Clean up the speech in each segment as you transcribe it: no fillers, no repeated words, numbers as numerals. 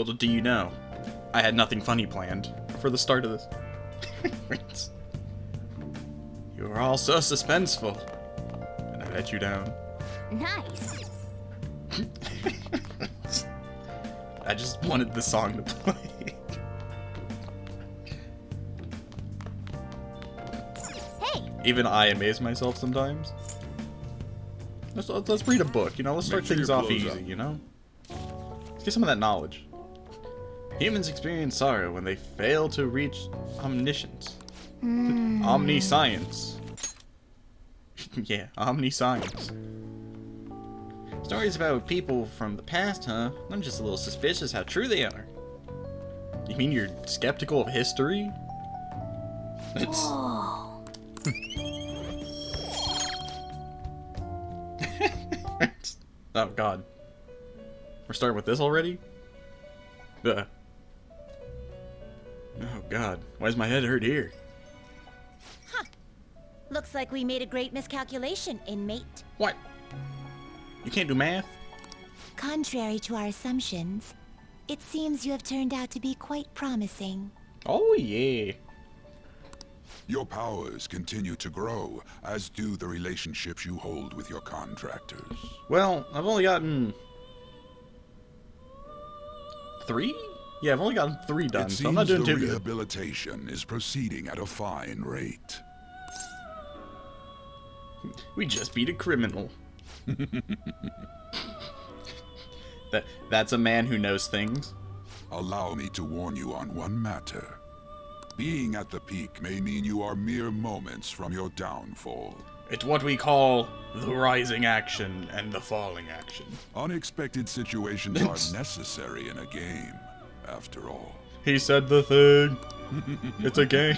Little do you know, I had nothing funny planned for the start of this. You are all so suspenseful, and I let you down. Nice. I just wanted the song to play. Hey. Even I amaze myself sometimes. Let's read a book, you know? Let's start things off easy, you know? Let's get some of that knowledge. Humans experience sorrow when they fail to reach omniscience. Omniscience. Yeah, omniscience. Stories about people from the past, huh? I'm just a little suspicious how true they are. You mean you're skeptical of history? Whoa. Oh god. We're starting with this already? Oh god. Why does my head hurt here? Huh. Looks like we made a great miscalculation, inmate. What? You can't do math? Contrary to our assumptions, it seems you have turned out to be quite promising. Oh yeah. Your powers continue to grow, as do the relationships you hold with your contractors. Well, I've only gotten 3? Yeah, I've only gotten 3 done, so I'm not doing the too good. rehabilitation is proceeding at a fine rate. We just beat a criminal. That's a man who knows things. Allow me to warn you on one matter. Being at the peak may mean you are mere moments from your downfall. It's what we call the rising action and the falling action. Unexpected situations are necessary in a game, after all. He said the thing. It's a game.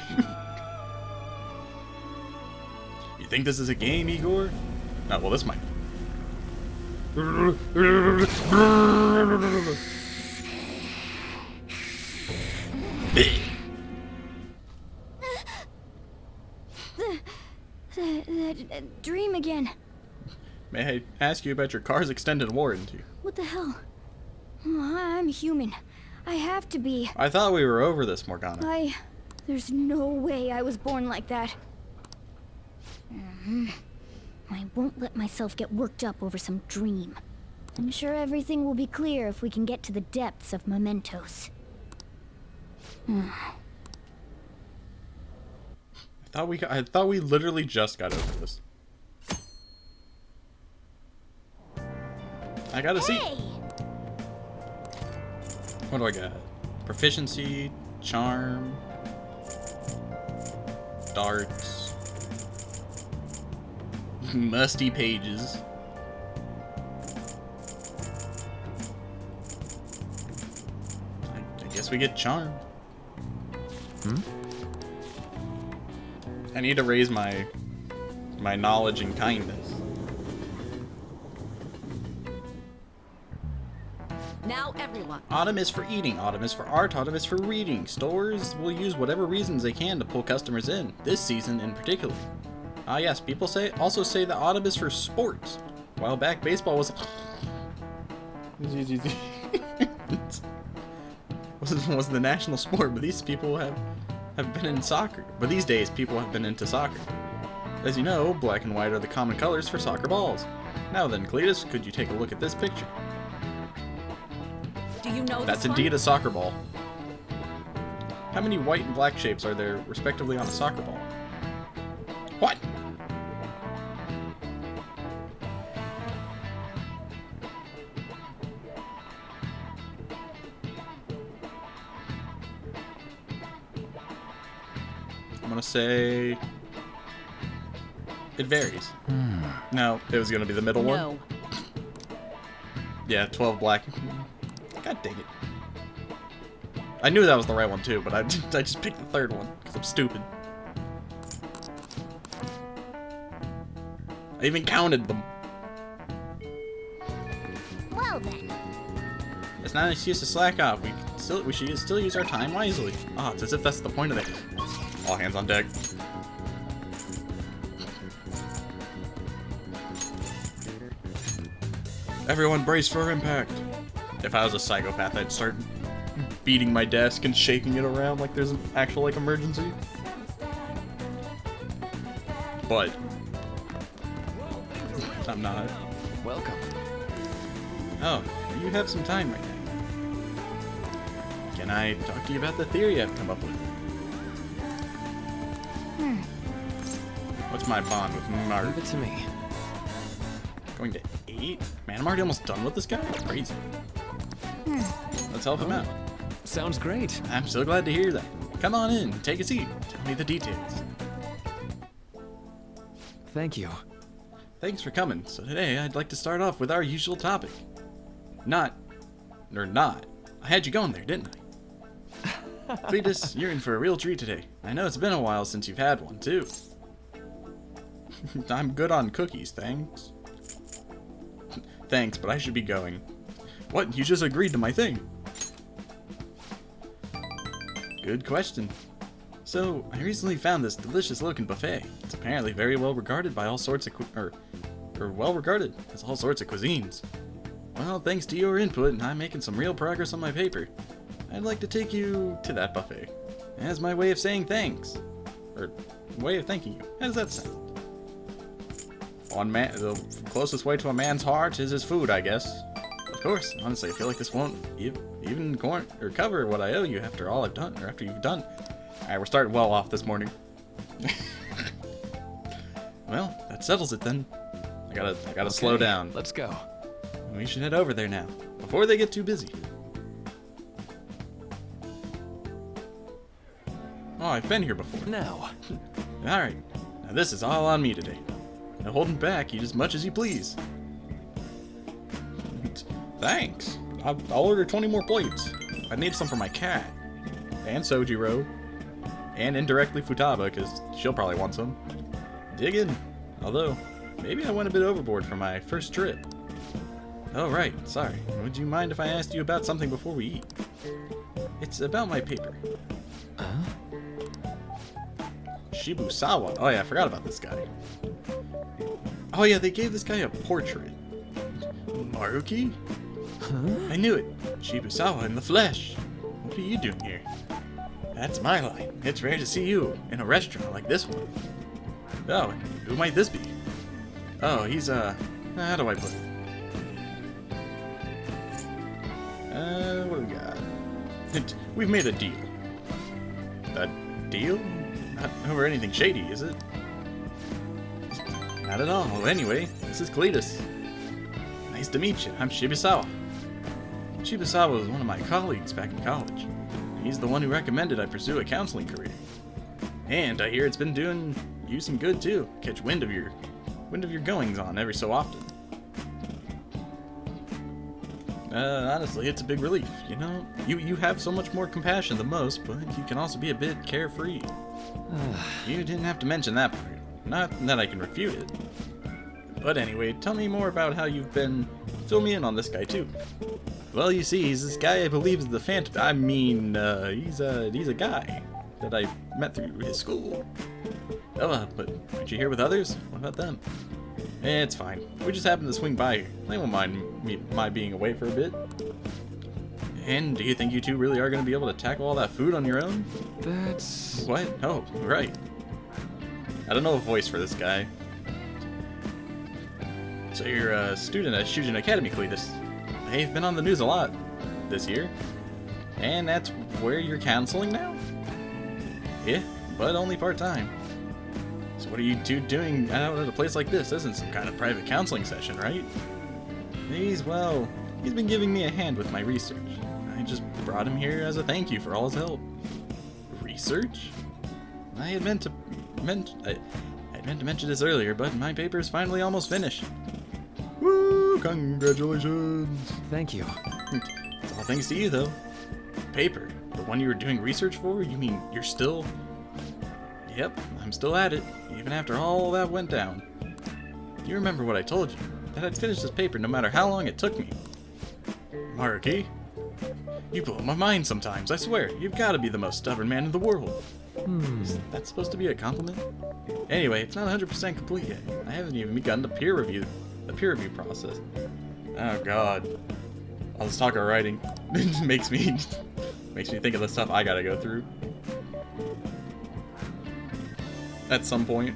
You think this is a game, Igor? Oh, well, this might. That dream again. May I ask you about your car's extended warranty? What the hell? I'm human. I have to be. I thought we were over this, Morgana. There's no way I was born like that. I won't let myself get worked up over some dream. I'm sure everything will be clear if we can get to the depths of mementos. I thought we literally just got over this. I gotta see. What do I got? Proficiency, charm, darts, musty pages. I guess we get charm. I need to raise my knowledge and kindness. Now everyone. Autumn is for eating, autumn is for art, autumn is for reading. Stores will use whatever reasons they can to pull customers in, this season in particular. Ah yes, people also say that autumn is for sports. A while back, baseball was was the national sport, but these people have been in soccer. But these days, people have been into soccer. As you know, black and white are the common colors for soccer balls. Now then, Cletus, could you take a look at this picture? Do you know That's this indeed one? a soccer ball. How many white and black shapes are there, respectively, on a soccer ball? What? I'm gonna say it varies. No, it was gonna be the middle one. No. Yeah, 12 black. God dang it. I knew that was the right one too, but I just picked the third one because I'm stupid. I even counted them. Well then. It's not an excuse to slack off. We should still use our time wisely. Ah, it's as if that's the point of it. All hands on deck. Everyone brace for impact. If I was a psychopath, I'd start beating my desk and shaking it around like there's an actual, like, emergency. But I'm not. Welcome. Oh, you have some time right now. Can I talk to you about the theory I've come up with? What's my bond with Mark? Leave it to me. Going to 8? Man, I'm already almost done with this guy. Crazy. Let's help him out. Sounds great. I'm so glad to hear that. Come on in, take a seat. Tell me the details. Thank you. Thanks for coming. So today, I'd like to start off with our usual topic. Not. I had you going there, didn't I? Cletus, you're in for a real treat today. I know it's been a while since you've had one, too. I'm good on cookies, thanks. Thanks, but I should be going. What? You just agreed to my thing. Good question. So, I recently found this delicious-looking buffet. It's apparently very well regarded by all sorts of well regarded as all sorts of cuisines. Well, thanks to your input, I'm making some real progress on my paper. I'd like to take you to that buffet as my way of saying thanks, or way of thanking you. How does that sound? The closest way to a man's heart is his food, I guess. Of course. Honestly, I feel like this won't even cover what I owe you after all I've done, or after you've done. Alright, we're starting well off this morning. Well, that settles it then. I gotta slow down. Let's go. We should head over there now, before they get too busy. Oh, I've been here before. Now. Alright, now this is all on me today. No holding back, eat as much as you please. Thanks. I'll order 20 more plates. I need some for my cat. And Sojiro. And indirectly Futaba, because she'll probably want some. Dig in. Although, maybe I went a bit overboard for my first trip. Oh, right. Sorry. Would you mind if I asked you about something before we eat? It's about my paper. Shibusawa. Oh, yeah, I forgot about this guy. Oh, yeah, they gave this guy a portrait. Maruki? I knew it. Shibusawa in the flesh. What are you doing here? That's my line. It's rare to see you in a restaurant like this one. Oh, who might this be? Oh, he's, how do I put it? What do we got? We've made a deal. A deal? Not over anything shady, is it? Not at all. Anyway, this is Cletus. Nice to meet you. I'm Shibusawa. Shibusawa was one of my colleagues back in college. He's the one who recommended I pursue a counseling career. And I hear it's been doing you some good too. Catch wind of your goings on every so often. Honestly, it's a big relief. You know, you have so much more compassion than most, but you can also be a bit carefree. You didn't have to mention that part. Not that I can refute it. But anyway, tell me more about how you've been. Fill me in on this guy too. Well, you see, he's this guy I believe is the Phantom. I mean, he's a guy that I met through his school. Oh, but aren't you here with others? What about them? It's fine. We just happened to swing by here. They won't mind my being away for a bit. And do you think you two really are going to be able to tackle all that food on your own? That's... What? Oh, right. I don't know a voice for this guy. So you're a student at Shujin Academy, Cletus. They've been on the news a lot this year. And that's where you're counseling now? Yeah, but only part-time. So what are you two doing out at a place like this? This isn't some kind of private counseling session, right? He's been giving me a hand with my research. I just brought him here as a thank you for all his help. Research? I had meant to mention this earlier, but my paper is finally almost finished. Woo! Congratulations! Thank you. It's all thanks to you, though. Paper? The one you were doing research for? You mean you're still... Yep, I'm still at it, even after all that went down. You remember what I told you, that I'd finish this paper no matter how long it took me. Maruki, you blow my mind sometimes, I swear. You've got to be the most stubborn man in the world. Is that supposed to be a compliment? Anyway, it's not 100% complete yet. I haven't even begun the peer review process. Oh god. All this talk of writing makes me Makes me think of the stuff I gotta go through. At some point.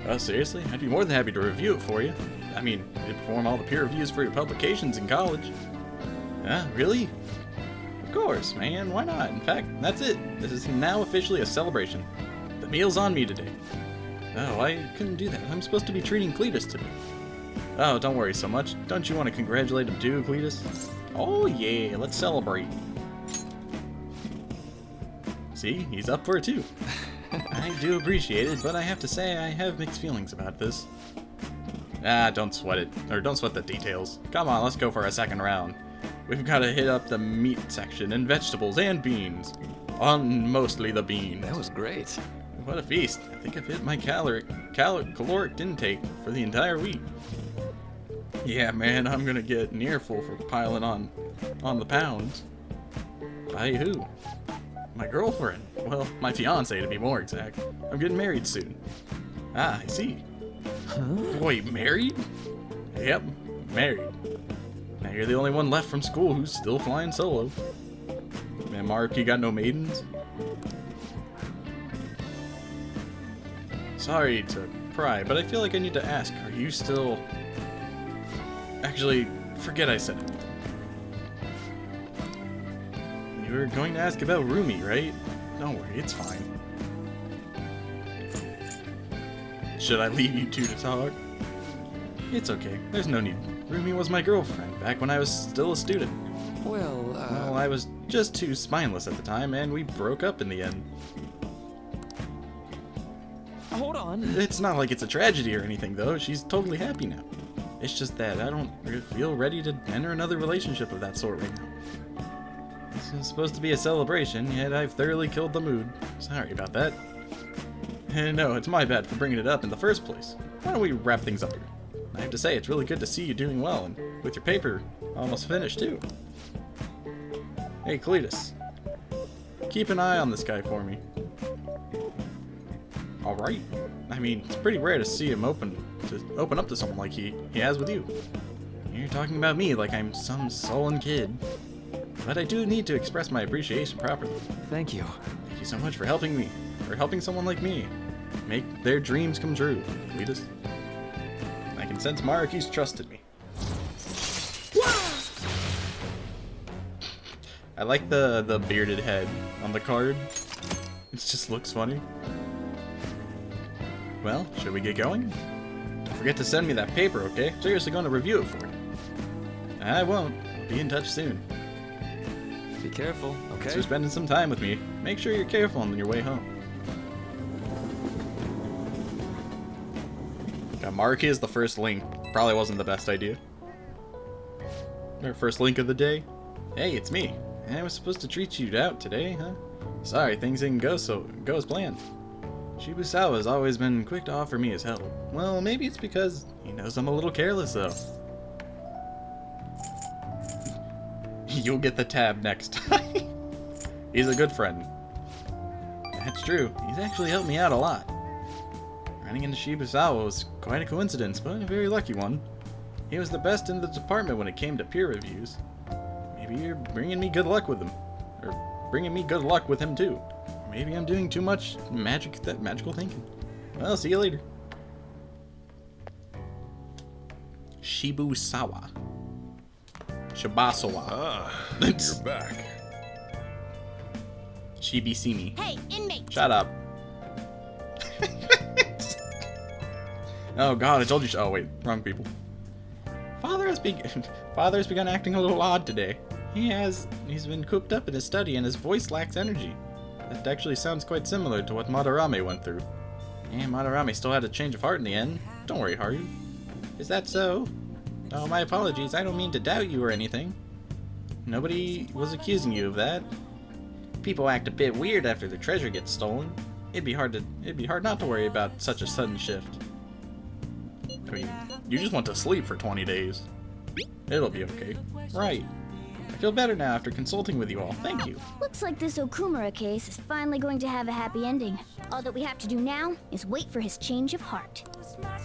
Oh, seriously? I'd be more than happy to review it for you. I mean, I perform all the peer reviews for your publications in college. Yeah, really? Of course, man, why not? In fact, that's it. This is now officially a celebration. The meal's on me today. Oh, I couldn't do that. I'm supposed to be treating Cletus today. Oh, don't worry so much. Don't you want to congratulate him too, Cletus? Oh yeah, let's celebrate. See, he's up for it too. I do appreciate it, but I have to say I have mixed feelings about this. Ah, don't sweat it. Or don't sweat the details. Come on, let's go for a second round. We've got to hit up the meat section and vegetables and beans. Mostly the beans. That was great. What a feast. I think I've hit my caloric intake for the entire week. Yeah, man, I'm gonna get an earful for piling on the pounds. By who? My girlfriend. Well, my fiance to be more exact. I'm getting married soon. Ah, I see. Huh? Wait, married? Yep, married. Now you're the only one left from school who's still flying solo. Man, Mark, you got no maidens? Sorry to pry, but I feel like I need to ask, are you still... Actually, forget I said it. You were going to ask about Rumi, right? Don't worry, it's fine. Should I leave you two to talk? It's okay, there's no need. Rumi was my girlfriend back when I was still a student. Well, I was just too spineless at the time, and we broke up in the end. Hold on. It's not like it's a tragedy or anything, though. She's totally happy now. It's just that I don't feel ready to enter another relationship of that sort right now. This is supposed to be a celebration, yet I've thoroughly killed the mood. Sorry about that. And no, it's my bad for bringing it up in the first place. Why don't we wrap things up here? I have to say, it's really good to see you doing well, and with your paper almost finished, too. Hey, Cletus. Keep an eye on this guy for me. Alright. I mean, it's pretty rare to see him open up to someone like he has with you. You're talking about me like I'm some sullen kid. But I do need to express my appreciation properly. Thank you. Thank you so much for helping me, or helping someone like me make their dreams come true, Cletus. I can sense Maruki's trusted me. I like the bearded head on the card. It just looks funny. Well, should we get going? Don't forget to send me that paper, okay? Seriously going to review it for you. I won't. I'll be in touch soon. Be careful, okay? Thanks for spending some time with me. Make sure you're careful on your way home. Got Maruki as the first link. Probably wasn't the best idea. Our first link of the day. Hey, it's me. I was supposed to treat you out today, huh? Sorry, things didn't go as planned. Shibusawa's always been quick to offer me his help. Well, maybe it's because he knows I'm a little careless, though. You'll get the tab next time. He's a good friend. That's true. He's actually helped me out a lot. Running into Shibusawa was quite a coincidence, but a very lucky one. He was the best in the department when it came to peer reviews. Maybe you're bringing me good luck with him. Or bringing me good luck with him, too. Maybe I'm doing too much magical thinking. Well, see you later. Shibusawa. Shibasawa. Ah, you're back. Shibisimi. Hey, inmate! Shut up. Oh god, I told you. Oh wait, wrong people. Father has begun acting a little odd today. He's been cooped up in his study and his voice lacks energy. That actually sounds quite similar to what Madarame went through. And Madarame still had a change of heart in the end. Don't worry, Haru. Is that so? Oh, my apologies. I don't mean to doubt you or anything. Nobody was accusing you of that. People act a bit weird after their treasure gets stolen. It'd be hard not to worry about such a sudden shift. I mean, you just want to sleep for 20 days. It'll be okay. Right. I feel better now after consulting with you all. Thank you. Looks like this Okumura case is finally going to have a happy ending. All that we have to do now is wait for his change of heart.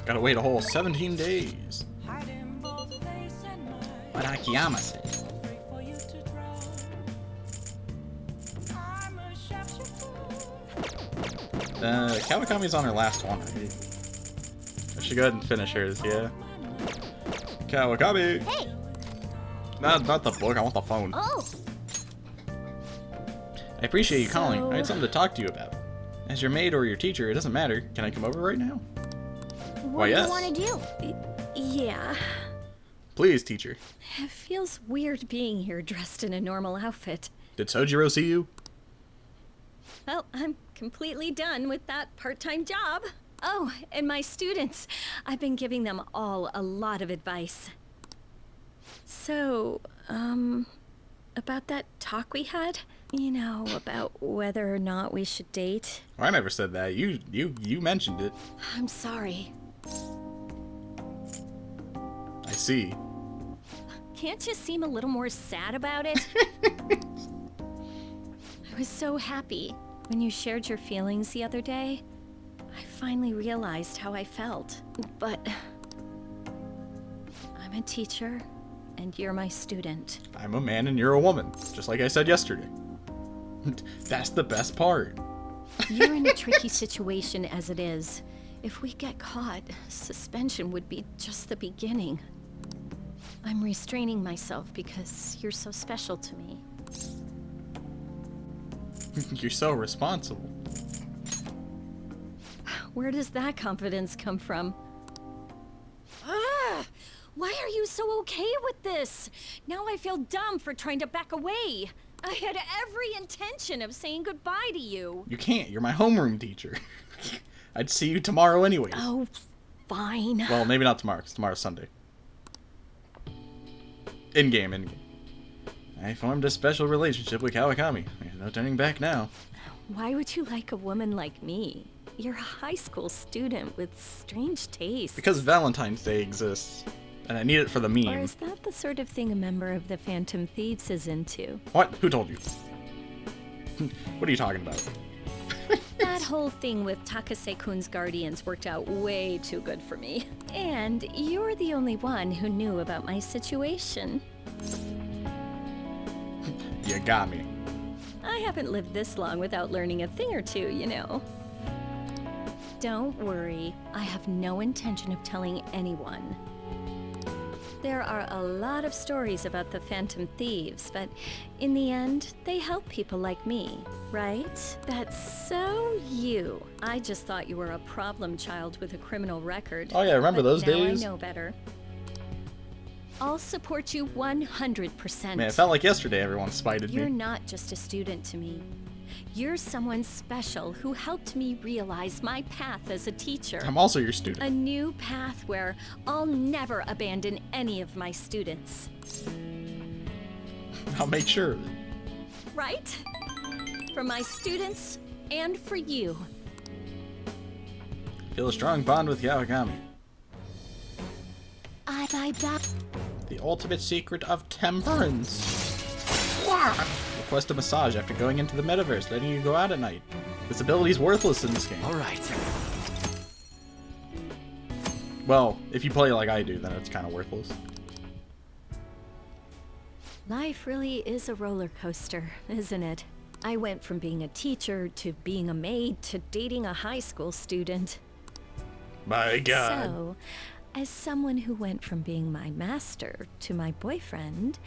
Gotta wait a whole 17 days. What Akiyama said. Kawakami's on her last one. I should go ahead and finish hers, yeah. Kawakami! Hey! Not the book, I want the phone. Oh! I appreciate you calling. I had So- something to talk to you about. As your maid or your teacher, it doesn't matter. Can I come over right now? What do yes. you want to do? Yeah. Please, teacher. It feels weird being here dressed in a normal outfit. Did Sojiro see you? Well, I'm completely done with that part-time job. Oh, and my students. I've been giving them all a lot of advice. So, about that talk we had? You know, about whether or not we should date. Oh, I never said that. You mentioned it. I'm sorry. I see. Can't you seem a little more sad about it? I was so happy when you shared your feelings the other day. I finally realized how I felt. But I'm a teacher, and you're my student. I'm a man and you're a woman, just like I said yesterday. That's the best part. You're in a tricky situation as it is. If we get caught, suspension would be just the beginning. I'm restraining myself because you're so special to me. You're so responsible. Where does that confidence come from? Ah! Why are you so okay with this? Now I feel dumb for trying to back away. I had every intention of saying goodbye to you. You can't. You're my homeroom teacher. I'd see you tomorrow anyways. Oh, fine. Well, maybe not tomorrow, because tomorrow's Sunday. In-game. I formed a special relationship with Kawakami. There's no turning back now. Why would you like a woman like me? You're a high school student with strange tastes. Because Valentine's Day exists. And I need it for the meme. Or is that the sort of thing a member of the Phantom Thieves is into? What? Who told you? What are you talking about? That whole thing with Takase-kun's guardians worked out way too good for me. And you're the only one who knew about my situation. You got me. I haven't lived this long without learning a thing or two, you know. Don't worry, I have no intention of telling anyone. There are a lot of stories about the Phantom Thieves, but in the end, they help people like me, right? That's so you. I just thought you were a problem child with a criminal record. Oh yeah, remember but those now days? I know better. I'll support you 100%. Man, it felt like yesterday everyone spited You're me. not just a student to me. You're someone special who helped me realize my path as a teacher. I'm also your student. A new path where I'll never abandon any of my students. I'll make sure of it. Right? For my students and for you. Feel a strong bond with Kawakami. I The ultimate secret of temperance. Request a massage after going into the metaverse, letting you go out at night. This ability's worthless in this game. All right. Well, if you play like I do, then it's kind of worthless. Life really is a roller coaster, isn't it? I went from being a teacher to being a maid to dating a high school student. My God. So, as someone who went from being my master to my boyfriend,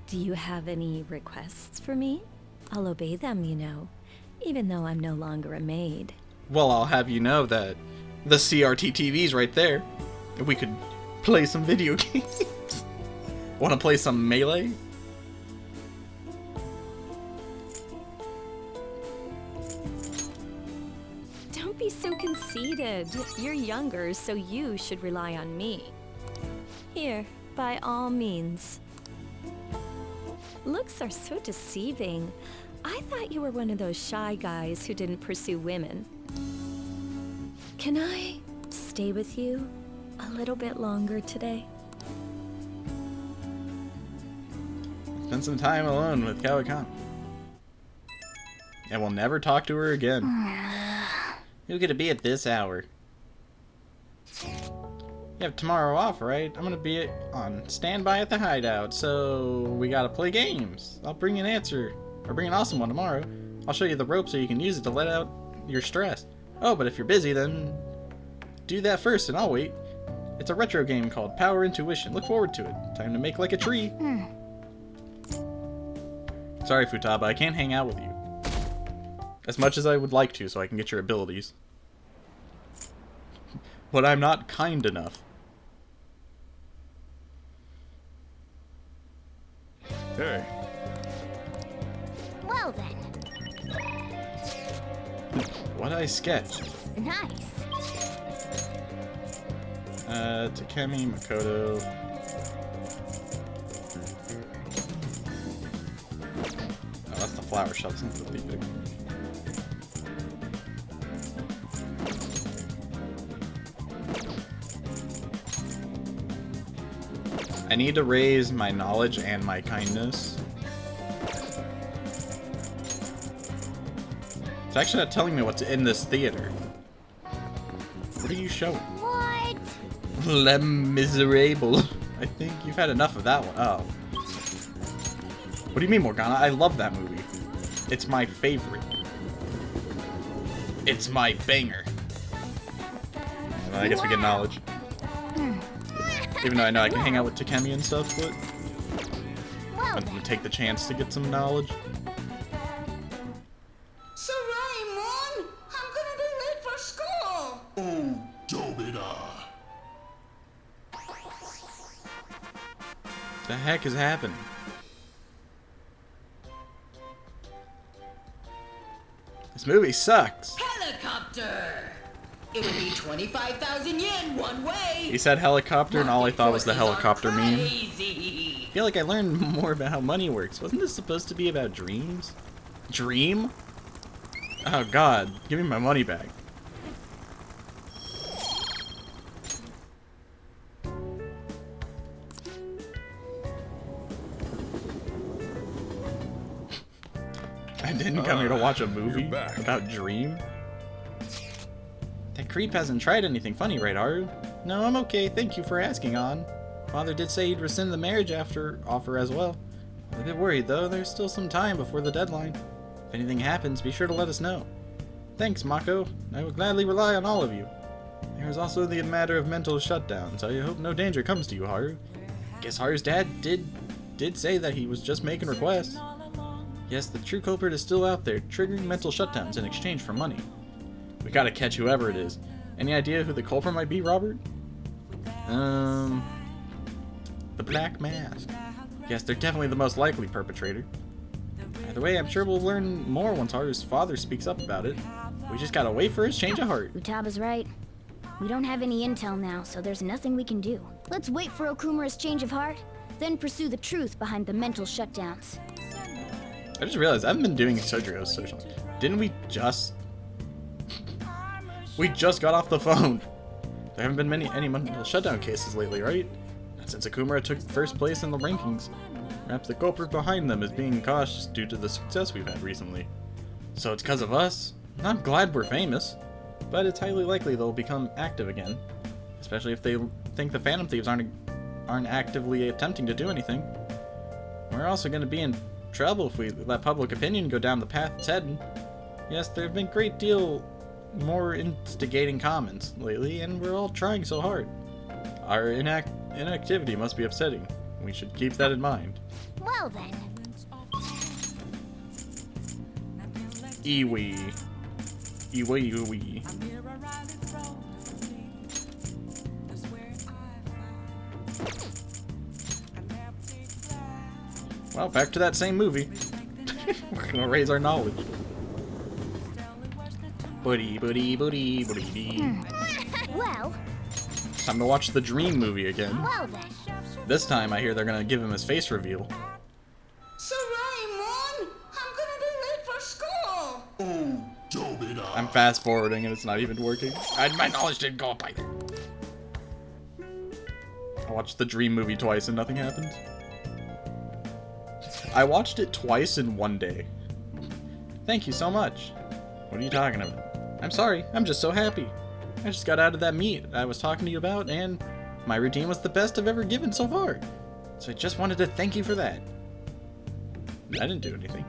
do you have any requests for me? I'll obey them, you know, even though I'm no longer a maid. Well, I'll have you know that the CRT TV's right there. And we could play some video games. Want to play some Melee? Don't be so conceited. You're younger, so you should rely on me. Here, by all means. Looks are so deceiving. I thought you were one of those shy guys who didn't pursue women. Can I stay with you a little bit longer today? Spend some time alone with Kawakami. And we'll never talk to her again. Who could it be at this hour? You have tomorrow off, right? I'm gonna be on standby at the hideout, so we gotta play games. I'll bring an answer, or bring an awesome one tomorrow. I'll show you the rope so you can use it to let out your stress. Oh, but if you're busy, then do that first and I'll wait. It's a retro game called Power Intuition. Look forward to it. Time to make like a tree. Sorry, Futaba, I can't hang out with you. As much as I would like to so I can get your abilities. But I'm not kind enough. Hey, Well then, What I sketch? nice. Takemi, Makoto. Oh, that's the flower shop. It's not the theater. I need to raise my knowledge and my kindness. It's actually not telling me what's in this theater. What are you showing? What? Les Miserables. I think you've had enough of that one. Oh. What do you mean, Morgana? I love that movie. It's my favorite. It's my banger. Well, I guess we get knowledge. Even though I know I can hang out with Takemi and stuff, but Well I'm gonna then, take the chance to get some knowledge. Sir Raymond, I'm gonna be late for school. oh, Dobida. The heck is happening? This movie sucks. Helicopter. It would be 25,000 yen one way. He said helicopter, and all I thought was the helicopter meme. Crazy. I feel like I learned more about how money works. Wasn't this supposed to be about dreams? Dream? Oh god, give me my money back. I didn't come here to watch a movie you're back. about Dream. That creep hasn't tried anything funny, right, Haru? No, I'm okay. Thank you for asking, On. Father did say he'd rescind the marriage offer as well. I'm a bit worried, though. There's still some time before the deadline. If anything happens, be sure to let us know. Thanks, Mako. I will gladly rely on all of you. There is also the matter of mental shutdowns. I hope no danger comes to you, Haru. Guess Haru's dad did say that he was just making requests. Yes, the true culprit is still out there, triggering mental shutdowns in exchange for money. We gotta catch whoever it is. Any idea who the culprit might be, Robert? The Black Mask. Yes, they're definitely the most likely perpetrator. Either way, I'm sure we'll learn more once Haru's father speaks up about it. We just gotta wait for his change of heart. Utaba's right. We don't have any intel now, so there's nothing we can do. Let's wait for Okumura's change of heart, then pursue the truth behind the mental shutdowns. I just realized I haven't been doing Sojiro social. Didn't we just... We just got off the phone. There haven't been any mental shutdown cases lately, right? Not since Okumura took first place in the rankings. Perhaps the culprit behind them is being cautious due to the success we've had recently. So it's because of us? I'm glad we're famous. But it's highly likely they'll become active again. Especially if they think the Phantom Thieves aren't actively attempting to do anything. We're also going to be in trouble if we let public opinion go down the path it's heading. Yes, there have been a great deal more instigating comments lately, and we're all trying so hard. Our inactivity must be upsetting. We should keep that in mind. Well then, Iwi. Iwi Iwi. Well, back to that same movie. We're gonna raise our knowledge. Buddy, buddy, buddy, buddy, dee. well, Time to watch the Dream movie again. well then. This time I hear they're gonna give him his face reveal. Sir Raymond, I'm gonna be late for school. Oh, Dobida. I'm fast forwarding and it's not even working. My knowledge didn't go up either. I watched the Dream movie twice and nothing happened. I watched it twice in one day. Thank you so much. What are you talking about? I'm sorry, I'm just so happy. I just got out of that meet I was talking to you about, and my routine was the best I've ever given so far. So I just wanted to thank you for that. I didn't do anything.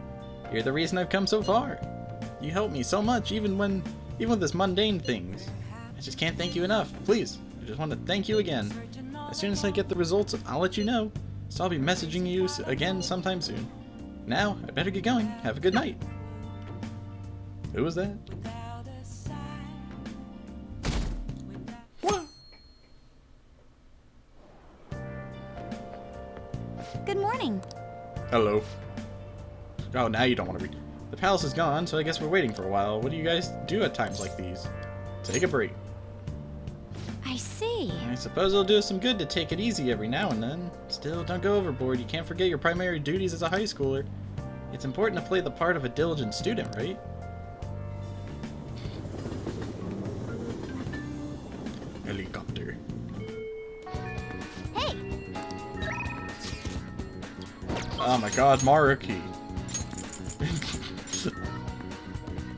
You're the reason I've come so far. You helped me so much even when Even with this mundane things. I just can't thank you enough. Please, I just want to thank you again. As soon as I get the results, I'll let you know. So I'll be messaging you again sometime soon. Now, I better get going. Have a good night. Who was that? What? Good morning. Hello. Oh, now you don't want to read. The palace is gone, so I guess we're waiting for a while. What do you guys do at times like these? Take a break. I see. I suppose it'll do us some good to take it easy every now and then. Still, don't go overboard. You can't forget your primary duties as a high schooler. It's important to play the part of a diligent student, right? Helicopter. Hey, Oh my god, Maruki.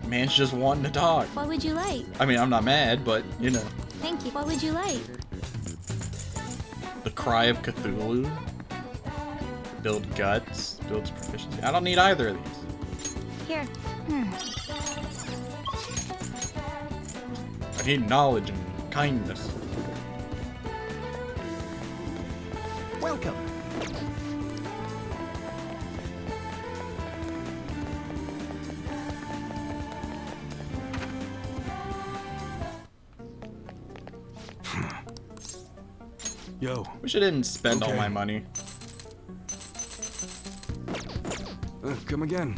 Man's just wanting to talk. What would you like? I mean, I'm not mad, but, you know. Thank you. What would you like? The Cry of Cthulhu. Build guts. Builds proficiency. I don't need either of these. Here. I need knowledge and kindness. Welcome. Yo, Wish I didn't spend all Okay. my money. come again.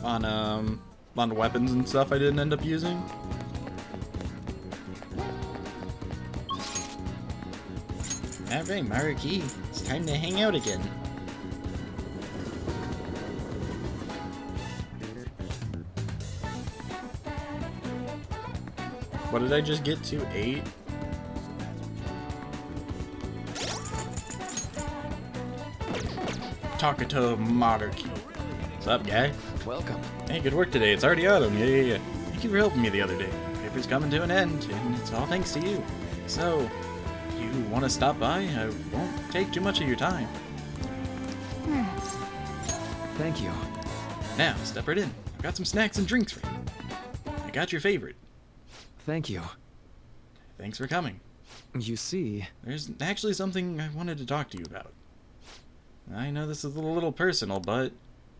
On weapons and stuff I didn't end up using. Alright, Maruki, it's time to hang out again. What did I just get to? 8? Takato Maruki. What's up, guy? Welcome. Hey, good work today. It's already autumn. Yeah. Thank you for helping me the other day. Paper's coming to an end, and it's all thanks to you. So, if you want to stop by, I won't take too much of your time. Thank you. Now, step right in. I've got some snacks and drinks for you. I got your favorite. Thank you. Thanks for coming. You see, There's actually something I wanted to talk to you about. I know this is a little personal, but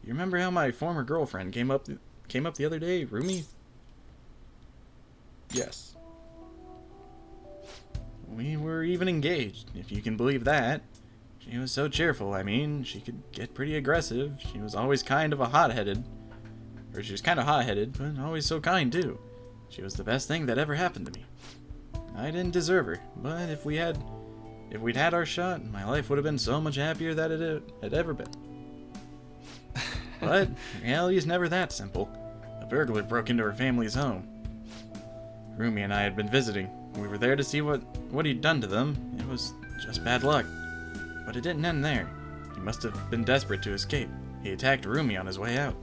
you remember how my former girlfriend came up the other day, Rumi? Yes. We were even engaged, if you can believe that. She was so cheerful, I mean, she could get pretty aggressive. She was always kind of hot-headed, but always so kind, too. She was the best thing that ever happened to me. I didn't deserve her, but if we'd had our shot, my life would have been so much happier than it had ever been. But reality is never that simple. A burglar broke into her family's home. Rumi and I had been visiting. We were there to see what he'd done to them. It was just bad luck. But it didn't end there. He must have been desperate to escape. He attacked Rumi on his way out.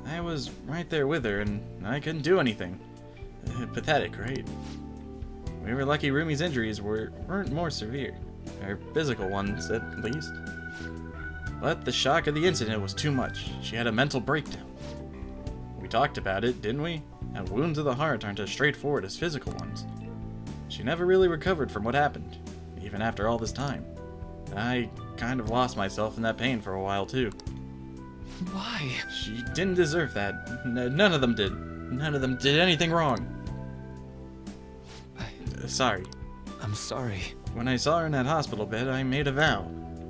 I was right there with her, and I couldn't do anything. Pathetic, right? We were lucky Rumi's injuries weren't more severe. Her physical ones, at least. But the shock of the incident was too much. She had a mental breakdown. We talked about it, didn't we? And wounds of the heart aren't as straightforward as physical ones. She never really recovered from what happened, even after all this time. I kind of lost myself in that pain for a while, too. why? She didn't deserve that. None of them did. None of them did anything wrong. Sorry. I'm sorry. When I saw her in that hospital bed, I made a vow.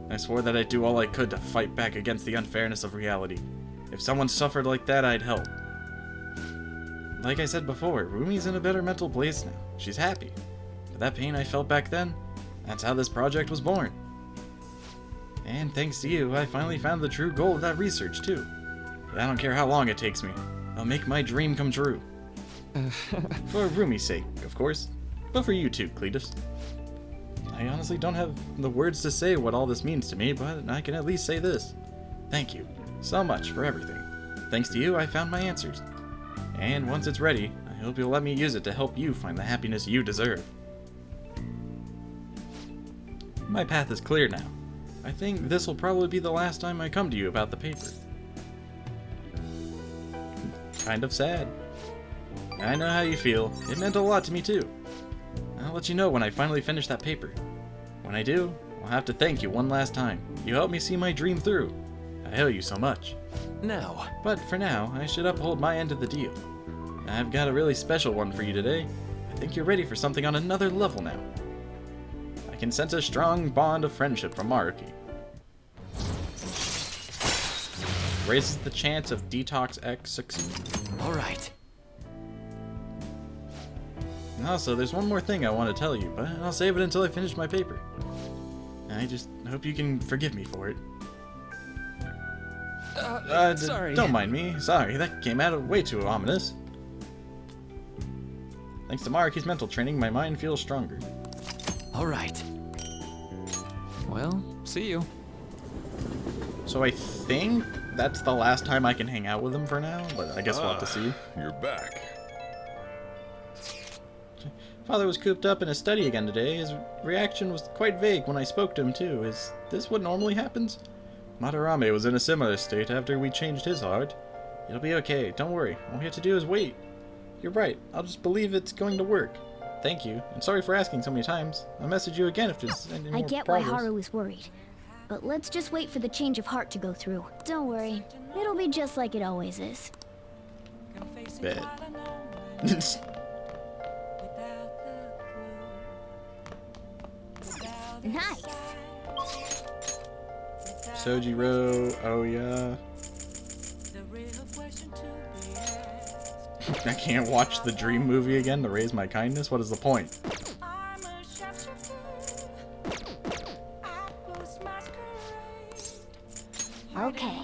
I swore that I'd do all I could to fight back against the unfairness of reality. If someone suffered like that, I'd help. Like I said before, Rumi's in a better mental place now. She's happy. But that pain I felt back then, that's how this project was born. And thanks to you, I finally found the true goal of that research, too. But I don't care how long it takes me. I'll make my dream come true. For Rumi's sake, of course. But for you too, Cletus. I honestly don't have the words to say what all this means to me, but I can at least say this. Thank you so much for everything. Thanks to you, I found my answers. And once it's ready, I hope you'll let me use it to help you find the happiness you deserve. My path is clear now. I think this will probably be the last time I come to you about the paper. Kind of sad. I know how you feel. It meant a lot to me too. I'll let you know when I finally finish that paper. When I do, I'll have to thank you one last time. You helped me see my dream through. I owe you so much. Now. But for now, I should uphold my end of the deal. I've got a really special one for you today. I think you're ready for something on another level now. I can sense a strong bond of friendship from Maruki. Raises the chance of Detox X succeeding. Alright. Also, there's one more thing I want to tell you, but I'll save it until I finish my paper. I just hope you can forgive me for it. Sorry. Don't mind me. Sorry, that came out way too ominous. Thanks to Maruki's mental training, my mind feels stronger. Alright. Well, see you. So I think that's the last time I can hang out with him for now, but I guess we'll have to see. You're back. Father was cooped up in his study again today. His reaction was quite vague when I spoke to him too. Is this what normally happens? Madarame was in a similar state after we changed his heart. It'll be okay, don't worry. All we have to do is wait. You're right, I'll just believe it's going to work. Thank you, and sorry for asking so many times. I'll message you again if there's any more I get progress. why Haru is worried. But let's just wait for the change of heart to go through. Don't worry. It'll be just like it always is. Bet. Nice. Sojiro, oh yeah. I can't watch the Dream movie again to raise my kindness? What is the point? Okay.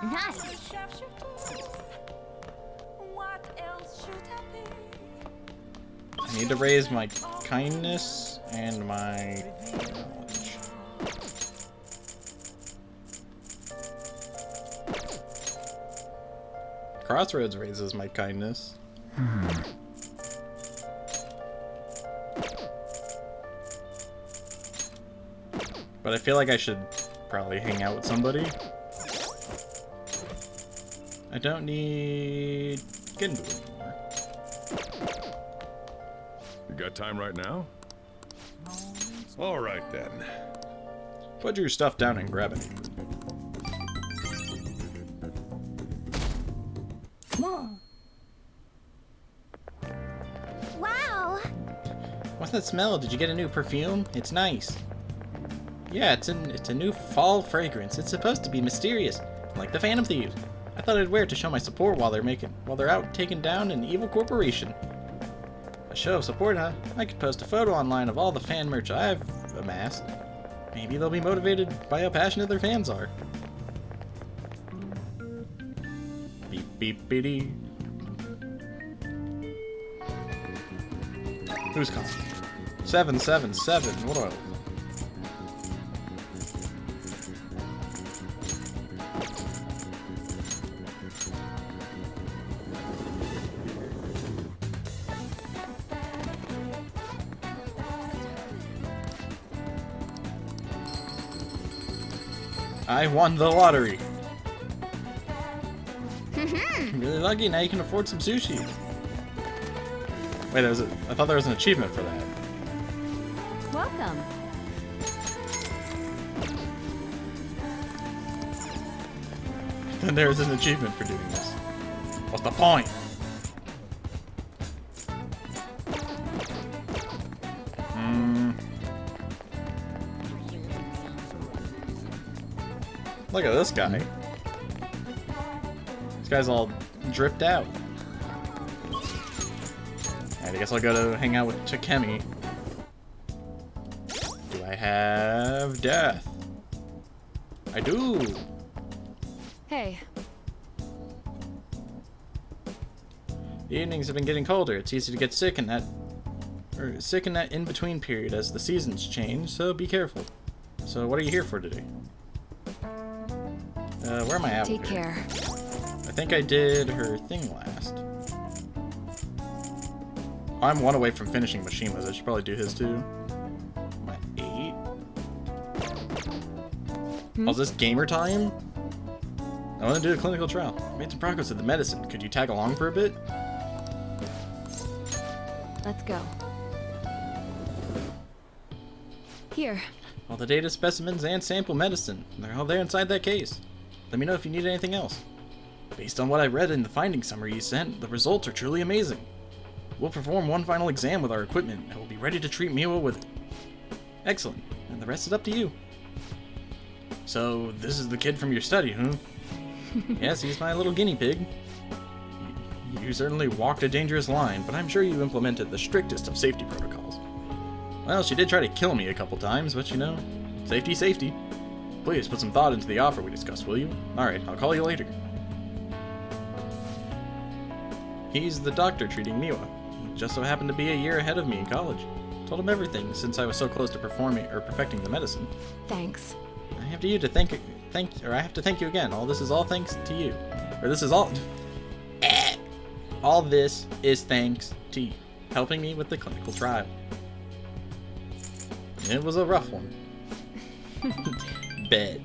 Nice. I need to raise my kindness and my knowledge. Crossroads raises my kindness. But I feel like I should probably hang out with somebody. I don't need Genbu anymore. You got time right now? All right then. Put your stuff down and grab it. Wow! What's that smell? Did you get a new perfume? It's nice. Yeah, it's a new fall fragrance. It's supposed to be mysterious, like the Phantom Thieves. I thought I'd wear it to show my support while they're out taking down an evil corporation. A show of support, huh? I could post a photo online of all the fan merch I've amassed. Maybe they'll be motivated by how passionate their fans are. Beep beep beady. Who's calling? 777. What do I? I won the lottery. I'm really lucky. Now you can afford some sushi. Wait, I thought there was an achievement for that. Welcome. Then there's an achievement for doing this. What's the point? Look at this guy. This guy's all dripped out. Alright, I guess I'll go to hang out with Takemi. Do I have death? I do. Hey. The evenings have been getting colder. It's easy to get sick in that in-between period as the seasons change, so be careful. So what are you here for today? Where am I at? Take care. I think I did her thing last. I'm one away from finishing Mishima's. I should probably do his too. I'm at 8. Oh, is this gamer time? I want to do a clinical trial. Made some progress with the medicine. Could you tag along for a bit? Let's go. Here. All the data, specimens, and sample medicine. They're all there inside that case. Let me know if you need anything else. Based on what I read in the finding summary you sent, the results are truly amazing. We'll perform one final exam with our equipment, and we'll be ready to treat Miwa with it. Excellent, and the rest is up to you. So, this is the kid from your study, huh? Yes, he's my little guinea pig. You certainly walked a dangerous line, but I'm sure you implemented the strictest of safety protocols. Well, she did try to kill me a couple times, but you know, safety, safety. Please put some thought into the offer we discussed, will you? Alright, I'll call you later. He's the doctor treating Miwa. He just so happened to be a year ahead of me in college. Told him everything since I was so close to perfecting the medicine. Thanks. I have to thank you again. All this is all thanks to you. Or this is all all this is thanks to you, helping me with the clinical trial. It was a rough one. Bet.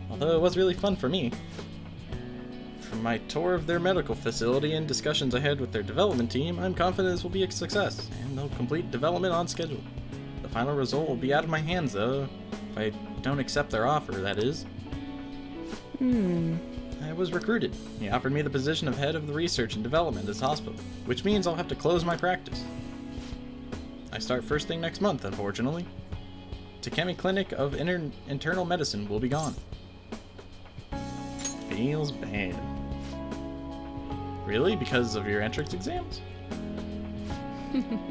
Although it was really fun for me. From my tour of their medical facility and discussions I had with their development team, I'm confident this will be a success, and they'll complete development on schedule. The final result will be out of my hands, though, if I don't accept their offer, that is. I was recruited. He offered me the position of head of the research and development at his hospital, which means I'll have to close my practice. I start first thing next month, unfortunately. Takemi Clinic of Internal Medicine will be gone. Feels bad. Really? Because of your entrance exams?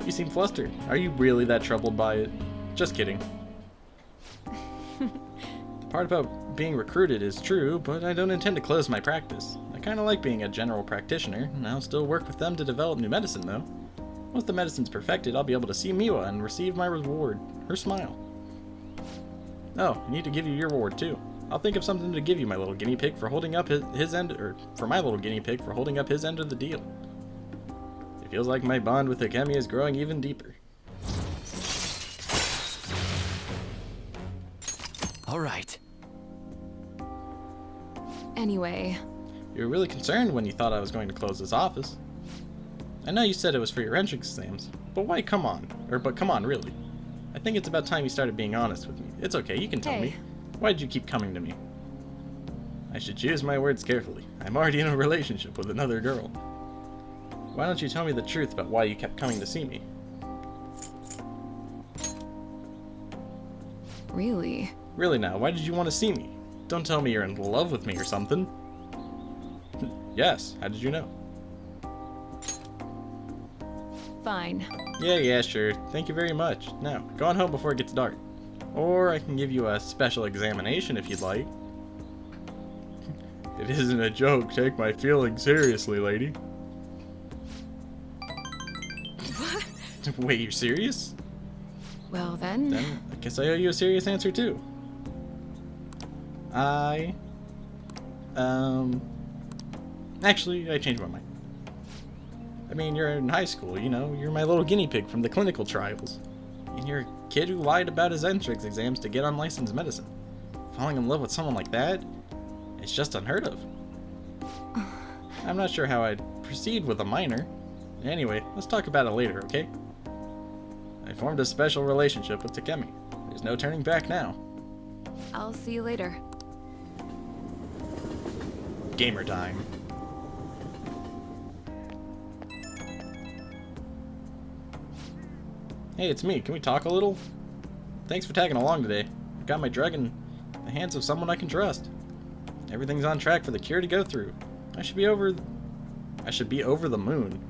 You seem flustered. Are you really that troubled by it? Just kidding. The part about being recruited is true, but I don't intend to close my practice. I kinda like being a general practitioner, and I'll still work with them to develop new medicine, though. Once the medicine's perfected, I'll be able to see Miwa and receive my reward, her smile. Oh, I need to give you your reward, too. I'll think of something to give you, my little guinea pig, for holding up his end, or for my little guinea pig for holding up his end of the deal. It feels like my bond with Takemi is growing even deeper. All right. Anyway. You were really concerned when you thought I was going to close this office. I know you said it was for your entrance exams, but why come on? But come on, really. I think it's about time you started being honest with me. It's okay, you can tell me. Why did you keep coming to me? I should choose my words carefully. I'm already in a relationship with another girl. Why don't you tell me the truth about why you kept coming to see me? Really? Really now, why did you want to see me? Don't tell me you're in love with me or something. Yes, how did you know? Fine. Yeah, sure. Thank you very much. Now, go on home before it gets dark. Or I can give you a special examination if you'd like. It isn't a joke. Take my feelings seriously, lady. What? Wait, you're serious? Well then... Then I guess I owe you a serious answer too. Actually, I changed my mind. I mean, you're in high school, you know, you're my little guinea pig from the clinical trials. And you're a kid who lied about his entrance exams to get unlicensed medicine. Falling in love with someone like that? It's just unheard of. I'm not sure how I'd proceed with a minor. Anyway, let's talk about it later, okay? I formed a special relationship with Takemi. There's no turning back now. I'll see you later. Gamer time. Hey, it's me. Can we talk a little? Thanks for tagging along today. I got my drug in the hands of someone I can trust. Everything's on track for the cure to go through. I should be over the moon.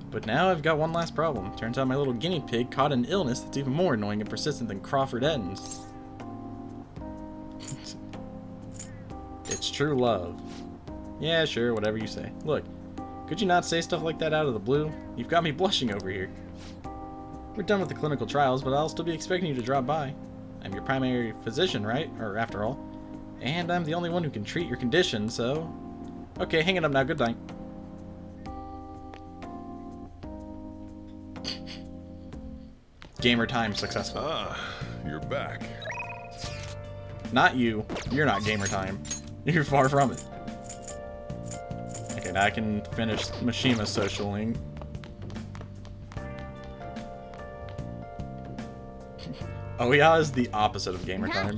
But now I've got one last problem. Turns out my little guinea pig caught an illness that's even more annoying and persistent than Crawford Ends. It's true love. Yeah, sure, whatever you say. Look, could you not say stuff like that out of the blue? You've got me blushing over here. We're done with the clinical trials, but I'll still be expecting you to drop by. I'm your primary physician, right? Or after all. And I'm the only one who can treat your condition, so... Okay, hang it up now. Good night. Gamer time successful. Ah, you're back. Not you. You're not gamer time. You're far from it. Okay, now I can finish Mashima's socialing. Oya is the opposite of gamer time.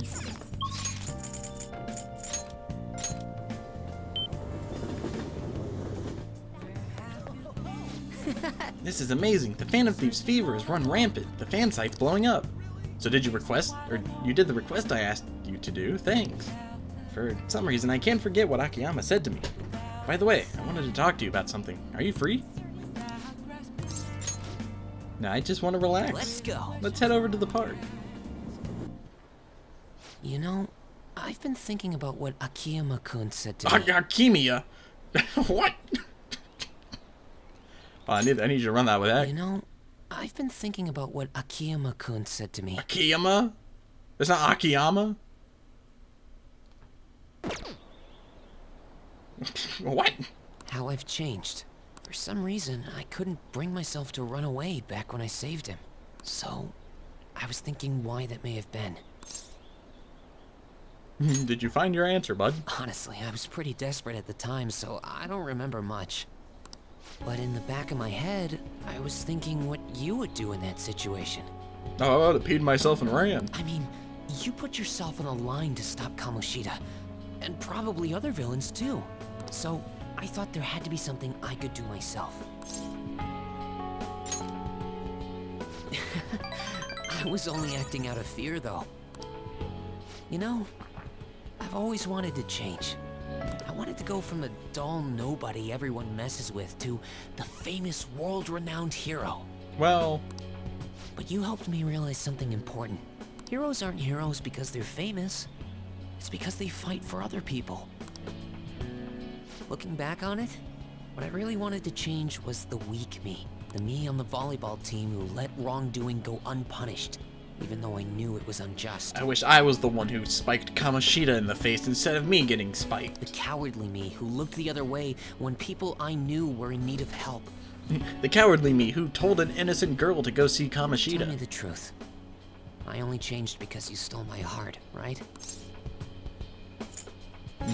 This is amazing. The Phantom Thieves fever has run rampant. The fan site's blowing up. So did you request, or you did the request I asked you to do? Thanks. For some reason, I can't forget what Akiyama said to me. By the way, I wanted to talk to you about something. Are you free? No, I just want to relax. Let's go. Let's head over to the park. You know, I've been thinking about what Akiyama-kun said to me. Akimiya? What? Oh, I need you to run that with that. You know, I've been thinking about what Akiyama-kun said to me. Akiyama? It's not Akiyama? What? How I've changed. For some reason, I couldn't bring myself to run away back when I saved him. So, I was thinking why that may have been. Did you find your answer, bud? Honestly, I was pretty desperate at the time, so I don't remember much. But in the back of my head, I was thinking what you would do in that situation. Oh, I would have peed myself and ran. I mean, you put yourself on the line to stop Kamoshida, and probably other villains too. So, I thought there had to be something I could do myself. I was only acting out of fear, though. You know, I've always wanted to change. I wanted to go from the dull nobody everyone messes with to the famous world-renowned hero. Well... But you helped me realize something important. Heroes aren't heroes because they're famous. It's because they fight for other people. Looking back on it, what I really wanted to change was the weak me. The me on the volleyball team who let wrongdoing go unpunished, even though I knew it was unjust. I wish I was the one who spiked Kamoshida in the face instead of me getting spiked. The cowardly me who looked the other way when people I knew were in need of help. The cowardly me who told an innocent girl to go see Kamoshida. Tell me the truth. I only changed because you stole my heart, right?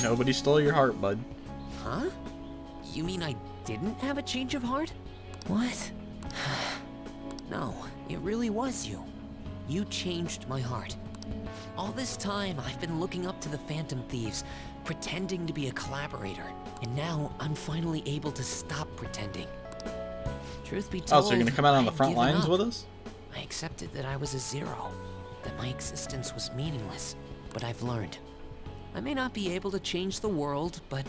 Nobody stole your heart, bud. Huh? You mean I didn't have a change of heart? What? No, it really was you. You changed my heart. All this time, I've been looking up to the Phantom Thieves, pretending to be a collaborator, and now I'm finally able to stop pretending. Truth be told, Oh, so you're gonna come out on the front lines up. with us? I accepted that I was a zero, that my existence was meaningless, but I've learned. I may not be able to change the world, but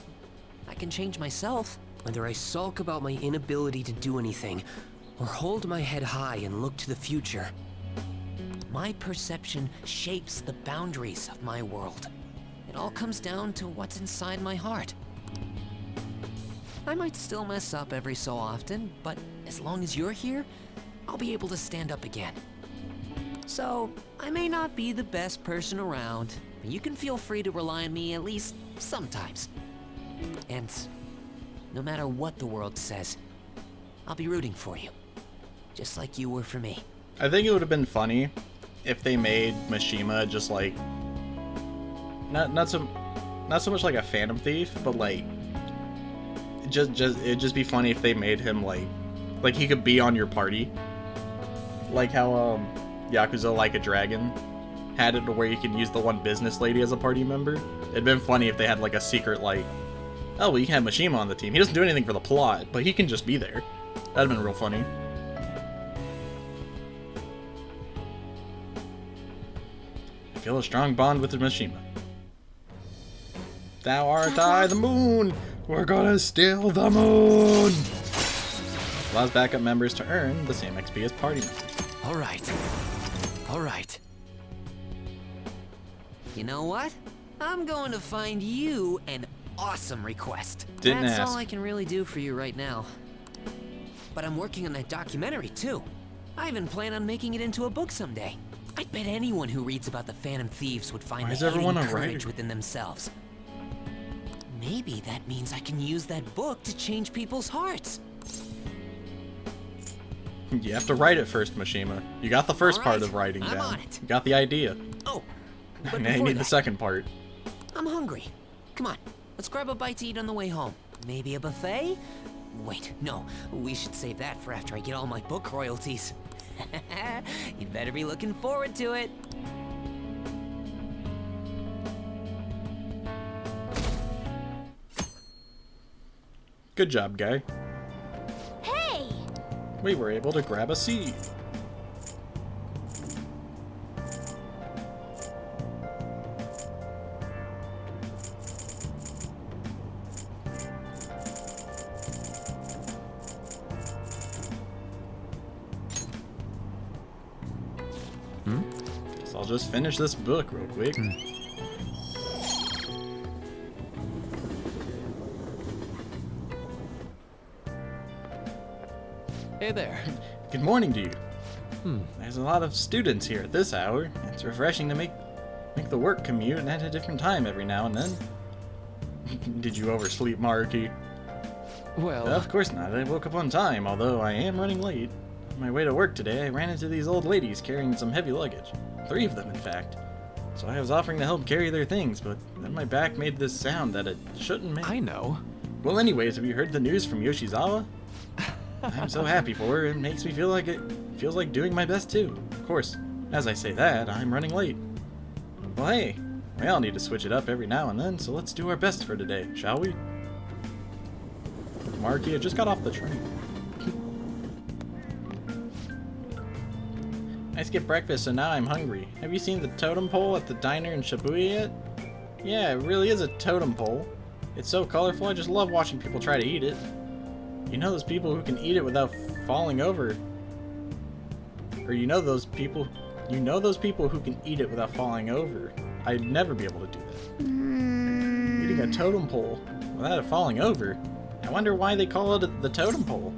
I can change myself. Whether I sulk about my inability to do anything, or hold my head high and look to the future, my perception shapes the boundaries of my world. It all comes down to what's inside my heart. I might still mess up every so often, but as long as you're here, I'll be able to stand up again. So, I may not be the best person around, but you can feel free to rely on me at least sometimes. And no matter what the world says, I'll be rooting for you. Just like you were for me. I think it would have been funny if they made Mishima just like not so much like a Phantom Thief, but like it'd just be funny if they made him like he could be on your party, like how Yakuza Like a Dragon had it to where you can use the one business lady as a party member. It'd been funny if they had like a secret like, oh well, you can have Mishima on the team. He doesn't do anything for the plot, but he can just be there. That'd have been real funny. I feel a strong bond with Mishima. Thou art I, the moon! We're gonna steal the moon! Allows backup members to earn the same XP as party members. Alright. You know what? I'm going to find you an awesome request. Didn't That's ask. all I can really do for you right now. But I'm working on that documentary too. I even plan on making it into a book someday. I bet anyone who reads about the Phantom Thieves would find Why is the everyone hidden a writer? courage within themselves. Maybe that means I can use that book to change people's hearts. You have to write it first, Mishima. You got the first part of writing I'm down. on it. You got the idea. Oh, but Now you before need the that, second part. I'm hungry. Come on, let's grab a bite to eat on the way home. Maybe a buffet? Wait, no, we should save that for after I get all my book royalties. You'd better be looking forward to it. Good job, guy. Hey! We were able to grab a seed. So I'll just finish this book real quick. Hey there. Good morning to you. There's a lot of students here at this hour. It's refreshing to make the work commute at a different time every now and then. Did you oversleep, Marky? Well, Of course not. I woke up on time, although I am running late. On my way to work today, I ran into these old ladies carrying some heavy luggage. 3 of them, in fact. So I was offering to help carry their things, but then my back made this sound that it shouldn't make. I know. Well, anyways, have you heard the news from Yoshizawa? I'm so happy for her. It makes me feel like doing my best too. Of course, as I say that, I'm running late. Well, hey, we all need to switch it up every now and then, so let's do our best for today, shall we? Marky, I just got off the train. I skipped breakfast, so now I'm hungry. Have you seen the totem pole at the diner in Shibuya yet? Yeah, it really is a totem pole. It's so colorful, I just love watching people try to eat it. You know those people who can eat it without falling over? Or you know those people who can eat it without falling over? I'd never be able to do that. Eating a totem pole without it falling over? I wonder why they call it the totem pole.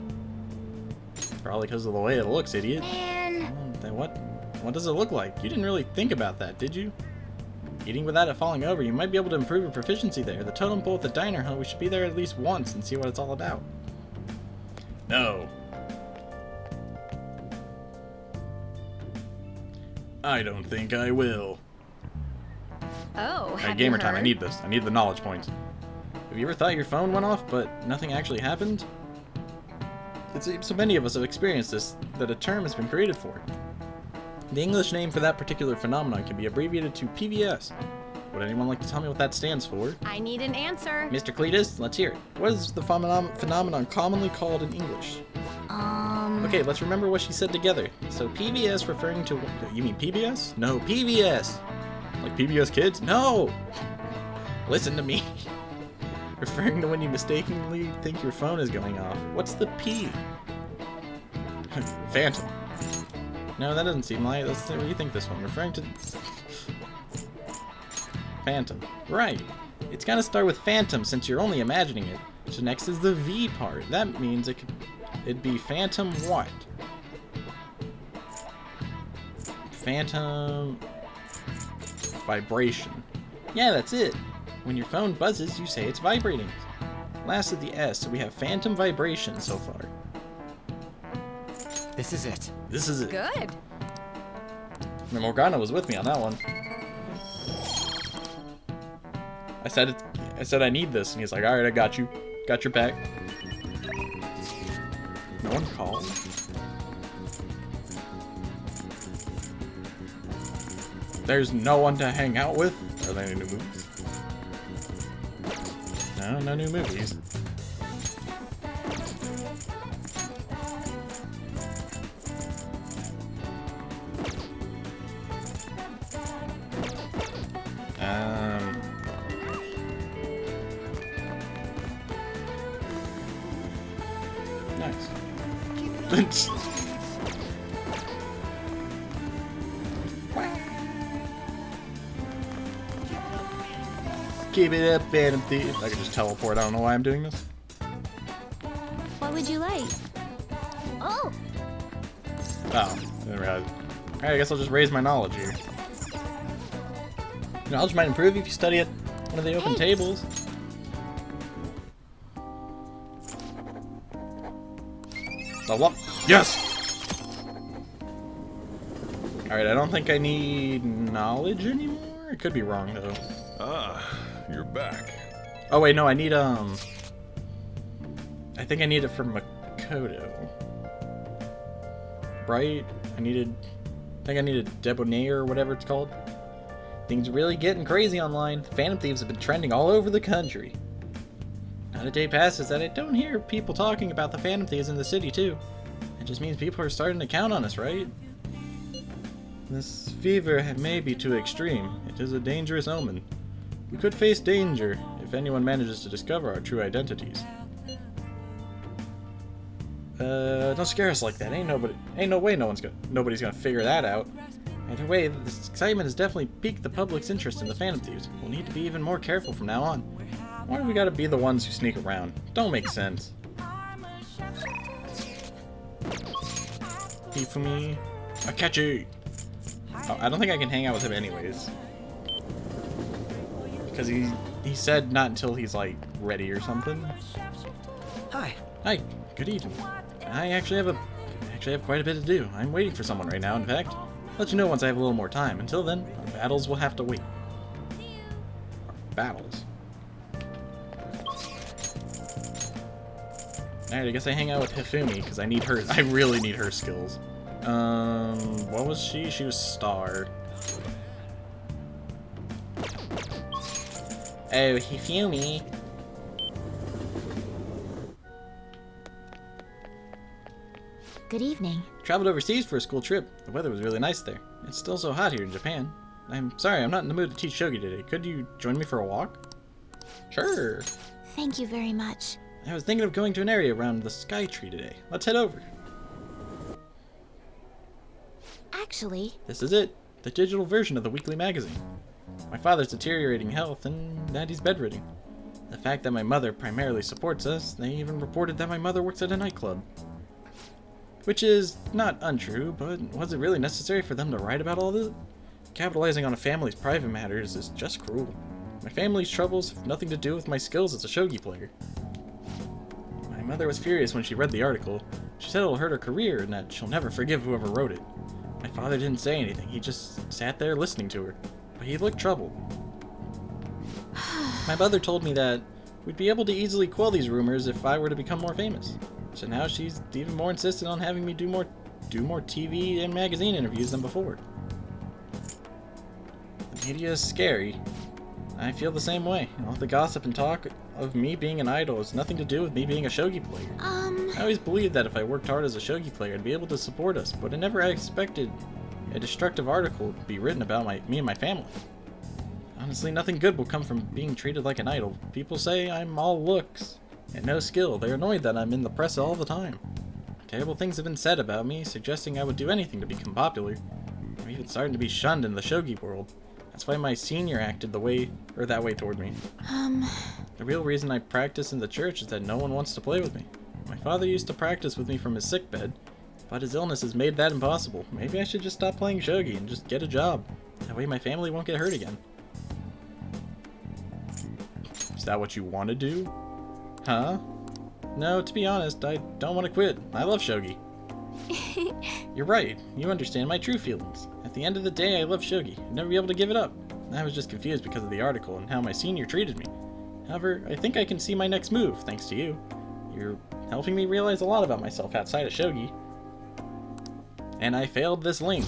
Probably because of the way it looks, idiot. Then what does it look like? You didn't really think about that, did you? Eating without it falling over, you might be able to improve your proficiency there. The totem pole at the diner, huh? We should be there at least once and see what it's all about. No. I don't think I will. Oh, Alright, have gamer you time. I heard? need this. I need the knowledge points. Have you ever thought your phone went off, but nothing actually happened? It seems so many of us have experienced this, that a term has been created for it. The English name for that particular phenomenon can be abbreviated to PVS. Would anyone like to tell me what that stands for? I need an answer. Mr. Cletus, let's hear it. What is the phenomenon commonly called in English? Okay, let's remember what she said together. So PBS referring to... You mean PBS? No, PBS! Like PBS Kids? No! Listen to me. Referring to when you mistakenly think your phone is going off. What's the P? Phantom. No, that doesn't seem like... Let's rethink this one. Referring to... Phantom. Right. It's gotta start with phantom since you're only imagining it. So next is the V part. That means it'd be phantom what? Phantom vibration. Yeah, that's it. When your phone buzzes, you say it's vibrating. Last is the S, so we have phantom vibration so far. this is it. This is it. Good. And Morgana was with me on that one. I said I need this, and he's like, alright, I got you. Got your back. No one called. There's no one to hang out with? Are there any new movies? No, no new movies. Nice. Keep it up, Phantom Thief. I can just teleport. I don't know why I'm doing this. What would you like? Oh! Oh, I didn't realize. Alright, I guess I'll just raise my knowledge here. Knowledge might improve if you study at one of the open tables. Level up. Yes! Alright, I don't think I need knowledge anymore. I could be wrong, though. Ah, you're back. Oh wait, no, I need I think I need it from Makoto. Right? I think I needed Debonair or whatever it's called. Things are really getting crazy online. The Phantom Thieves have been trending all over the country. Not a day passes that I don't hear people talking about the Phantom Thieves in the city too. It just means people are starting to count on us, right? This fever may be too extreme. It is a dangerous omen. We could face danger if anyone manages to discover our true identities. Don't scare us like that. Ain't no way nobody's gonna figure that out. Either way, this excitement has definitely piqued the public's interest in the Phantom Thieves. We'll need to be even more careful from now on. Why do we gotta be the ones who sneak around? Don't make sense. Hifumi, Akechi. Oh, I don't think I can hang out with him anyways. Because he said not until he's like ready or something. Hi. Hi, good evening. I actually have quite a bit to do. I'm waiting for someone right now, in fact. I'll let you know once I have a little more time. Until then, our battles will have to wait. Our battles. Alright, I guess I hang out with Hifumi because I need her. I really need her skills. What was she? She was Star. Oh, Hifumi. Good evening. Traveled overseas for a school trip. The weather was really nice there. It's still so hot here in Japan. I'm sorry, I'm not in the mood to teach shogi today. Could you join me for a walk? Sure. Thank you very much. I was thinking of going to an area around the Sky Tree today. Let's head over. Actually, This is it. The digital version of the weekly magazine. My father's deteriorating health and Daddy's bedridden. The fact that my mother primarily supports us, they even reported that my mother works at a nightclub. Which is not untrue, but was it really necessary for them to write about all this? Capitalizing on a family's private matters is just cruel. My family's troubles have nothing to do with my skills as a shogi player. My mother was furious when she read the article. She said it'll hurt her career and that she'll never forgive whoever wrote it. My father didn't say anything, he just sat there listening to her, but he looked troubled. My mother told me that we'd be able to easily quell these rumors if I were to become more famous. So now she's even more insistent on having me do more TV and magazine interviews than before. The media is scary. I feel the same way. All the gossip and talk of me being an idol has nothing to do with me being a shogi player. I always believed that if I worked hard as a shogi player, I'd be able to support us, but I never expected a destructive article to be written about me and my family. Honestly, nothing good will come from being treated like an idol. People say I'm all looks and no skill. They're annoyed that I'm in the press all the time. Terrible things have been said about me, suggesting I would do anything to become popular. I'm even starting to be shunned in the shogi world. That's why my senior acted that way toward me. The real reason I practice in the church is that no one wants to play with me. My father used to practice with me from his sickbed, but his illness has made that impossible. Maybe I should just stop playing shogi and just get a job. That way my family won't get hurt again. Is that what you want to do? Huh? No, to be honest, I don't want to quit. I love shogi. You're right. You understand my true feelings. At the end of the day, I love shogi. I'd never be able to give it up. I was just confused because of the article and how my senior treated me. However, I think I can see my next move, thanks to you. You're helping me realize a lot about myself outside of shogi. And I failed this link.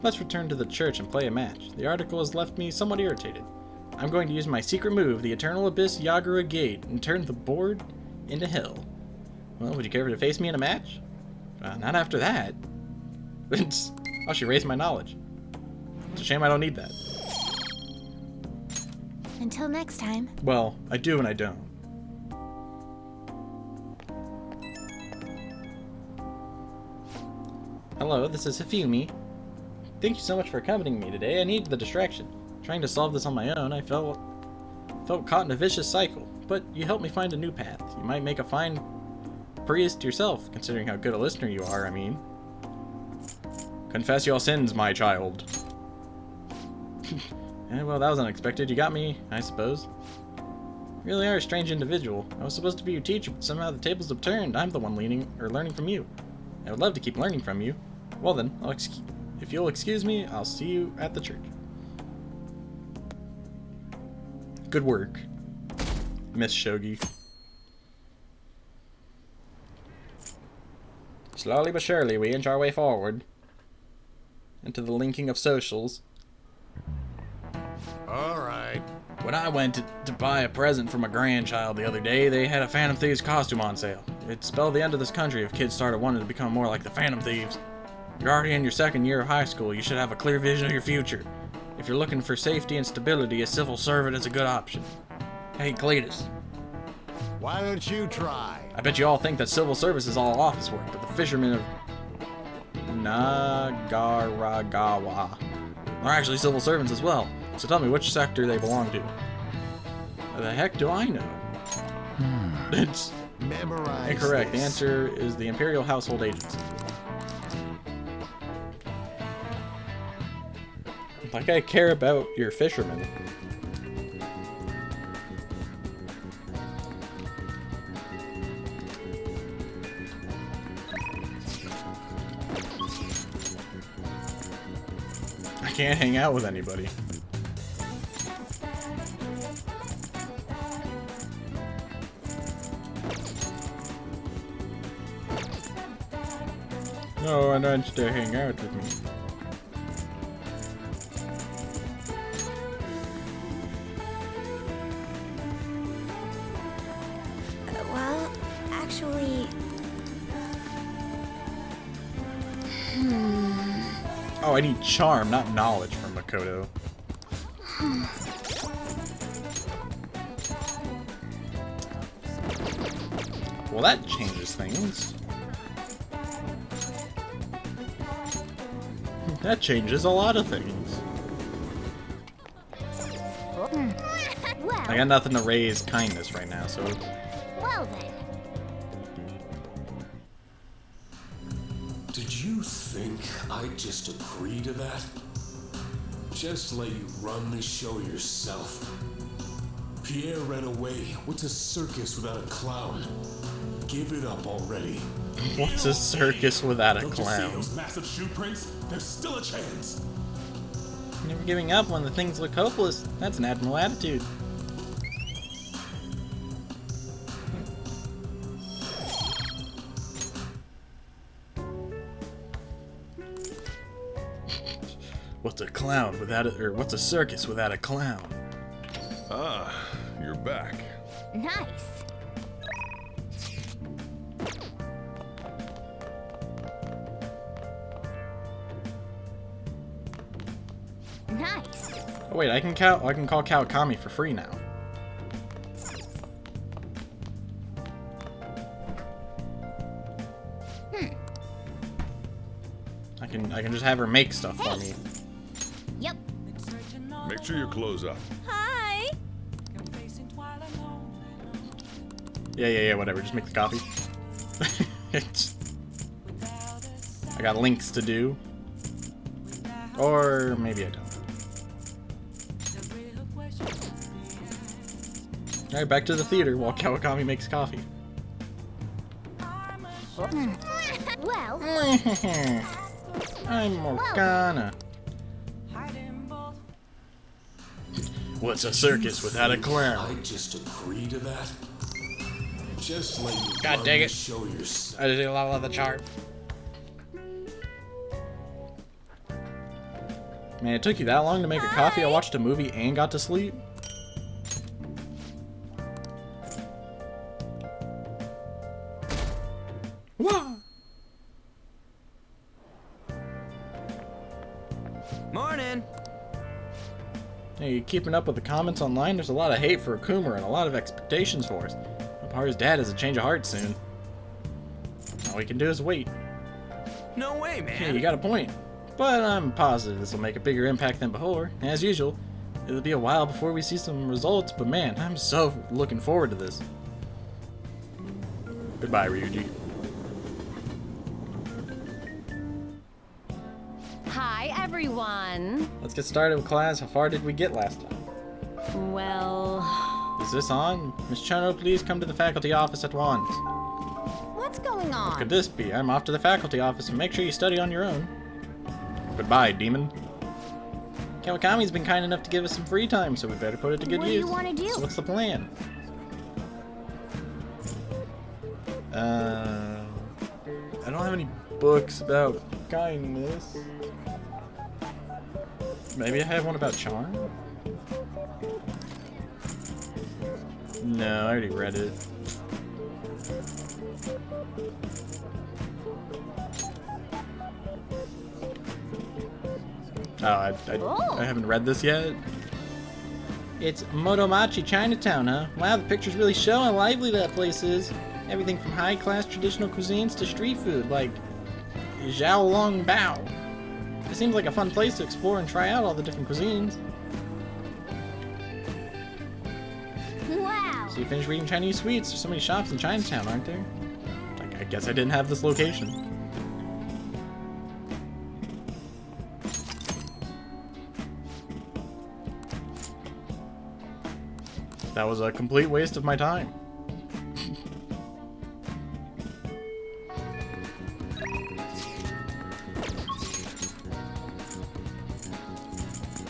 Let's return to the church and play a match. The article has left me somewhat irritated. I'm going to use my secret move, the Eternal Abyss Yagura Gate, and turn the board into hell. Well, would you care to face me in a match? Not after that. Oh, she raised my knowledge. It's a shame I don't need that. until next time. Well, I do and I don't. Hello, this is Hifumi. Thank you so much for accompanying me today. I needed the distraction. Trying to solve this on my own, I felt caught in a vicious cycle. But you helped me find a new path. You might make a fine priest yourself, considering how good a listener you are, I mean. Confess your sins, my child. Well, that was unexpected. You got me, I suppose. You really are a strange individual. I was supposed to be your teacher, but somehow the tables have turned. I'm the one learning from you. I would love to keep learning from you. Well then, If you'll excuse me, I'll see you at the church. Good work, Miss Shogi. Slowly but surely, we inch our way forward into the linking of socials. Alright. When I went to buy a present for my grandchild the other day, they had a Phantom Thieves costume on sale. It spelled the end of this country if kids started wanting to become more like the Phantom Thieves. You're already in your second year of high school. You should have a clear vision of your future. If you're looking for safety and stability, a civil servant is a good option. Hey, Cletus. Why don't you try? I bet you all think that civil service is all office work, but the fishermen of Nagaragawa are actually civil servants as well. So tell me which sector they belong to. How the heck do I know? It's Memorize incorrect. The this. answer is the Imperial Household Agency. Like I care about your fishermen. I can't hang out with anybody. No one wants to hang out with me. Well, actually... Oh, I need charm, not knowledge from Makoto. Well, that changes things. That changes a lot of things. Well, I got nothing to raise kindness right now, so... well then. Did you think I'd just agree to that? Just let you run the show yourself. Pierre ran away. What's a circus without a clown? Give it up already. What's a circus without a Don't you see clown? those massive shoe prints? There's still a chance. Never giving up when the things look hopeless. That's an admirable attitude. What's a clown without a, or what's a circus without a clown? Ah, you're back. Nice. Nice. Oh wait, I can call Kawakami for free now. I can just have her make stuff for me. Yep. Make sure you close up. Hi! Yeah, whatever. Just make the coffee. I got links to do. Or maybe I don't. Alright, back to the theater while Kawakami makes coffee. Well, I'm Morgana. What's a circus without a clown? I just agree to that. Just let you God run dang the it. show yourself. I did a lot of the chart. Man, it took you that long to make a coffee? I watched a movie and got to sleep? Wah! Morning! Hey, you keeping up with the comments online? There's a lot of hate for Okumura and a lot of expectations for us. Haru's dad has a change of heart soon. All we can do is wait. No way, man! Yeah, you got a point. But I'm positive this will make a bigger impact than before. As usual, it'll be a while before we see some results, but man, I'm so looking forward to this. Goodbye, Ryuji. Hi, everyone. Let's get started with class. How far did we get last time? Well, Is this on? Miss Chono, please come to the faculty office at once. What's going on? What could this be? I'm off to the faculty office, and make sure you study on your own. Goodbye, demon. Kawakami's been kind enough to give us some free time, so we better put it to good What do use. you wanna do? So what's the plan? I don't have any books about kindness. Maybe I have one about charm? No, I already read it. Oh, I haven't read this yet. It's Motomachi Chinatown, huh? Wow, the pictures really show how lively that place is. Everything from high-class traditional cuisines to street food, like Xiaolong Bao. It seems like a fun place to explore and try out all the different cuisines. Wow! So you finished reading Chinese sweets. There's so many shops in Chinatown, aren't there? I guess I didn't have this location. That was a complete waste of my time.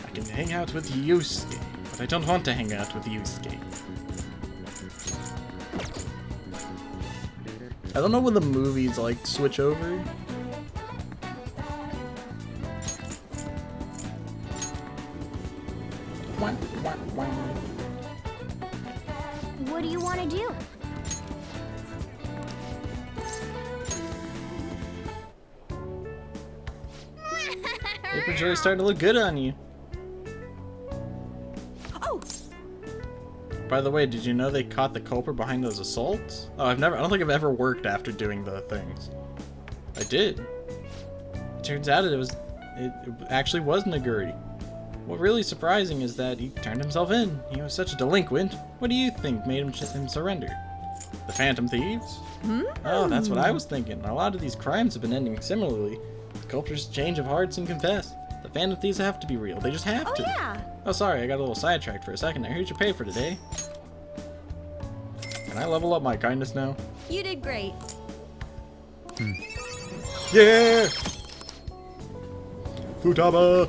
I can hang out with Yusuke, but I don't want to hang out with Yusuke. I don't know when the movies like switch over. What do you want to do? Apron's really starting to look good on you. Oh! By the way, did you know they caught the culprit behind those assaults? Oh, I don't think I've ever worked after doing the things. I did. It turns out it actually was Naguri. What really surprising is that he turned himself in. He was such a delinquent. What do you think made him surrender? The Phantom Thieves? Oh, that's what I was thinking. A lot of these crimes have been ending similarly. The culprits change of hearts and confess. The Phantom Thieves have to be real. They just have to. Yeah. Oh, sorry, I got a little sidetracked for a second there. Here's your pay for today. Can I level up my kindness now? You did great. Yeah! Futaba!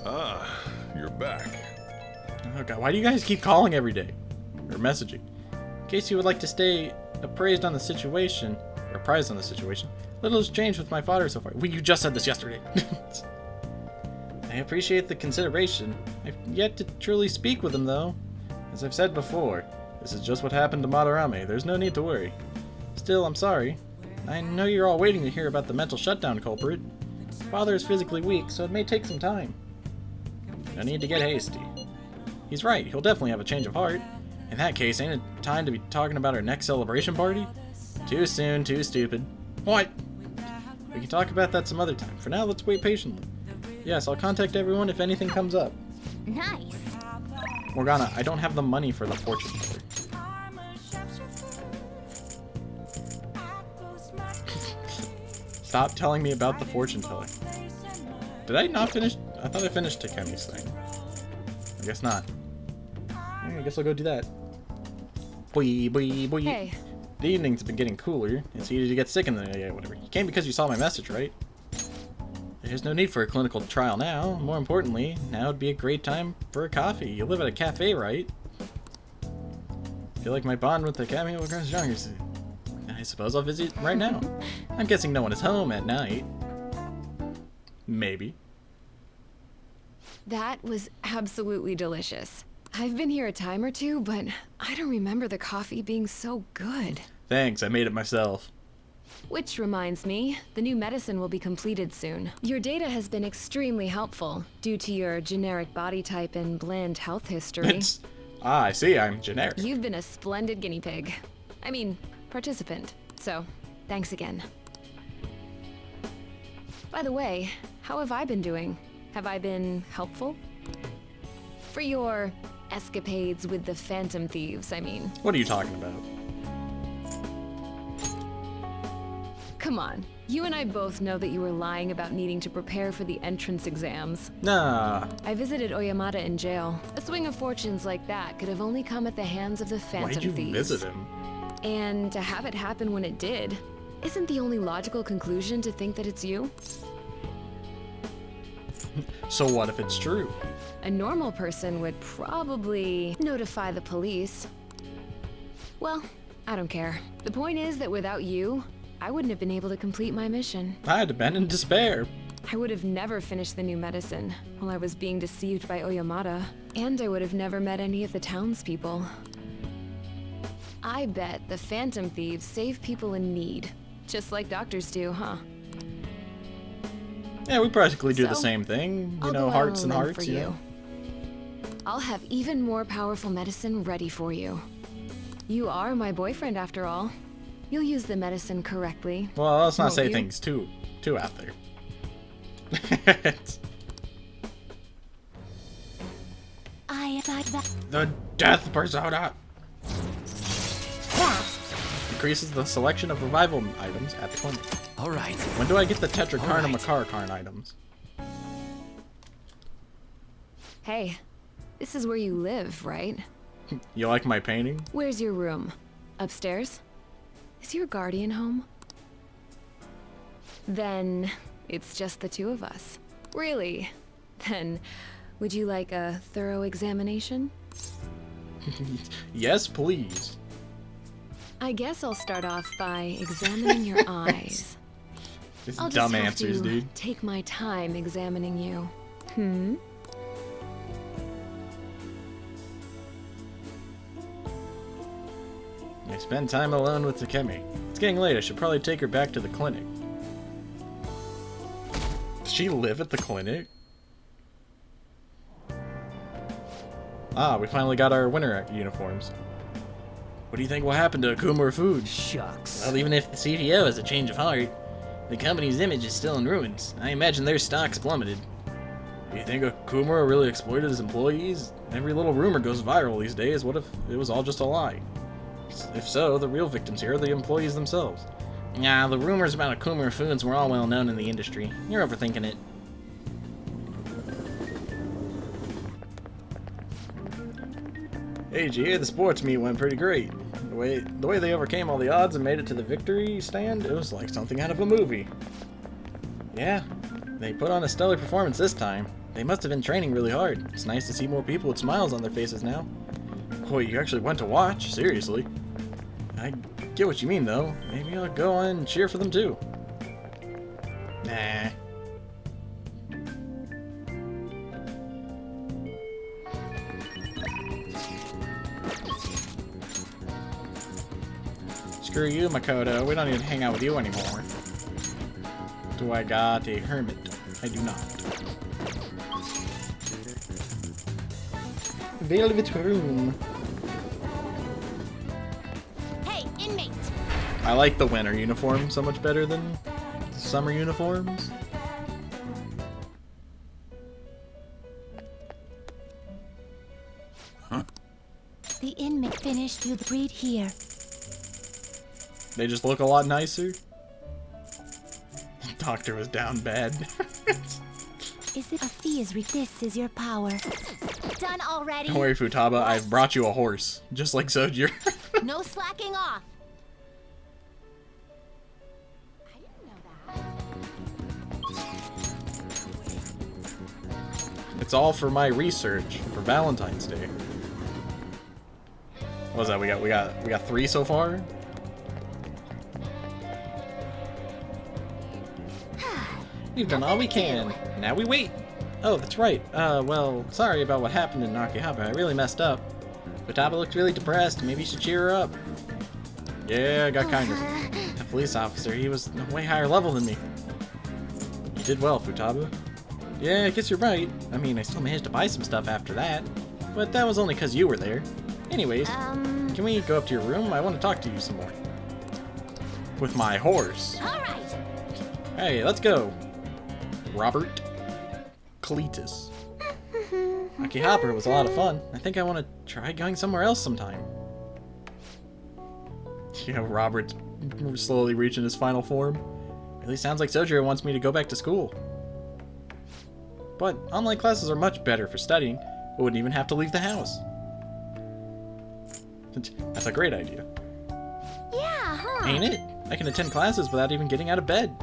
Ah, you're back. Oh god, why do you guys keep calling every day? Or messaging? In case you would like to stay apprised on the situation, little has changed with my father so far. You just said this yesterday. I appreciate the consideration. I've yet to truly speak with him though. As I've said before, this is just what happened to Madarame. There's no need to worry. Still, I'm sorry. I know you're all waiting to hear about the mental shutdown culprit. Father is physically weak, so it may take some time. No need to get hasty. He's right, he'll definitely have a change of heart. In that case, ain't it time to be talking about our next celebration party? Too soon, too stupid. What? We can talk about that some other time. For now, let's wait patiently. Yes, I'll contact everyone if anything comes up. Nice. Morgana, I don't have the money for the fortune teller. Stop telling me about the fortune teller. Did I not finish? I thought I finished Takemi's thing. I guess not. I guess I'll go do that. Boy, boy, boy. Hey. The evening's been getting cooler. It's easy to get sick in the whatever. You came because you saw my message, right? There's no need for a clinical trial now. More importantly, now would be a great time for a coffee. You live at a cafe, right? I feel like my bond with Takemi will grow stronger soon. I suppose I'll visit right now. I'm guessing no one is home at night. Maybe. That was absolutely delicious. I've been here a time or two, but I don't remember the coffee being so good. Thanks, I made it myself. Which reminds me, the new medicine will be completed soon. Your data has been extremely helpful, due to your generic body type and bland health history. I see, I'm generic. You've been a splendid guinea pig. I mean, participant. So, thanks again. By the way, how have I been doing? Have I been helpful? For your escapades with the Phantom Thieves, I mean. What are you talking about? Come on. You and I both know that you were lying about needing to prepare for the entrance exams. Nah. I visited Oyamada in jail. A swing of fortunes like that could have only come at the hands of the Phantom Why'd you Thieves. visit him? And to have it happen when it did, isn't the only logical conclusion to think that it's you? So what if it's true? A normal person would probably notify the police. Well, I don't care. The point is that without you, I wouldn't have been able to complete my mission. I'd have been in despair. I would have never finished the new medicine while I was being deceived by Oyamada, and I would have never met any of the townspeople. I bet the Phantom Thieves save people in need, just like doctors do, huh? Yeah, we practically do the So, same thing. You I'll know, go hearts out and on a limb hearts, for yeah. you. I'll have even more powerful medicine ready for you. You are my boyfriend after all. You'll use the medicine correctly. Well, let's not won't say you? things too out there. I thought that. The death persona increases the selection of revival items at the clinic. All right. When do I get the Tetracarn and Alright. Makarakarn items? Hey, this is where you live, right? You like my painting? Where's your room? Upstairs? Is your guardian home? Then it's just the two of us. Really? Then would you like a thorough examination? Yes, please. I guess I'll start off by examining your eyes. These I'll dumb just have answers, to dude. take my time examining you. I spend time alone with Takemi. It's getting late. I should probably take her back to the clinic. Does she live at the clinic? Ah, we finally got our winter uniforms. What do you think will happen to Okumura Food? Shucks. Well, even if the CTO has a change of heart, the company's image is still in ruins. I imagine their stock's plummeted. Do you think Okumura really exploited his employees? Every little rumor goes viral these days. What if it was all just a lie? If so, the real victims here are the employees themselves. Nah, the rumors about Okumura Foods were all well known in the industry. You're overthinking it. Hey, GA, the sports meet went pretty great. The way they overcame all the odds and made it to the victory stand, it was like something out of a movie. Yeah, they put on a stellar performance this time. They must have been training really hard. It's nice to see more people with smiles on their faces now. Boy, you actually went to watch? Seriously. I get what you mean, though. Maybe I'll go on and cheer for them, too. Nah. Screw you, Makoto. We don't need to hang out with you anymore. Do I got a hermit? I do not. Velvet room. Hey, inmate! I like the winter uniform so much better than the summer uniforms. The inmate finished you breed here. They just look a lot nicer. The doctor was down bad. Is it a theory? This is your power. Done already? Don't worry, Futaba. I've brought you a horse, just like Sojier. No slacking off. I didn't know that. It's all for my research for Valentine's Day. What was that? We got 3 so far. We've done all we can. Now we wait. Oh, that's right. Well, sorry about what happened in Nakahaba. I really messed up. Futaba looked really depressed. Maybe you should cheer her up. Yeah, I got kindness. A police officer. He was a way higher level than me. You did well, Futaba. Yeah, I guess you're right. I mean, I still managed to buy some stuff after that. But that was only because you were there. Anyways, can we go up to your room? I want to talk to you some more. With my horse. All right. Hey, let's go. Robert Cletus. Akihopper was a lot of fun. I think I want to try going somewhere else sometime. Yeah, Robert's slowly reaching his final form. Really sounds like Sojiro wants me to go back to school. But online classes are much better for studying. I wouldn't even have to leave the house. That's a great idea. Yeah, huh? Ain't it? I can attend classes without even getting out of bed.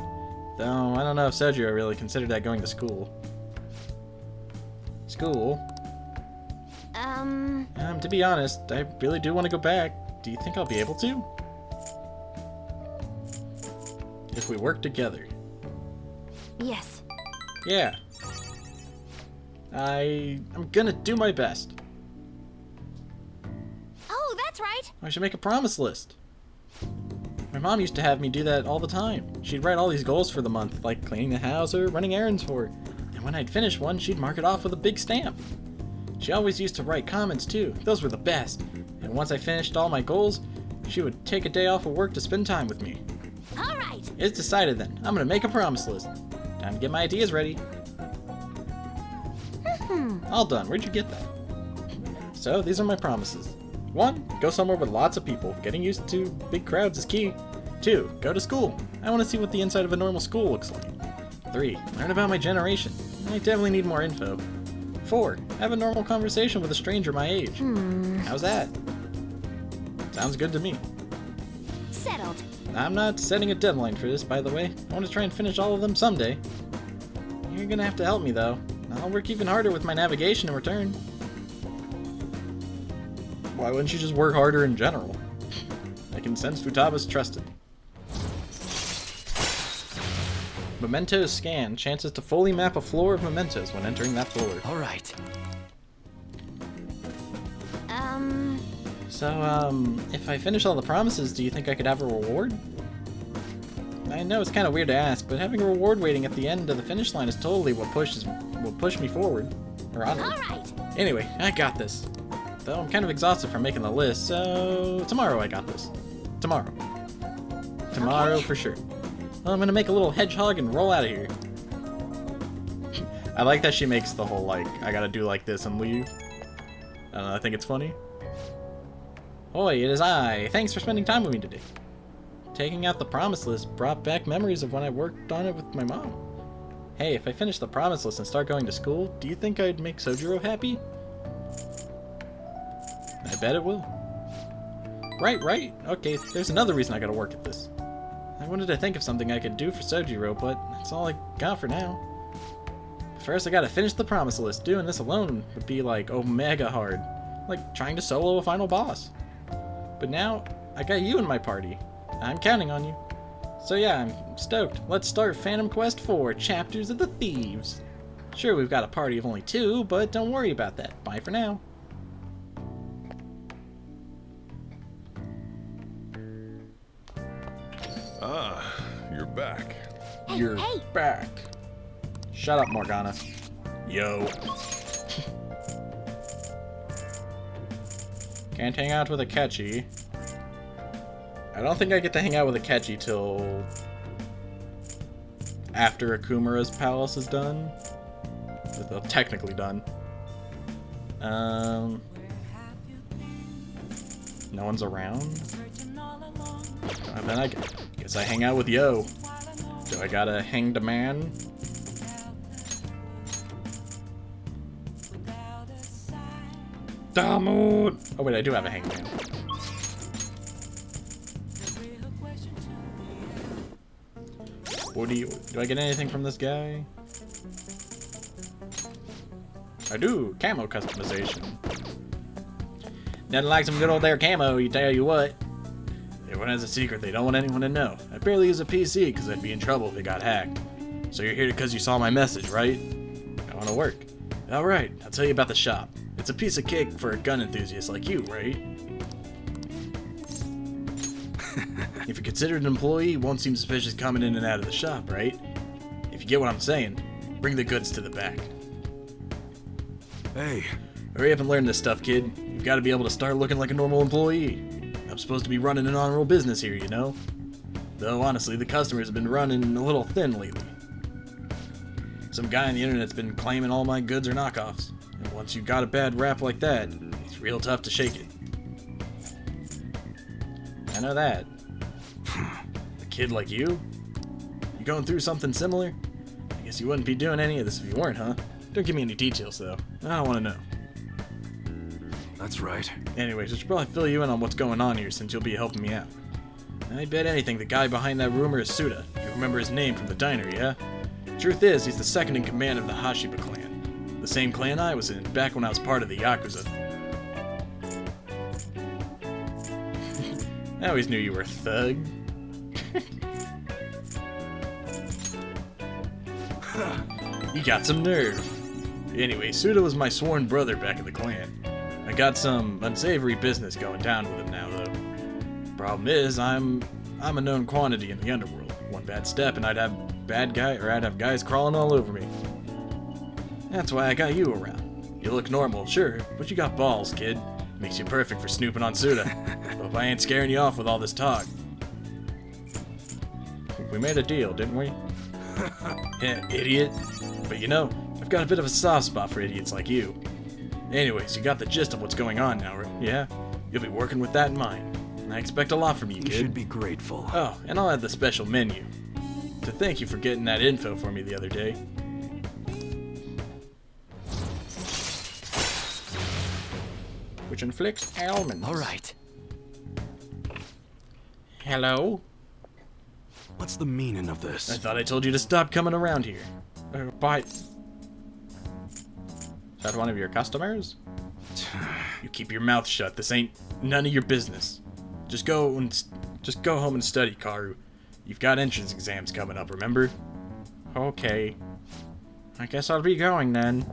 Though, I don't know if Sojiro really considered that going to school. School? To be honest, I really do want to go back. Do you think I'll be able to? If we work together. Yes. Yeah. I'm gonna do my best. Oh, that's right. I should make a promise list. My mom used to have me do that all the time. She'd write all these goals for the month, like cleaning the house or running errands for her. And when I'd finish one, she'd mark it off with a big stamp. She always used to write comments too. Those were the best. And once I finished all my goals, she would take a day off of work to spend time with me. All right. It's decided then. I'm gonna make a promise list. Time to get my ideas ready. All done. Where'd you get that? So, these are my promises. 1. Go somewhere with lots of people. Getting used to big crowds is key. 2. Go to school. I want to see what the inside of a normal school looks like. 3. Learn about my generation. I definitely need more info. 4. Have a normal conversation with a stranger my age. How's that? Sounds good to me. Settled. I'm not setting a deadline for this, by the way. I want to try and finish all of them someday. You're gonna have to help me, though. I'll work even harder with my navigation in return. Why wouldn't you just work harder in general? I can sense Futaba's trusted. Mementos scan. Chances to fully map a floor of mementos when entering that floor. All right. So, if I finish all the promises, do you think I could have a reward? I know it's kind of weird to ask, but having a reward waiting at the end of the finish line is totally what will push me forward. Or onward. All right. Anyway, I got this. Though I'm kind of exhausted from making the list, so tomorrow I got this. Tomorrow. Tomorrow for sure. Well, I'm gonna make a little hedgehog and roll out of here. I like that she makes the whole, like, I gotta do like this and leave. I don't know, I think it's funny. Oi, it is I. Thanks for spending time with me today. Taking out the promise list brought back memories of when I worked on it with my mom. Hey, if I finish the promise list and start going to school, do you think I'd make Sojiro happy? I bet it will. Right. Okay, there's another reason I gotta work at this. I wanted to think of something I could do for Sojiro, but that's all I got for now. But first, I gotta finish the promise list. Doing this alone would be like omega hard. Like trying to solo a final boss. But now, I got you in my party. I'm counting on you. So yeah, I'm stoked. Let's start Phantom Quest 4, Chapters of the Thieves. Sure, we've got a party of only 2, but don't worry about that. Bye for now. Ah, you're back. You're back. Shut up, Morgana. Yo. Can't hang out with a Akechi. I don't think I get to hang out with a Akechi till after Okumura's palace is done. Well, technically done. No one's around? Then I guess I hang out with Yo. Do I gotta hang the man? Damn. Oh wait, I do have a hangman. What do I get anything from this guy? I do. Camo customization. Nothing like some good old there camo, you tell you what. Everyone has a secret they don't want anyone to know. I barely use a PC because I'd be in trouble if it got hacked. So you're here because you saw my message, right? I want to work. Alright, I'll tell you about the shop. It's a piece of cake for a gun enthusiast like you, right? If you're considered an employee, you won't seem suspicious coming in and out of the shop, right? If you get what I'm saying, bring the goods to the back. Hey. Hurry up and learn this stuff, kid. You've got to be able to start looking like a normal employee. I'm supposed to be running an honorable business here, you know? Though, honestly, the customers have been running a little thin lately. Some guy on the internet's been claiming all my goods are knockoffs. And once you've got a bad rap like that, it's real tough to shake it. I know that. A kid like you? You going through something similar? I guess you wouldn't be doing any of this if you weren't, huh? Don't give me any details, though. I don't want to know. That's right. Anyways, I should probably fill you in on what's going on here since you'll be helping me out. I bet anything the guy behind that rumor is Suda. You remember his name from the diner, yeah? Truth is, he's the second in command of the Hashiba clan. The same clan I was in, back when I was part of the Yakuza. I always knew you were a thug. You got some nerve. Anyway, Suda was my sworn brother back in the clan. I got some unsavory business going down with him now, though. Problem is, I'm a known quantity in the underworld. One bad step and I'd have guys crawling all over me. That's why I got you around. You look normal, sure, but you got balls, kid. Makes you perfect for snooping on Suda. Hope I ain't scaring you off with all this talk. We made a deal, didn't we? Yeah, idiot. But you know, I've got a bit of a soft spot for idiots like you. Anyways, you got the gist of what's going on now, right? Yeah? You'll be working with that in mind. And I expect a lot from you, kid. You should be grateful. Oh, and I'll add the special menu. To thank you for getting that info for me the other day. Which inflicts ailments. All right. Hello? What's the meaning of this? I thought I told you to stop coming around here. Bye. Is that one of your customers? You keep your mouth shut. This ain't none of your business. Just go home and study, Karu. You've got entrance exams coming up, remember? Okay. I guess I'll be going then.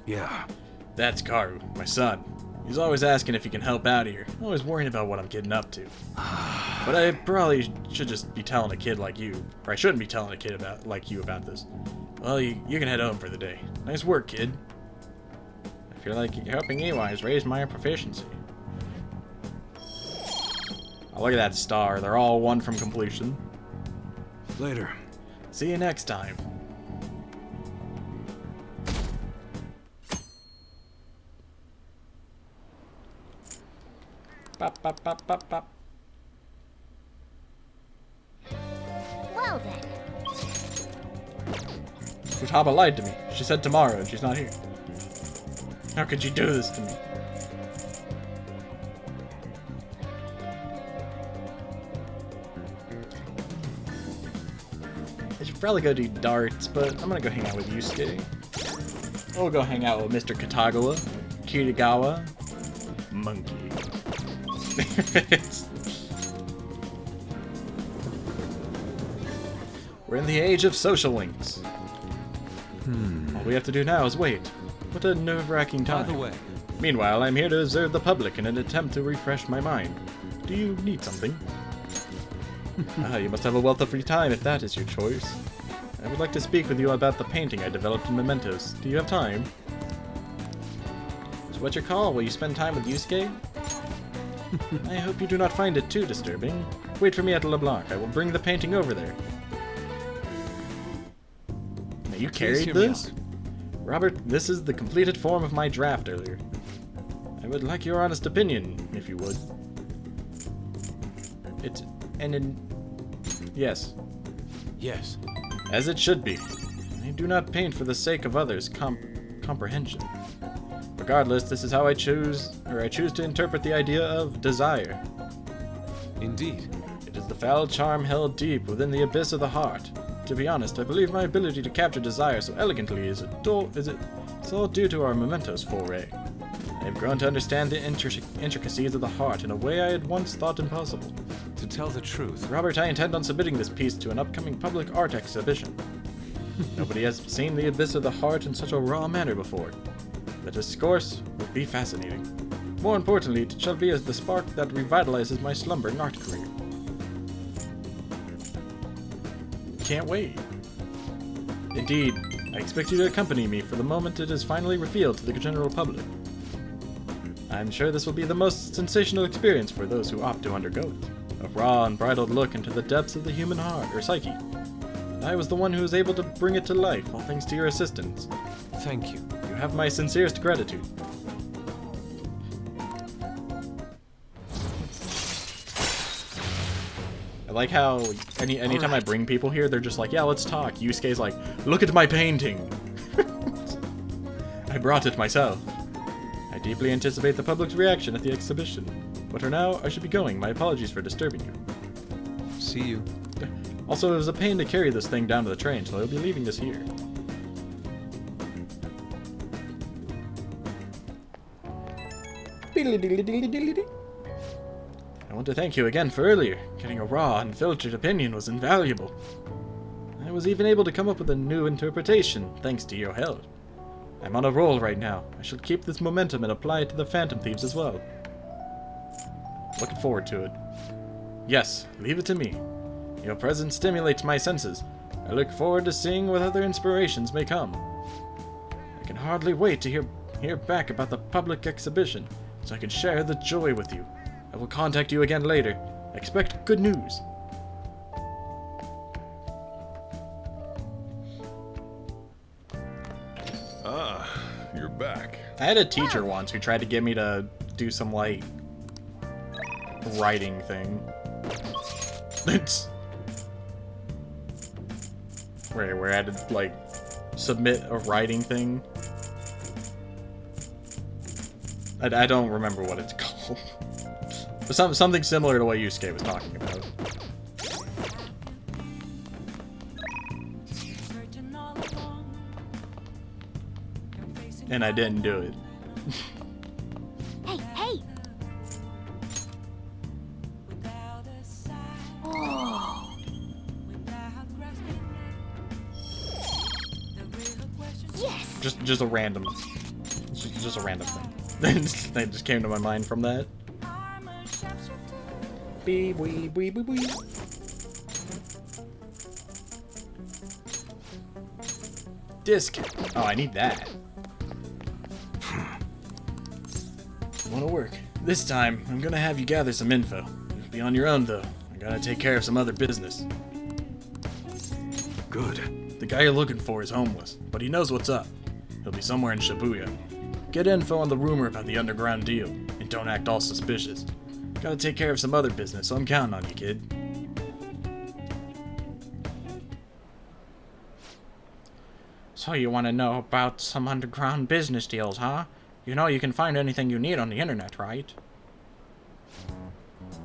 Yeah. That's Karu, my son. He's always asking if he can help out here. Always worrying about what I'm getting up to. But I probably should just be telling a kid like you. Or I shouldn't be telling a kid like you about this. Well, you can head home for the day. Nice work, kid. I feel like helping EYs raise my proficiency. Oh, look at that star. They're all one from completion. Later. See you next time. Bop, bop, bop, bop, bop. Well then. Futaba lied to me. She said tomorrow and she's not here. How could you do this to me? I should probably go do darts, but I'm gonna go hang out with Yusuke. We'll go hang out with Mr. Katagawa, Kitagawa, Monkey. We're in the age of social links. All we have to do now is wait. What a nerve-wracking time. By the way. Meanwhile, I'm here to observe the public in an attempt to refresh my mind. Do you need something? You must have a wealth of free time if that is your choice. I would like to speak with you about the painting I developed in Mementos. Do you have time? So what's your call? Will you spend time with Yusuke? I hope you do not find it too disturbing. Wait for me at LeBlanc. I will bring the painting over there. Now, you carried this? Robert, this is the completed form of my draft earlier. I would like your honest opinion, if you would. Yes. Yes. As it should be. I do not paint for the sake of others' comprehension. Regardless, this is how I choose to interpret the idea of desire. Indeed. It is the foul charm held deep within the abyss of the heart. To be honest, I believe my ability to capture desire so elegantly is all due to our Mementos foray. I have grown to understand the intricacies of the heart in a way I had once thought impossible. To tell the truth, Robert, I intend on submitting this piece to an upcoming public art exhibition. Nobody has seen the abyss of the heart in such a raw manner before. The discourse will be fascinating. More importantly, it shall be as the spark that revitalizes my slumbering art career. Can't wait. Indeed, I expect you to accompany me for the moment it is finally revealed to the general public. I'm sure this will be the most sensational experience for those who opt to undergo it. A raw, unbridled look into the depths of the human heart, or psyche. I was the one who was able to bring it to life, all thanks to your assistance. thank you. You have my sincerest gratitude. I like how anytime I bring people here, they're just like, yeah, let's talk. Yusuke's like, look at my painting. I brought it myself. I I deeply anticipate the public's reaction at the exhibition. But for now, I should be going. My apologies for disturbing you. See you. Also, it was a pain to carry this thing down to the train, so I'll be leaving this here. I want to thank you again for earlier. Getting a raw, unfiltered opinion was invaluable. I was even able to come up with a new interpretation, thanks to your help. I'm on a roll right now. I shall keep this momentum and apply it to the Phantom Thieves as well. Looking forward to it. Yes, leave it to me. Your presence stimulates my senses. I look forward to seeing what other inspirations may come. I can hardly wait to hear back about the public exhibition, so I can share the joy with you. I will contact you again later. Expect good news. Ah, you're back. I had a teacher once who tried to get me to do some, like, writing thing. Where I had to, like, submit a writing thing. I don't remember what it's called. But something similar to what Yusuke was talking about. And I didn't do it. Hey, hey! Oh. Yes! Just a random... Just a random thing. That just came to my mind from that. Beep, weep, weep, weep, weep. Disc. Oh, I need that. Wanna work. This time, I'm gonna have you gather some info. You'll be on your own, though. I gotta take care of some other business. Good. The guy you're looking for is homeless, but he knows what's up. He'll be somewhere in Shibuya. Get info on the rumor about the underground deal, and don't act all suspicious. Gotta take care of some other business, so I'm counting on you, kid. So you want to know about some underground business deals, huh? You know you can find anything you need on the internet, right?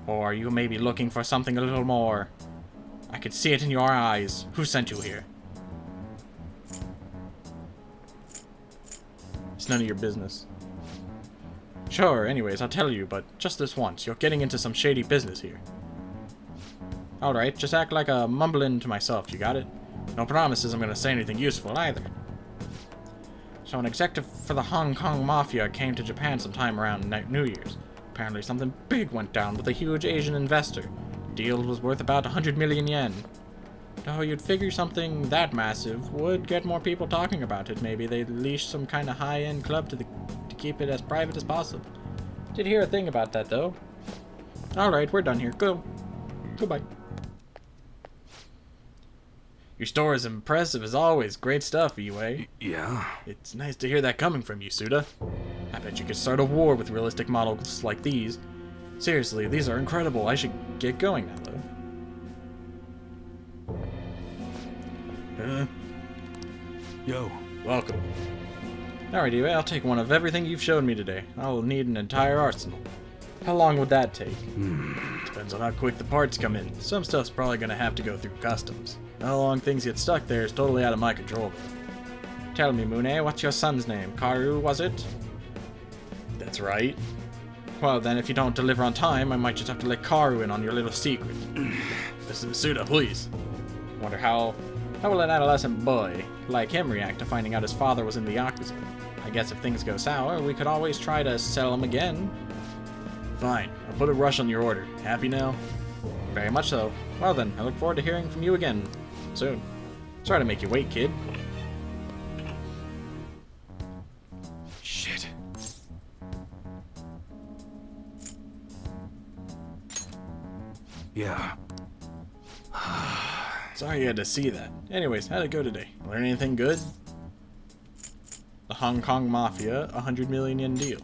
Or are you maybe looking for something a little more... I could see it in your eyes. Who sent you here? It's none of your business. Sure, anyways, I'll tell you, but just this once. You're getting into some shady business here. Alright, just act like a mumbling to myself, you got it? No promises I'm gonna say anything useful, either. So an executive for the Hong Kong Mafia came to Japan sometime around New Year's. Apparently something big went down with a huge Asian investor. The deal was worth about 100 million yen. Though you'd figure something that massive would get more people talking about it. Maybe they'd leash some kind of high-end club to keep it as private as possible. Did hear a thing about that, though. Alright, we're done here. Goodbye. Your store is impressive as always. Great stuff, Iway. Yeah? It's nice to hear that coming from you, Suda. I bet you could start a war with realistic models like these. Seriously, these are incredible. I should get going now, though. Yo. Welcome. Alright, Iway, I'll take one of everything you've shown me today. I'll need an entire arsenal. How long would that take? Depends on how quick the parts come in. Some stuff's probably gonna have to go through customs. How long things get stuck there is totally out of my control. Tell me, Mune, what's your son's name? Karu, was it? That's right. Well, then, if you don't deliver on time, I might just have to let Karu in on your little secret. This is Suda, please. Wonder how will an adolescent boy like him react to finding out his father was in the Yakuza? I guess if things go sour, we could always try to sell him again. Fine, I'll put a rush on your order. Happy now? Very much so. Well then, I look forward to hearing from you again soon. Sorry to make you wait, kid. Shit. Yeah. Sorry you had to see that. Anyways, how'd it go today? Learn anything good? The Hong Kong Mafia, 100 million yen deal.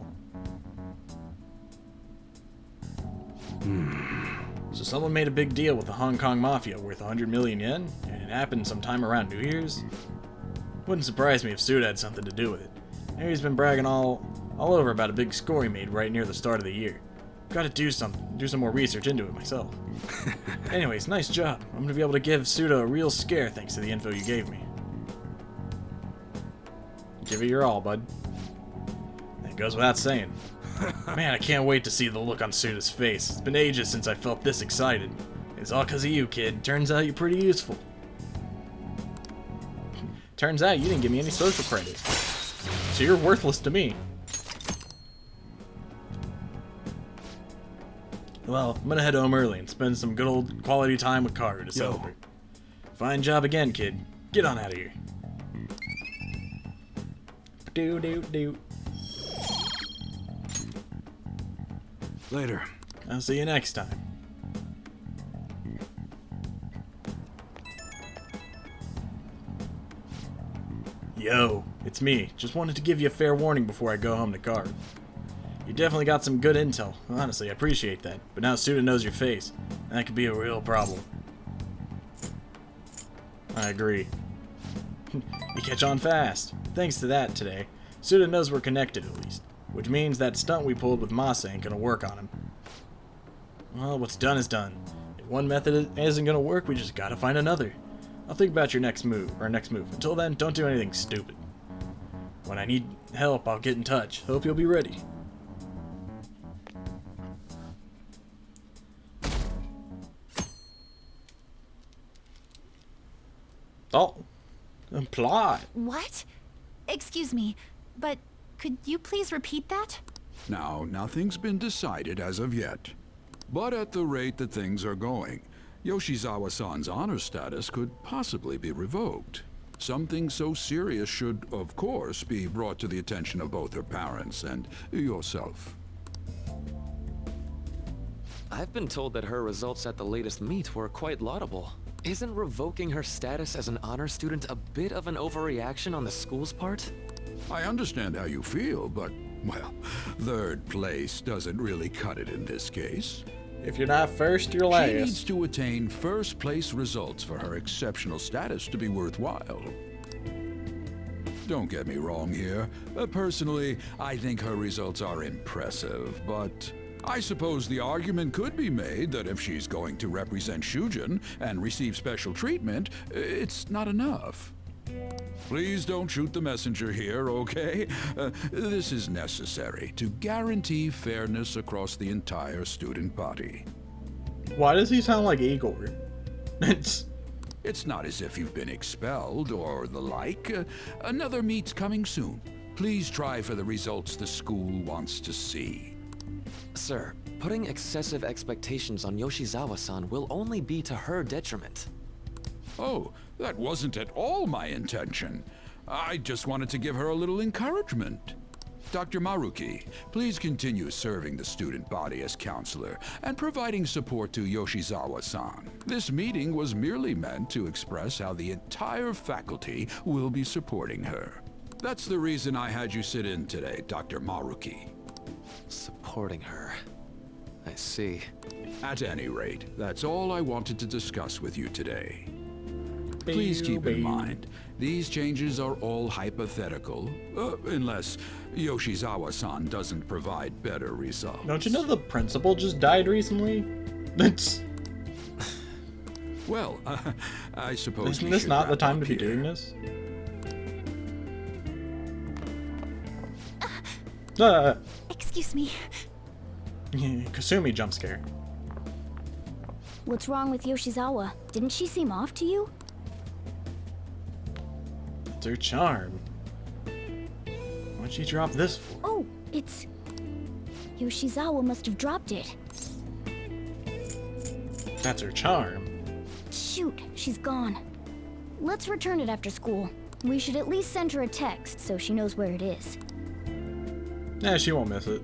So someone made a big deal with the Hong Kong Mafia worth 100 million yen, and it happened sometime around New Year's? Wouldn't surprise me if Suda had something to do with it. Maybe he's been bragging all all over about a big score he made right near the start of the year. Gotta do some more research into it myself. Anyways, nice job. I'm gonna be able to give Suda a real scare thanks to the info you gave me. Give it your all, bud. That goes without saying. Man, I can't wait to see the look on Suda's face. It's been ages since I felt this excited. It's all because of you, kid. Turns out you're pretty useful. Turns out you didn't give me any social credit. So you're worthless to me. Well, I'm gonna head home early and spend some good old quality time with Karu to celebrate. Fine job again, kid. Get on out of here. Do. Later. I'll see you next time. Yo, it's me. Just wanted to give you a fair warning before I go home to Karu. You definitely got some good intel. Honestly, I appreciate that. But now Suda knows your face, and that could be a real problem. I agree. You catch on fast. Thanks to that today, Suda knows we're connected at least. Which means that stunt we pulled with Masa ain't gonna work on him. Well, what's done is done. If one method isn't gonna work, we just gotta find another. I'll think about your next move. Until then, don't do anything stupid. When I need help, I'll get in touch. Hope you'll be ready. Oh, plot. What? Excuse me, but could you please repeat that? Now, nothing's been decided as of yet. But at the rate that things are going, Yoshizawa-san's honor status could possibly be revoked. Something so serious should, of course, be brought to the attention of both her parents and yourself. I've been told that her results at the latest meet were quite laudable. Isn't revoking her status as an honor student a bit of an overreaction on the school's part? I understand how you feel, but, well, third place doesn't really cut it in this case. If you're not first, you're last. She needs to attain first place results for her exceptional status to be worthwhile. Don't get me wrong here. Personally, I think her results are impressive, but I suppose the argument could be made that if she's going to represent Shujin and receive special treatment, it's not enough. Please don't shoot the messenger here, okay? This is necessary to guarantee fairness across the entire student body. Why does he sound like Igor? It's not as if you've been expelled or the like. Another meet's coming soon. Please try for the results the school wants to see. Sir, putting excessive expectations on Yoshizawa-san will only be to her detriment. Oh, that wasn't at all my intention. I just wanted to give her a little encouragement. Dr. Maruki, please continue serving the student body as counselor and providing support to Yoshizawa-san. This meeting was merely meant to express how the entire faculty will be supporting her. That's the reason I had you sit in today, Dr. Maruki. Supporting her. I see. At any rate, that's all I wanted to discuss with you today. Please keep in mind, these changes are all hypothetical, unless Yoshizawa-san doesn't provide better results. Don't you know the principal just died recently? Well, I suppose Isn't this not the time to be doing this? Excuse me. Kasumi jump scare. What's wrong with Yoshizawa? Didn't she seem off to you? It's her charm. What'd she drop this for? Oh, it's... Yoshizawa must have dropped it. That's her charm. Shoot, she's gone. Let's return it after school. We should at least send her a text so she knows where it is. Nah, she won't miss it.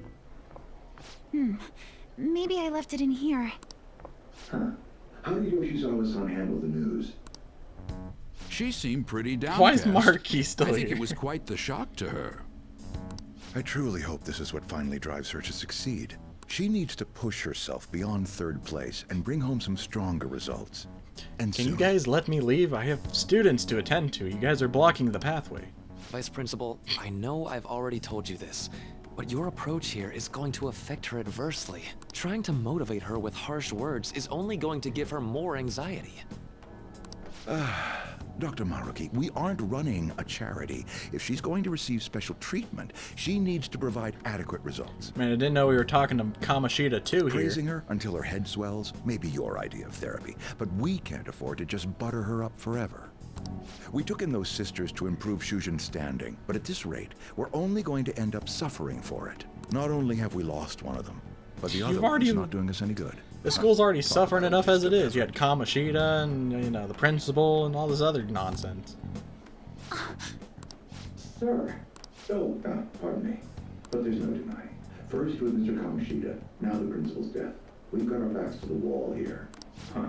Maybe I left it in here. Huh. How did Yoshizawa-san handle the news? She seemed pretty downcast. Why is Marky still I think here? it was quite the shock to her. I truly hope this is what finally drives her to succeed. She needs to push herself beyond third place and bring home some stronger results. And Can you guys let me leave? I have students to attend to. You guys are blocking the pathway. Vice Principal, I know I've already told you this, But your approach here is going to affect her adversely. Trying to motivate her with harsh words is only going to give her more anxiety. Dr. Maruki, we aren't running a charity. If she's going to receive special treatment, she needs to provide adequate results. Man, I didn't know we were talking to Kamoshida too here. Praising her until her head swells may be your idea of therapy, but we can't afford to just butter her up forever. We took in those sisters to improve Shujin's standing, but at this rate, we're only going to end up suffering for it. Not only have we lost one of them, but the other one's not doing us any good. The school's already suffering enough as it is. You had Kamoshida and, you know, the principal and all this other nonsense. Sir. Oh, pardon me. But there's no denying. First with Mr. Kamoshida, now the principal's death. We've got our backs to the wall here. Huh.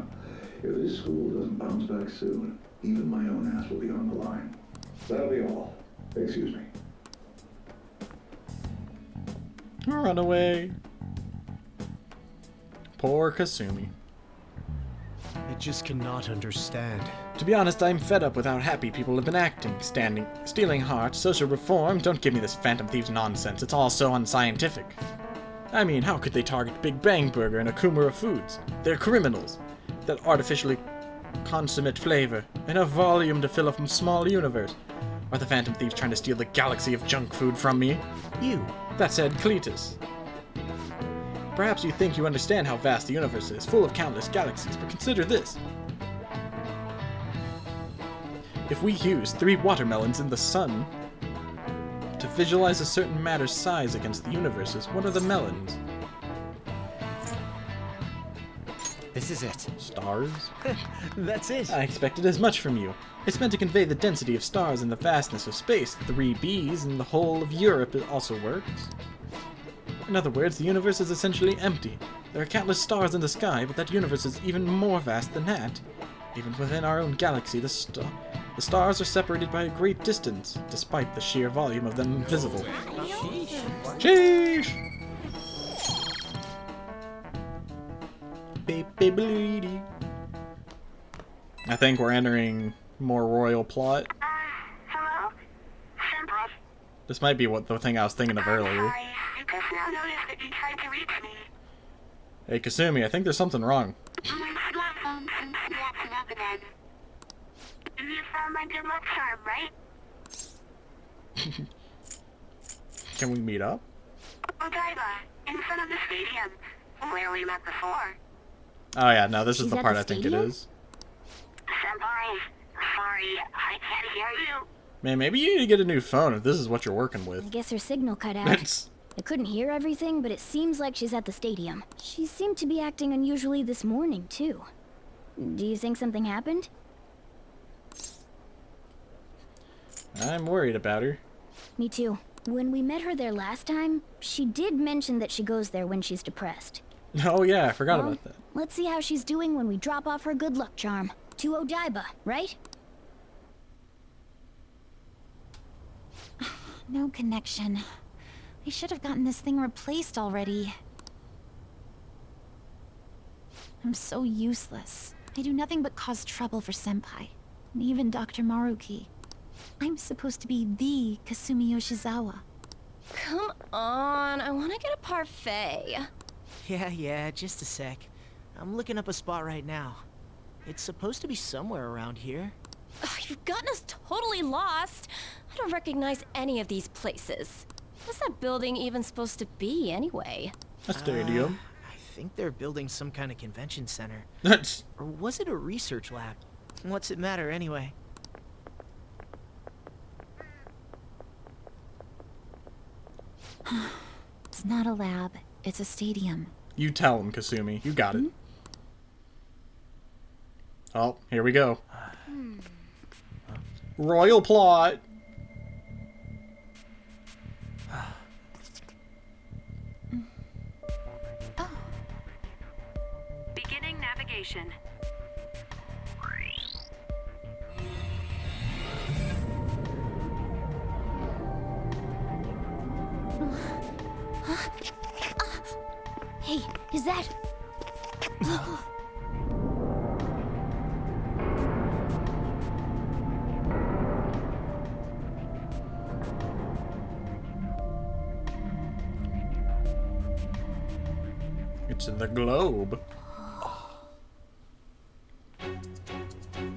If this school doesn't bounce back soon, even my own ass will be on the line. That'll be all. Excuse me. Run away. Poor Kasumi. I just cannot understand. To be honest, I'm fed up with how happy people have been acting. Stealing hearts, social reform, don't give me this Phantom Thieves nonsense. It's all so unscientific. I mean, how could they target Big Bang Burger and Okumura Foods? They're criminals. That artificially consummate flavor, enough volume to fill up a small universe. Are the Phantom Thieves trying to steal the galaxy of junk food from me? You. That said, Cletus. Perhaps you think you understand how vast the universe is, full of countless galaxies, but consider this. If we use 3 watermelons in the sun to visualize a certain matter's size against the universes, what are the melons? This is it. Stars? That's it. I expected as much from you. It's meant to convey the density of stars and the vastness of space. 3 Bs and the whole of Europe also works. In other words, the universe is essentially empty. There are countless stars in the sky, but that universe is even more vast than that. Even within our own galaxy, the stars are separated by a great distance, despite the sheer volume of them visible. Sheesh! I think we're entering more royal plot. Hello? Senpai? This might be the thing I was thinking of earlier. I just now noticed that you tried to reach me. Hey Kasumi, I think there's something wrong. My smartphone seems to be acting up again. You found my good luck charm, right? Can we meet up? Odaiba, in front of the stadium, where we met before. Oh yeah, no, this is She's the at part the I think it stadium? is. Senpai, sorry, I can't hear you. Man, maybe you need to get a new phone if this is what you're working I with. guess her signal cut out. That's... I couldn't hear everything, but it seems like she's at the stadium. She seemed to be acting unusually this morning, too. Do you think something happened? I'm worried about her. Me too. When we met her there last time, she did mention that she goes there when she's depressed. Oh yeah, I forgot Well, about that. Let's see how she's doing when we drop off her good luck charm. To Odaiba, right? No connection. I should have gotten this thing replaced already. I'm so useless. I do nothing but cause trouble for Senpai. And even Dr. Maruki. I'm supposed to be the Kasumi Yoshizawa. Come on, I want to get a parfait. Yeah, just a sec. I'm looking up a spot right now. It's supposed to be somewhere around here. Ugh, you've gotten us totally lost. I don't recognize any of these places. What's that building even supposed to be, anyway? A stadium. I think they're building some kind of convention center. That's... Or was it a research lab? What's it matter, anyway? It's not a lab. It's a stadium. You tell him, Kasumi. You got it. Oh, here we go. Royal plot. Beginning navigation. Hey, is that... It's in the globe.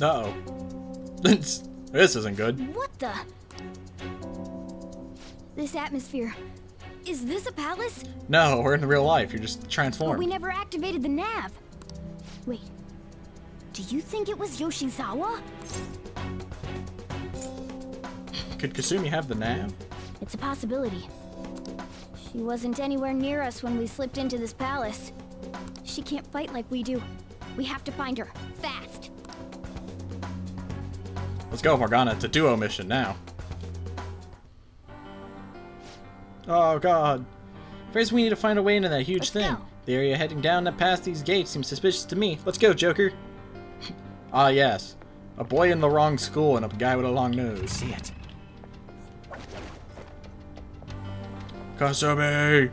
Uh-oh. This isn't good. What the? This atmosphere. Is this a palace? No, we're in real life. You're just But transformed. we never activated the nav. Wait. Do you think it was Yoshizawa? Could Kasumi have the nav? It's a possibility. She wasn't anywhere near us when we slipped into this palace. She can't fight like we do. We have to find her. Fast. Let's go, Morgana. It's a duo mission now. Oh, God. First, we need to find a way into that huge thing. The area heading down and past these gates seems suspicious to me. Let's go, Joker. Ah, yes. A boy in the wrong school and a guy with a long nose. See it. Kasumi!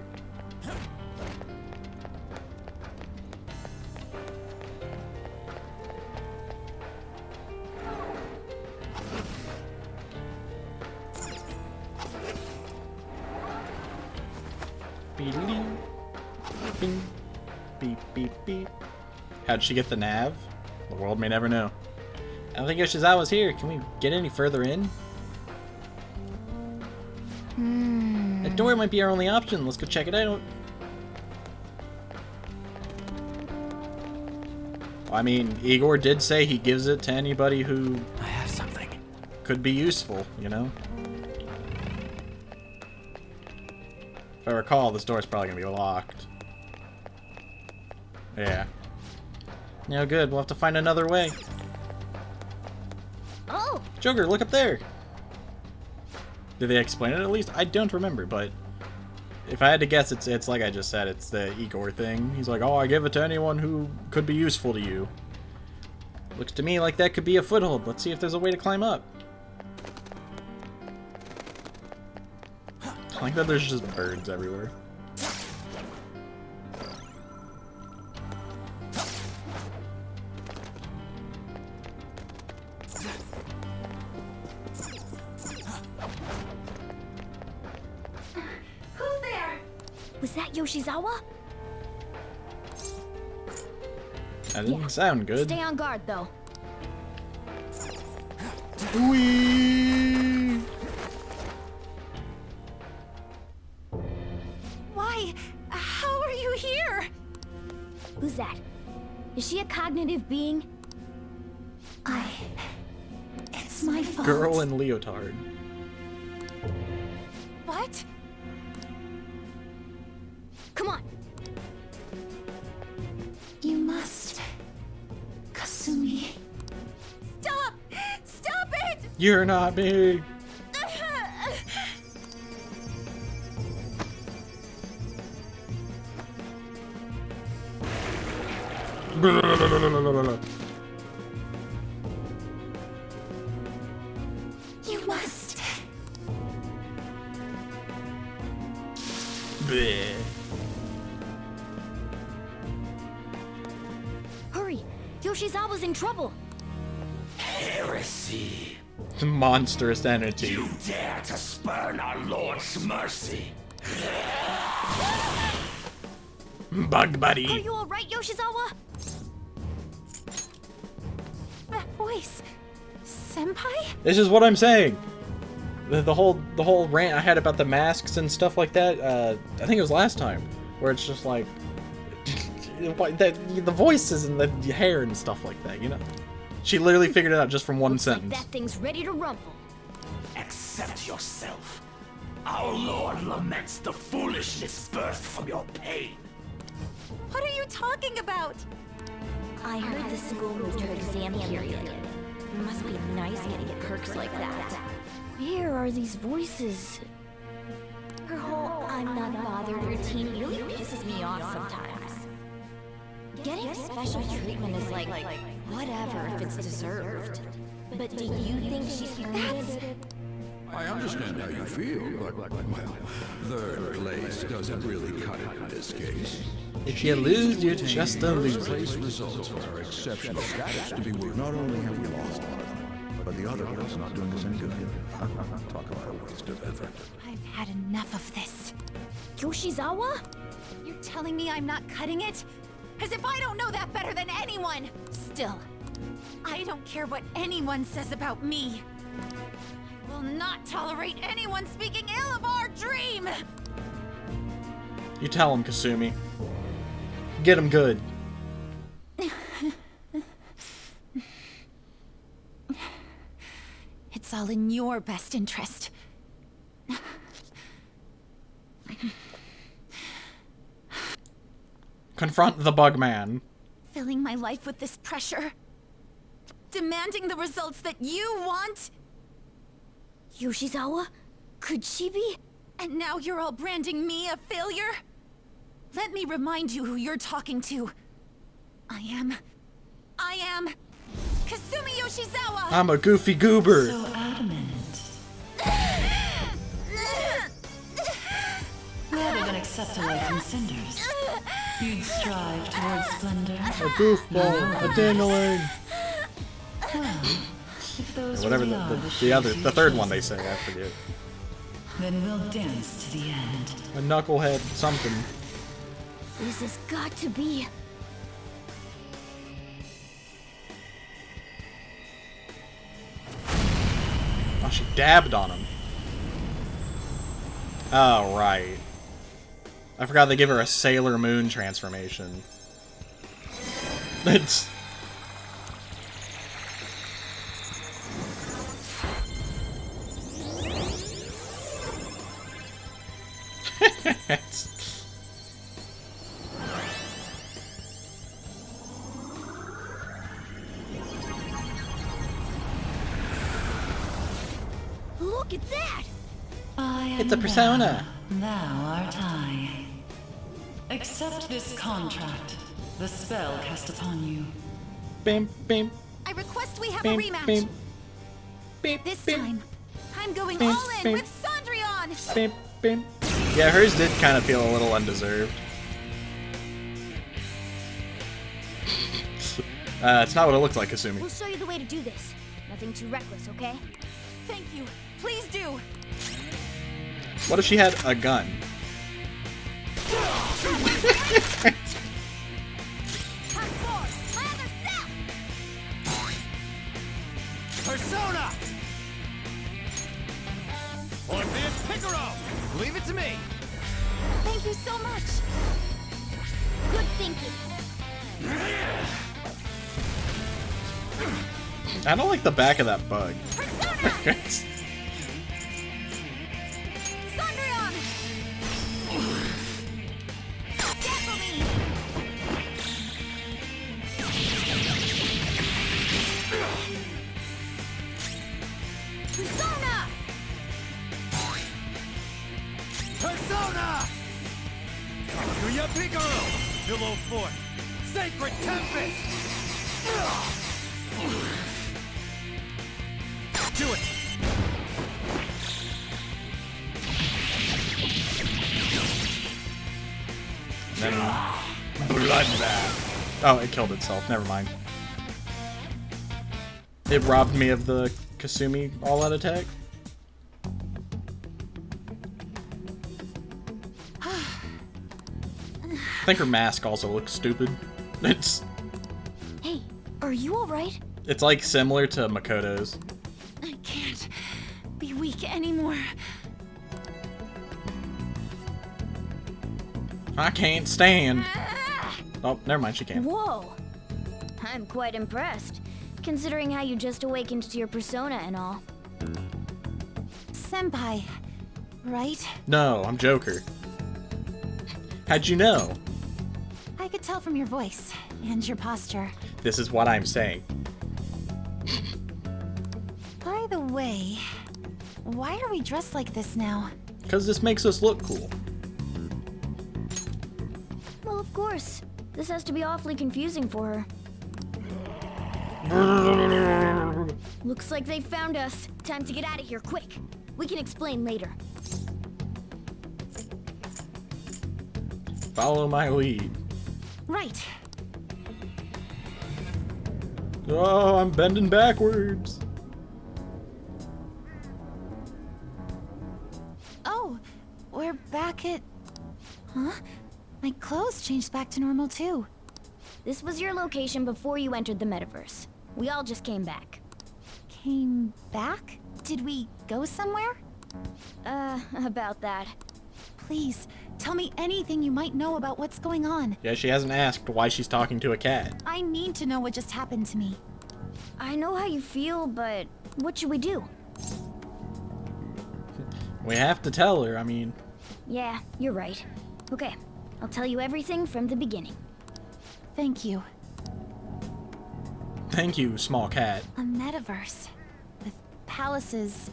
Bing, beep, beep, beep. How'd she get the nav? The world may never know. I don't think Yoshizawa's here. Can we get any further in? That door might be our only option. Let's go check it out. I mean, Igor did say he gives it to anybody who I have something. Could be useful, you know? If I recall, this door's probably gonna be locked. Yeah. No good. We'll have to find another way. Oh! Joker, look up there! Did they explain it at least? I don't remember, but if I had to guess, it's like I just said, it's the Igor thing. He's like, oh, I give it to anyone who could be useful to you. Looks to me like that could be a foothold. Let's see if there's a way to climb up. I like that there's just birds everywhere. Was that Yoshizawa? That didn't sound good. Stay on guard, though. Whee! Why? How are you here? Who's that? Is she a cognitive being? It's my fault. Girl in leotard. What? Come on. You must. Kasumi. Stop! Stop it! You're not me. You must. Bleh. Hurry! Yoshizawa's in trouble! Heresy! Monstrous entity. You dare to spurn our Lord's mercy! Bug buddy. Are you alright, Yoshizawa? That voice. Senpai? This is what I'm saying. The whole rant I had about the masks and stuff like that. I think it was last time, where it's just like the voices and the hair and stuff like that. You know, she literally figured it out just from one sentence. That thing's ready to rumble. Accept yourself. Our Lord laments the foolishness birthed from your pain. What are you talking about? I heard the school moved her exam period. It must be nice getting perks like that. Where are these voices? Her whole I'm not bothered routine really pisses me off sometimes. Getting special treatment is like whatever if it's deserved. But do you think she's earned it? I understand how you feel, but, well, third place doesn't really cut it in this case. If you lose, you're just a First loser. place results for our exceptional status to be worth. Not only have we lost one, but the other one's not doing us any good. Talk about a waste of effort. I've had enough of this. Yoshizawa? You're telling me I'm not cutting it? As if I don't know that better than anyone! Still, I don't care what anyone says about me. I will not tolerate anyone speaking ill of our dream! You tell him, Kasumi. Get him good. It's all in your best interest. Confront the bug man. Filling my life with this pressure. Demanding the results that you want. Yoshizawa? Could she be? And now you're all branding me a failure? Let me remind you who you're talking to. I am Kasumi Yoshizawa! I'm a goofy goober. So adamant. Rather than accept a life in cinders, you'd strive towards splendor. A goofball, a dingling. Well, if those Whatever really are the third one they say, I forget. Then we'll dance to the end. A knucklehead something. This has got to be... Oh, she dabbed on him. Oh, right. I forgot they give her a Sailor Moon transformation. It's... Look at that! It's a persona. Thou art I. Accept this contract. The spell cast upon you. Bim, bim. I request we have Bim, a rematch. bim. Bim, This bim. time, I'm going Bim, all in bim. with Cendrillon! Bim, bim. Yeah, hers did kind of feel a little undeserved. It's not what it looks like, Kasumi. We'll show you the way to do this. Nothing too reckless, okay? Thank you. Please do. What if she had a gun? Persona! Orpheus Picaro! Leave it to me! Thank you so much. Good thinking. I don't like the back of that bug. Cendrillon! Tackle me! Persona! Persona! Kaguya Picaro! Pillow Fort! Sacred Tempest! Do it! And then bloodbath. Oh, it killed itself. Never mind. It robbed me of the Kasumi all-out attack. I think her mask also looks stupid. Hey, are you alright? It's like similar to Makoto's. I can't be weak anymore. I can't stand. Oh, never mind, she can. Whoa! I'm quite impressed, considering how you just awakened to your persona and all. Senpai, right? No, I'm Joker. How'd you know? I could tell from your voice and your posture. This is what I'm saying. By the way, why are we dressed like this now? Because this makes us look cool. Well, of course. This has to be awfully confusing for her. Looks like they found us. Time to get out of here, quick. We can explain later. Follow my lead. Right. Oh, I'm bending backwards. Oh, we're back at... Huh? My clothes changed back to normal too. This was your location before you entered the metaverse. We all just came back. Came back? Did we go somewhere? About that. Please, tell me anything you might know about what's going on. Yeah, she hasn't asked why she's talking to a cat. I need to know what just happened to me. I know how you feel, but what should we do? We have to tell her, I mean... Yeah, you're right. Okay, I'll tell you everything from the beginning. Thank you. Thank you, small cat. A metaverse. With palaces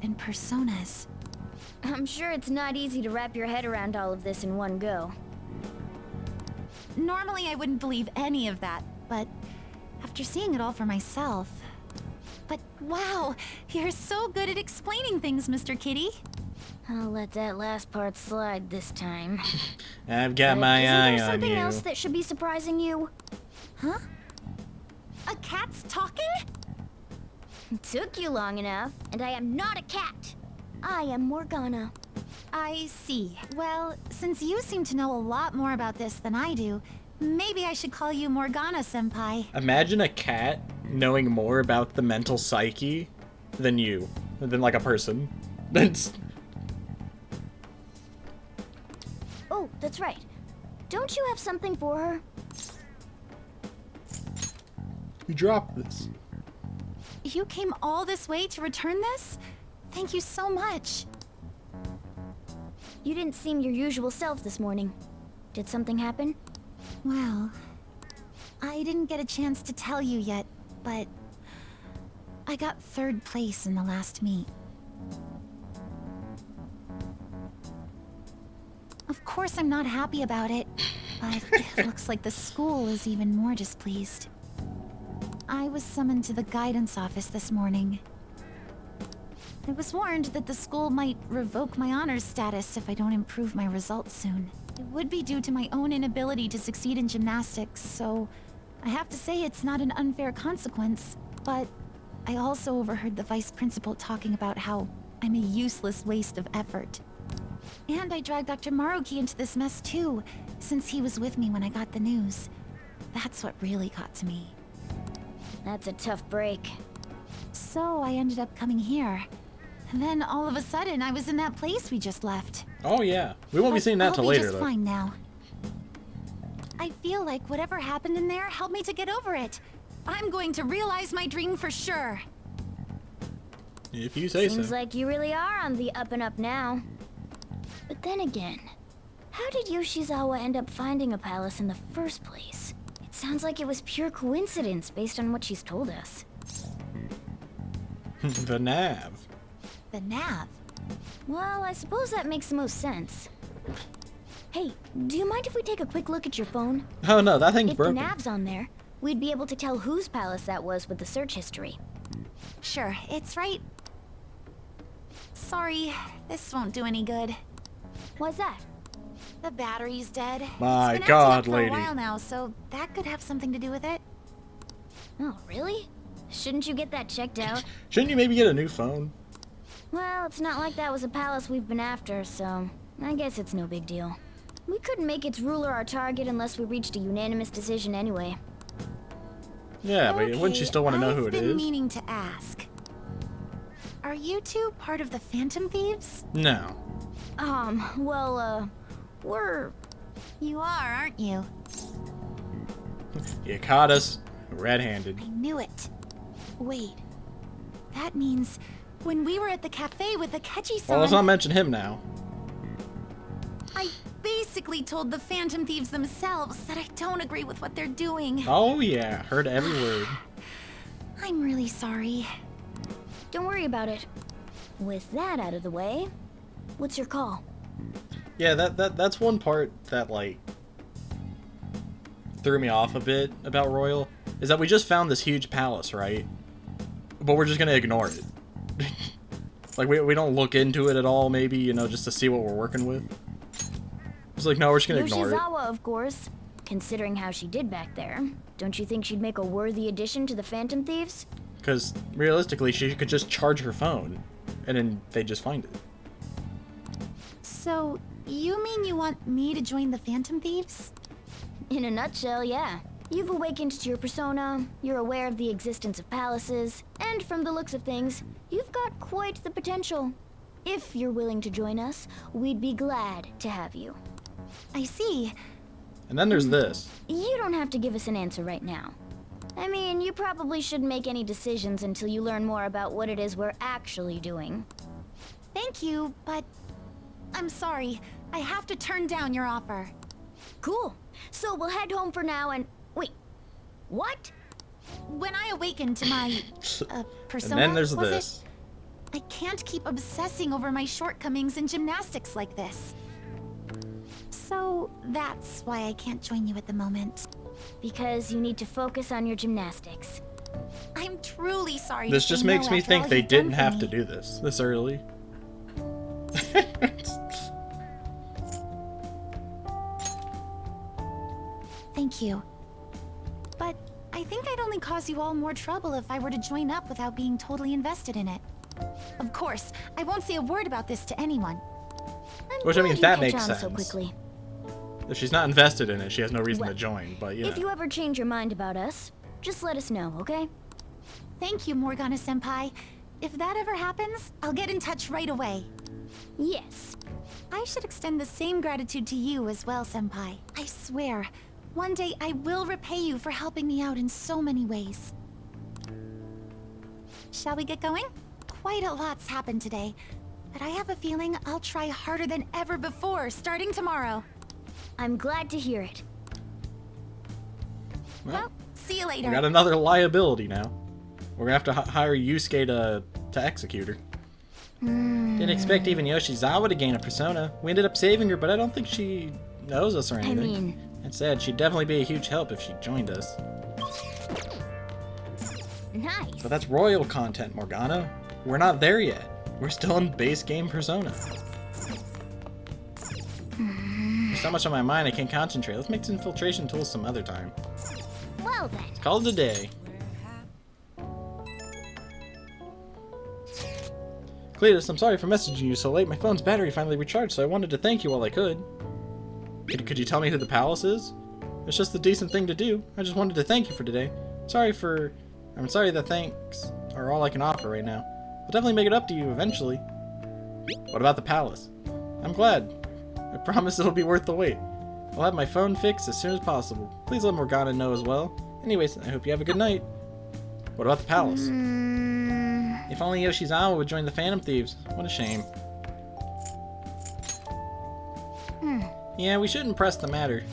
and personas. I'm sure it's not easy to wrap your head around all of this in one go. Normally I wouldn't believe any of that, but after seeing it all for myself... But wow, you're so good at explaining things, Mr. Kitty. I'll let that last part slide this time. I've got my eye on you. Isn't there something else that should be surprising you? Huh? A cat's talking? Took you long enough, and I am not a cat. I am Morgana. I see. Well, since you seem to know a lot more about this than I do, maybe I should call you Morgana-senpai. Imagine a cat knowing more about the mental psyche than you. Than like a person. That's... Oh, that's right. Don't you have something for her? You dropped this. You came all this way to return this? Thank you so much. You didn't seem your usual self this morning. Did something happen? Well, I didn't get a chance to tell you yet, but I got 3rd place in the last meet. Of course I'm not happy about it, but it looks like the school is even more displeased. I was summoned to the guidance office this morning. I was warned that the school might revoke my honors status if I don't improve my results soon. It would be due to my own inability to succeed in gymnastics, so I have to say it's not an unfair consequence, but I also overheard the vice principal talking about how I'm a useless waste of effort. And I dragged Dr. Maruki into this mess too, since he was with me when I got the news. That's what really got to me. That's a tough break. So I ended up coming here. And then all of a sudden, I was in that place we just left. Oh yeah, we won't be seeing that till later though. though. I'll be just fine now. I feel like whatever happened in there helped me to get over it. I'm going to realize my dream for sure. If you say so. Seems like you really are on the up and up now. But then again, how did Yoshizawa end up finding a palace in the first place? It sounds like it was pure coincidence based on what she's told us. The nav. The nav? Well, I suppose that makes the most sense. Hey, do you mind if we take a quick look at your phone? Oh no, that thing's broken. If the nav's on there, we'd be able to tell whose palace that was with the search history. Sure, it's right. Sorry, this won't do any good. Why's that? The battery's dead. My it's been God, acting up lady. for a while now, so that could have something to do with it. Oh, really? Shouldn't you get that checked out? Shouldn't you maybe get a new phone? Well, it's not like that was a palace we've been after, so I guess it's no big deal. We couldn't make its ruler our target unless we reached a unanimous decision anyway. Yeah, but wouldn't you still want to know who it I've been is? meaning to ask. Are you two part of the Phantom Thieves? No. Well, we're... You are, aren't you? You caught us red-handed. I knew it. Wait. That means when we were at the cafe with the Kechi-san... Well, let's not mention him now. I basically told the Phantom Thieves themselves that I don't agree with what they're doing. Oh yeah, heard every word. I'm really sorry. Don't worry about it. With that out of the way, what's your call? Yeah, that's one part that like threw me off a bit about Royal, is that we just found this huge palace, right? But we're just gonna ignore it. Like we don't look into it at all, maybe, you know, just to see what we're working with. It's like, no, we're just gonna ignore it. Yoshizawa, of course. Considering how she did back there, don't you think she'd make a worthy addition to the Phantom Thieves? Because realistically, she could just charge her phone, and then they just find it. So, You mean you want me to join the Phantom Thieves? In a nutshell, yeah. You've awakened to your persona, you're aware of the existence of palaces, and from the looks of things, you've got quite the potential. If you're willing to join us, we'd be glad to have you. I see. And then there's this. You don't have to give us an answer right now. I mean, you probably shouldn't make any decisions until you learn more about what it is we're actually doing. Thank you, but I'm sorry. I have to turn down your offer. Cool. So we'll head home for now and... Wait. What? When I awakened to my... persona, And then there's was this. I can't keep obsessing over my shortcomings in gymnastics like this. So that's why I can't join you at the moment. Because you need to focus on your gymnastics. I'm truly sorry. This to just say makes no me after think all they you've done didn't for have me. to do this early. Thank you. But I think I'd only cause you all more trouble if I were to join up without being totally invested in it. Of course, I won't say a word about this to anyone. Which, I mean, that makes on sense. so quickly. If she's not invested in it, she has no reason to join, but you know. If you ever change your mind about us, just let us know, okay? Thank you, Morgana-senpai. If that ever happens, I'll get in touch right away. Yes. I should extend the same gratitude to you as well, senpai. I swear, one day I will repay you for helping me out in so many ways. Shall we get going? Quite a lot's happened today, but I have a feeling I'll try harder than ever before starting tomorrow. I'm glad to hear it. Well, see you later. We got another liability now. We're gonna have to hire Yusuke to execute her. Didn't expect even Yoshizawa to gain a persona. We ended up saving her, but I don't think she knows us or anything. I mean... That said, she'd definitely be a huge help if she joined us. Nice. But that's royal content, Morgana. We're not there yet. We're still in base game persona. There's so much on my mind I can't concentrate. Let's make this infiltration tool some other time. Well then. Call it a day. Cletus, I'm sorry for messaging you so late. My phone's battery finally recharged, so I wanted to thank you while I could. Could you tell me who the palace is? It's just the decent thing to do. I just wanted to thank you for today. I'm sorry that thanks are all I can offer right now. I'll definitely make it up to you eventually. What about the palace? I'm glad. I promise it'll be worth the wait. I'll have my phone fixed as soon as possible. Please let Morgana know as well. Anyways, I hope you have a good night. What about the palace? If only Yoshizawa would join the Phantom Thieves. What a shame. Yeah, we shouldn't press the matter.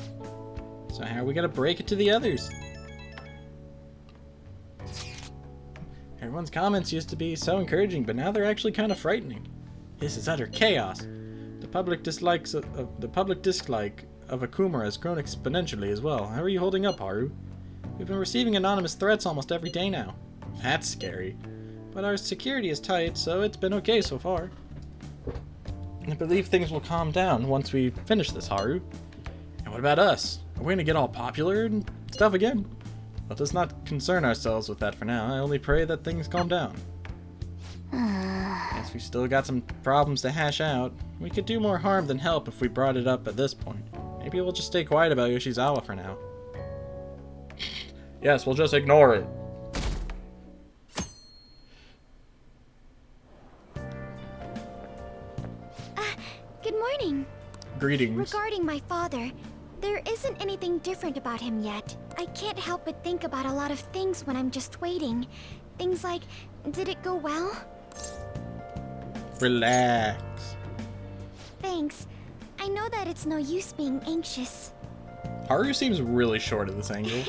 So how are we gonna break it to the others? Everyone's comments used to be so encouraging, but now they're actually kind of frightening. This is utter chaos. The public dislike of Okumura has grown exponentially as well. How are you holding up, Haru? We've been receiving anonymous threats almost every day now. That's scary. But our security is tight, so it's been okay so far. I believe things will calm down once we finish this, Haru. And what about us? Are we gonna get all popular and stuff again? Let us not concern ourselves with that for now. I only pray that things calm down. Guess we still got some problems to hash out. We could do more harm than help if we brought it up at this point. Maybe we'll just stay quiet about Yoshizawa for now. Yes, we'll just ignore it. Good morning. Greetings. Regarding my father, there isn't anything different about him yet. I can't help but think about a lot of things when I'm just waiting. Things like, did it go well? Relax. Thanks. I know that it's no use being anxious. Haru seems really short at this angle.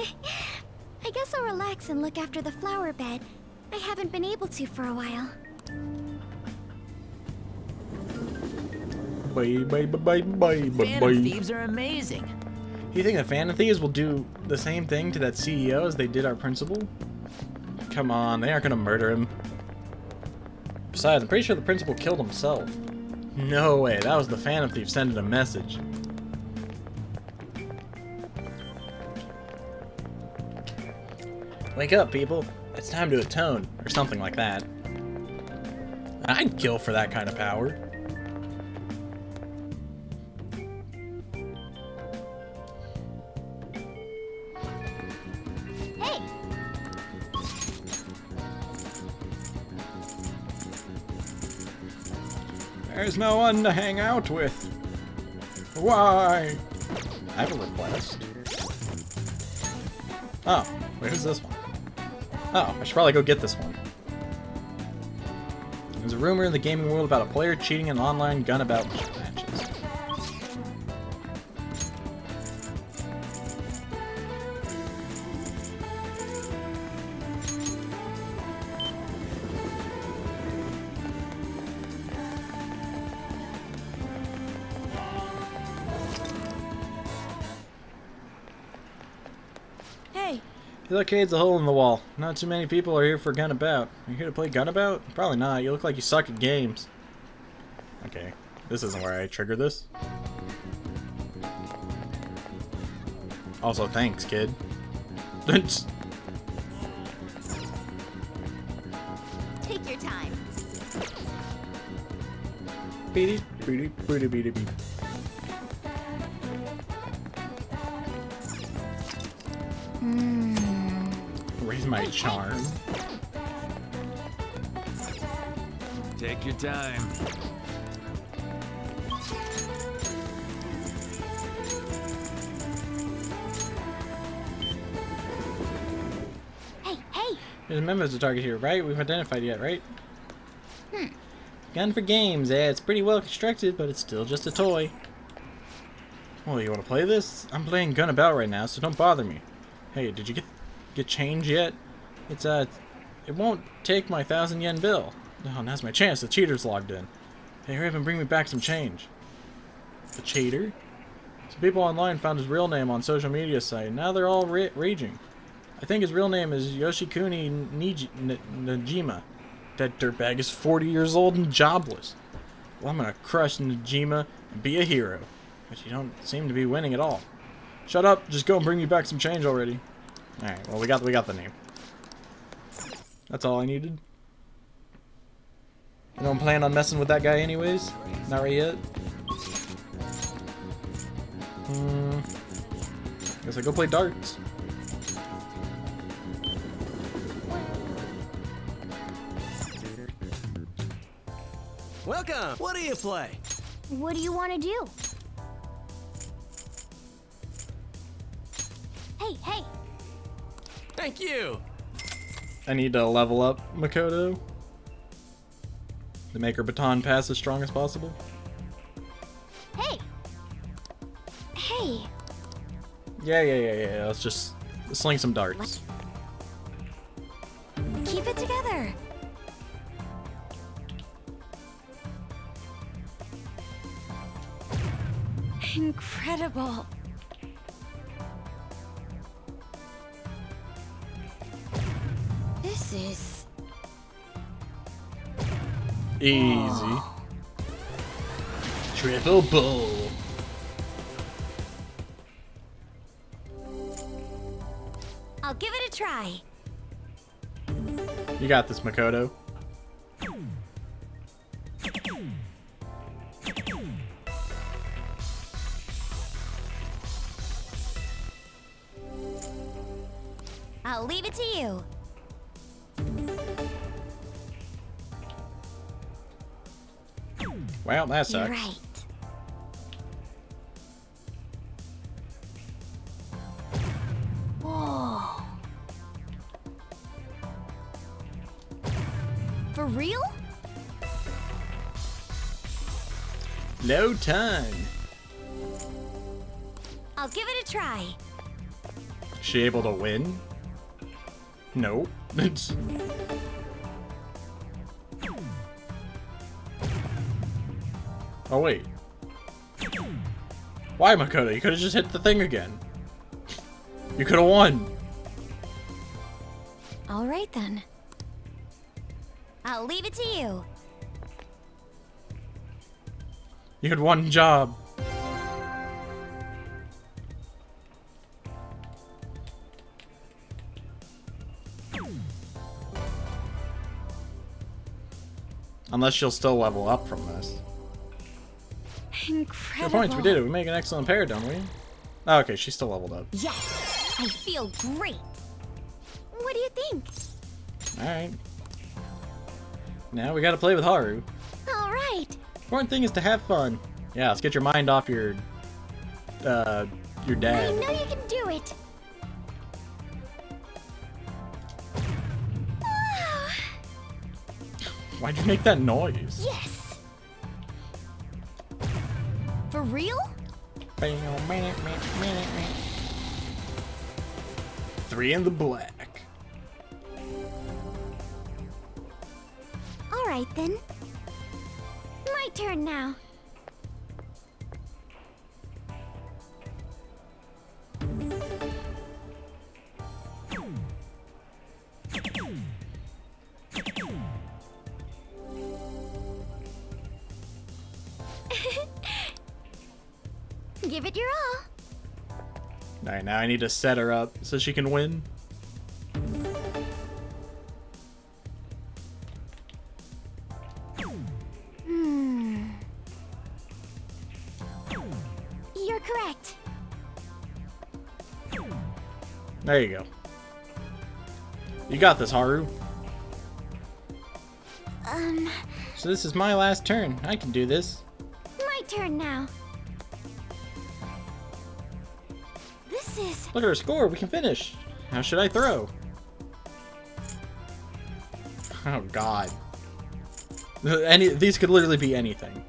I guess I'll relax and look after the flower bed. I haven't been able to for a while. Phantom Thieves are amazing. You think the Phantom Thieves will do the same thing to that CEO as they did our principal? Come on, they aren't gonna murder him. Besides, I'm pretty sure the principal killed himself. No way, that was the Phantom Thief sending a message. Wake up, people. It's time to atone, or something like that. I'd kill for that kind of power. There's no one to hang out with. Why? I have a request. Oh, wait, who's this one? Oh, I should probably go get this one. There's a rumor in the gaming world about a player cheating in online gun-about matches. Hey. The arcade's a hole in the wall. Not too many people are here for Gunabout. Are you here to play Gunabout? Probably not. You look like you suck at games. Okay, this isn't where I trigger this. Also, thanks, kid. Take your time. Beady, beady, beady, beady, beady. Raise my charm. Take your time. Hey! There's a member to target here, right? We've identified yet, right? Gun for games. Yeah, it's pretty well constructed, but it's still just a toy. Well, you want to play this? I'm playing Gunabout right now, so don't bother me. Hey, did you get change yet? It's it won't take my 1,000 yen bill. Oh, now's my chance. The cheater's logged in. Hey, hurry up and bring me back some change. The cheater? Some people online found his real name on social media site. Now they're all raging. I think his real name is Yoshikuni Najima. That dirtbag is 40 years old and jobless. Well, I'm gonna crush Najima and be a hero. But you don't seem to be winning at all. Shut up! Just go and bring me back some change already. All right. Well, we got the name. That's all I needed. You don't plan on messing with that guy anyways? Not right yet. Guess I go play darts. Welcome! What do you play? What do you want to do? Hey! Thank you! I need to level up Makoto to make her baton pass as strong as possible. Hey! Yeah. Let's sling some darts. Keep it together! Incredible! This is... Easy. Triple bull. I'll give it a try. You got this, Makoto. I'll leave it to you. Well, that sucks. You're right. Whoa. For real? No time. I'll give it a try. Is she able to win? No. Oh, wait. Why, Makoto? You could have just hit the thing again. You could have won. All right, then. I'll leave it to you. You had one job. Unless she'll still level up from this. Incredible. 4 points, we did it. We make an excellent pair, don't we? Oh, okay, she's still leveled up. Yes, I feel great. What do you think? Alright. Now we gotta play with Haru. All right. Important thing is to have fun. Yeah, let's get your mind off your dad. I know you can do it. Why'd you make that noise? Yes. For real? 3 in the black. All right then. My turn now. Give it your all. Alright, now I need to set her up so she can win. You're correct. There you go. You got this, Haru. So this is my last turn. I can do this. My turn now. This is... Look at her score. We can finish. How should I throw? Oh, God. These could literally be anything.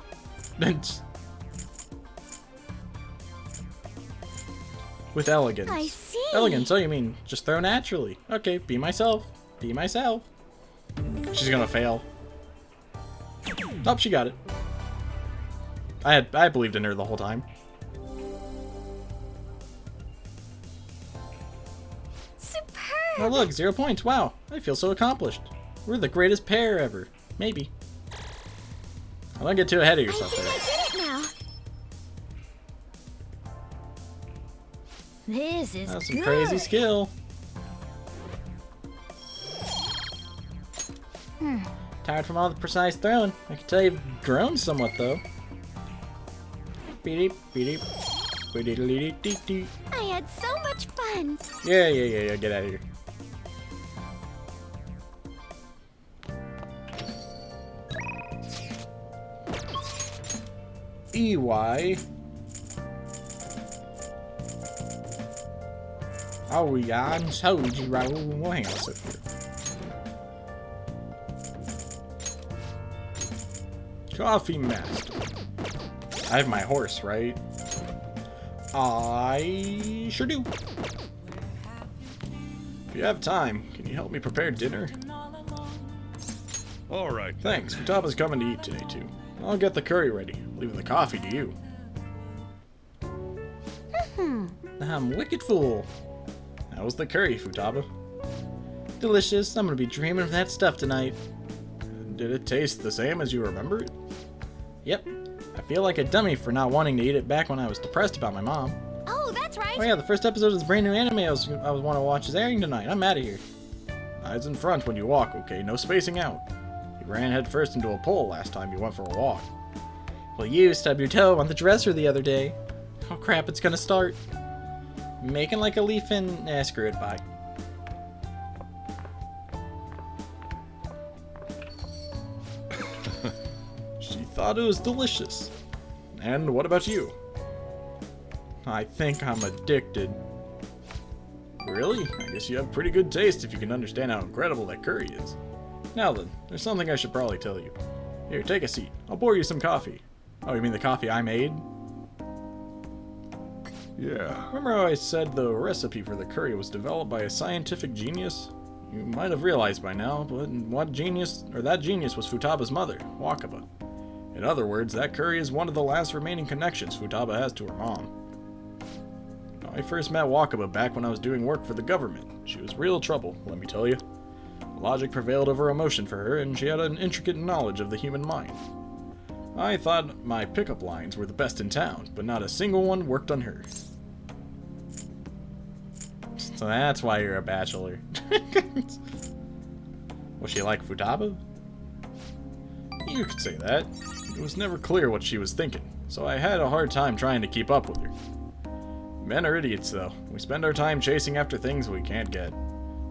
With elegance. I see. Elegance, oh, you mean just throw naturally. Okay, be myself. Be myself. She's gonna fail. Oh, she got it. I believed in her the whole time. Superb. Oh, look, 0 points. Wow, I feel so accomplished. We're the greatest pair ever. Maybe. Don't get too ahead of yourself there. I get it now. This is That's some good. crazy skill. Tired from all the precise throwing. I can tell you've grown somewhat, though. Beep beep beep. I had so much fun. Yeah. Get out of here. EY. Oh yeah, I'm so We'll hang on a second here. Coffee master. I have my horse, right? I sure do. If you have time, can you help me prepare dinner? Alright. Thanks. Futaba's coming to eat today, too. I'll get the curry ready, leaving the coffee to you. I'm wicked full. How was the curry, Futaba? Delicious. I'm gonna be dreaming of that stuff tonight. Did it taste the same as you remember it? Yep. I feel like a dummy for not wanting to eat it back when I was depressed about my mom. Oh, that's right. Oh yeah, the first episode of this brand new anime I was want to watch is airing tonight. I'm out of here. Eyes in front when you walk, okay? No spacing out. You ran headfirst into a pole last time you went for a walk. Well, you stubbed your toe on the dresser the other day. Oh crap, it's gonna start. Making like a leaf and... screw it, bye. She thought it was delicious. And what about you? I think I'm addicted. Really? I guess you have pretty good taste if you can understand how incredible that curry is. Now then, there's something I should probably tell you. Here, take a seat. I'll pour you some coffee. Oh, you mean the coffee I made? Yeah. Remember how I said the recipe for the curry was developed by a scientific genius? You might have realized by now, but that genius was Futaba's mother, Wakaba. In other words, that curry is one of the last remaining connections Futaba has to her mom. I first met Wakaba back when I was doing work for the government. She was real trouble, let me tell you. Logic prevailed over emotion for her, and she had an intricate knowledge of the human mind. I thought my pickup lines were the best in town, but not a single one worked on her. So that's why you're a bachelor. Was she like Futaba? You could say that. It was never clear what she was thinking, so I had a hard time trying to keep up with her. Men are idiots, though. We spend our time chasing after things we can't get.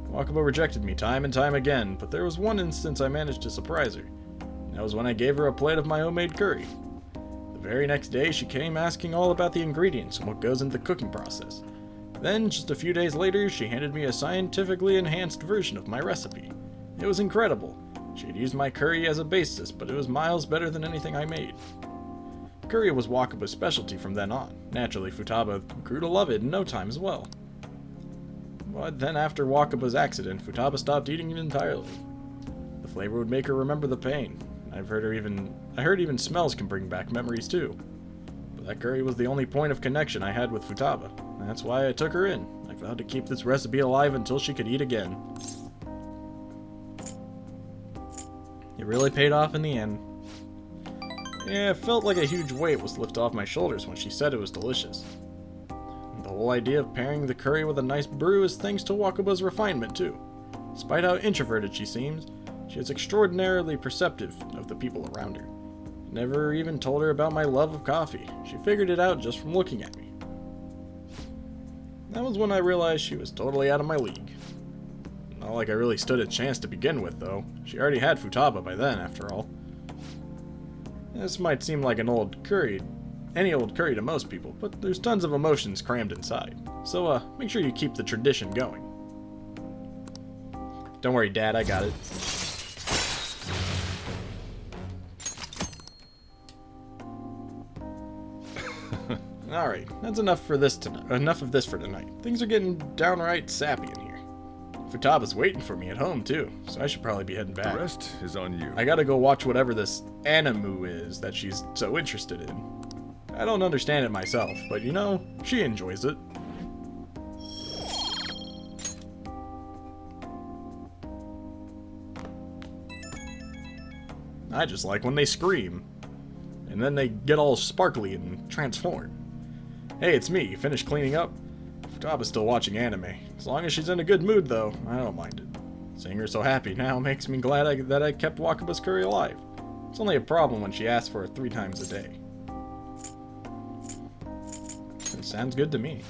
Wakaba rejected me time and time again, but there was one instance I managed to surprise her. That was when I gave her a plate of my homemade curry. The very next day, she came asking all about the ingredients and what goes into the cooking process. Then, just a few days later, she handed me a scientifically enhanced version of my recipe. It was incredible. She had used my curry as a basis, but it was miles better than anything I made. Curry was Wakaba's specialty from then on. Naturally, Futaba grew to love it in no time as well. But then after Wakaba's accident, Futaba stopped eating it entirely. The flavor would make her remember the pain. I heard even smells can bring back memories too. But that curry was the only point of connection I had with Futaba. That's why I took her in. I vowed to keep this recipe alive until she could eat again. It really paid off in the end. Yeah, it felt like a huge weight was lifted off my shoulders when she said it was delicious. The whole idea of pairing the curry with a nice brew is thanks to Wakaba's refinement too. Despite how introverted she seems, she is extraordinarily perceptive of the people around her. I never even told her about my love of coffee. She figured it out just from looking at me. That was when I realized she was totally out of my league. Not like I really stood a chance to begin with, though. She already had Futaba by then, after all. This might seem like any old curry to most people, but there's tons of emotions crammed inside. So, make sure you keep the tradition going. Don't worry, Dad, I got it. Alright, that's enough of this for tonight. Things are getting downright sappy in here. Futaba's waiting for me at home, too, so I should probably be heading back. The rest is on you. I gotta go watch whatever this anime is that she's so interested in. I don't understand it myself, but you know, she enjoys it. I just like when they scream. And then they get all sparkly and transform. Hey, it's me. Finished cleaning up? Futaba's still watching anime. As long as she's in a good mood, though, I don't mind it. Seeing her so happy now makes me glad that I kept Wakaba's curry alive. It's only a problem when she asks for it 3 times a day. It sounds good to me.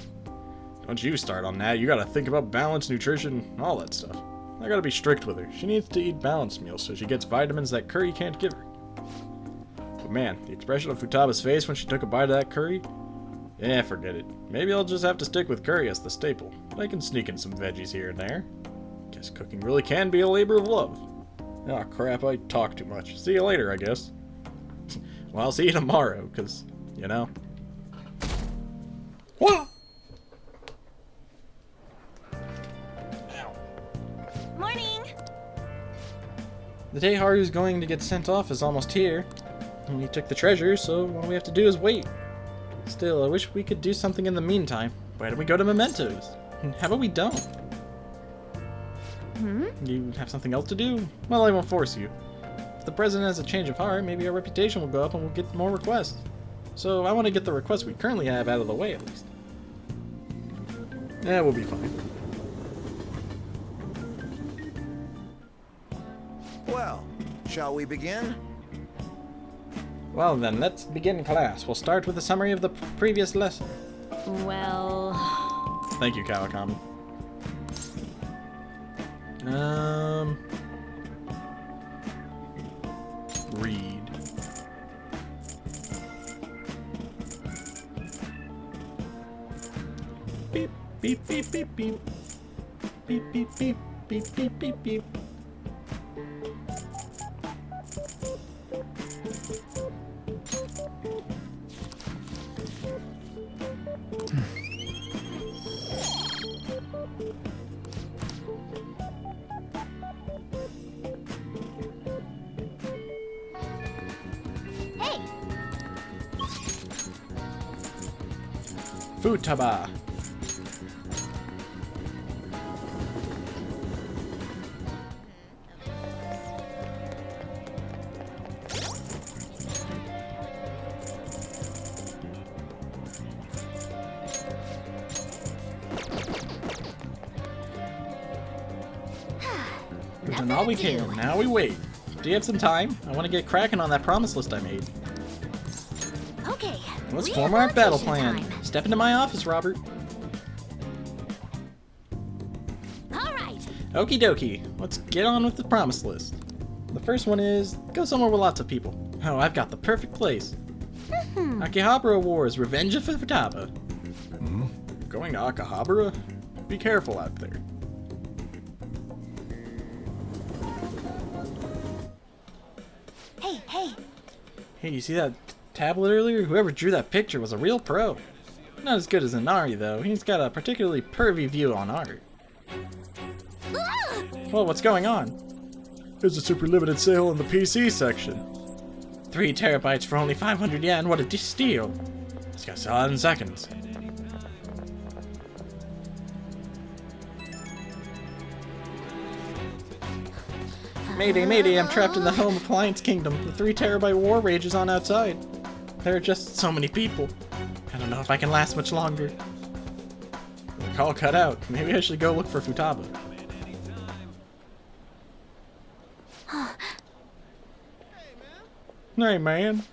Don't you start on that. You gotta think about balance, nutrition, all that stuff. I gotta be strict with her. She needs to eat balanced meals so she gets vitamins that curry can't give her. But man, the expression of Futaba's face when she took a bite of that curry? Yeah, forget it. Maybe I'll just have to stick with curry as the staple. But I can sneak in some veggies here and there. Guess cooking really can be a labor of love. Oh crap, I talk too much. See you later, I guess. Well, I'll see you tomorrow, because, you know. Whoa! Morning! The day Haru's going to get sent off is almost here. And he took the treasure, so all we have to do is wait. Still, I wish we could do something in the meantime. Why don't we go to Mementos? How about we don't? You have something else to do? Well, I won't force you. If the president has a change of heart, maybe our reputation will go up and we'll get more requests. So I want to get the requests we currently have out of the way, at least. Yeah, we'll be fine. Well, shall we begin? Well then, let's begin class. We'll start with a summary of the previous lesson. Well... Thank you, Kawakami. Read. Beep, beep, beep, beep, beep. Beep, beep, beep, beep, beep, beep, beep. Futaba. We've done all we can. Now we wait. Do you have some time? I want to get cracking on that promise list I made. Okay. Let's form our battle plan. Step into my office, Robert. All right. Okie dokie. Let's get on with the promise list. The first one is, go somewhere with lots of people. Oh, I've got the perfect place. Akihabara Wars, Revenge of Futaba. Going to Akihabara? Be careful out there. Hey. Hey, you see that tablet earlier? Whoever drew that picture was a real pro. Not as good as Inari, though. He's got a particularly pervy view on art. Well, what's going on? There's a super limited sale in the PC section. 3 terabytes for only 500 yen. What a steal. This guy's sell out in seconds. Mayday, I'm trapped in the home appliance kingdom. The 3 terabyte war rages on outside. There are just so many people. I don't know if I can last much longer. The call cut out. Maybe I should go look for Futaba. Hey, man.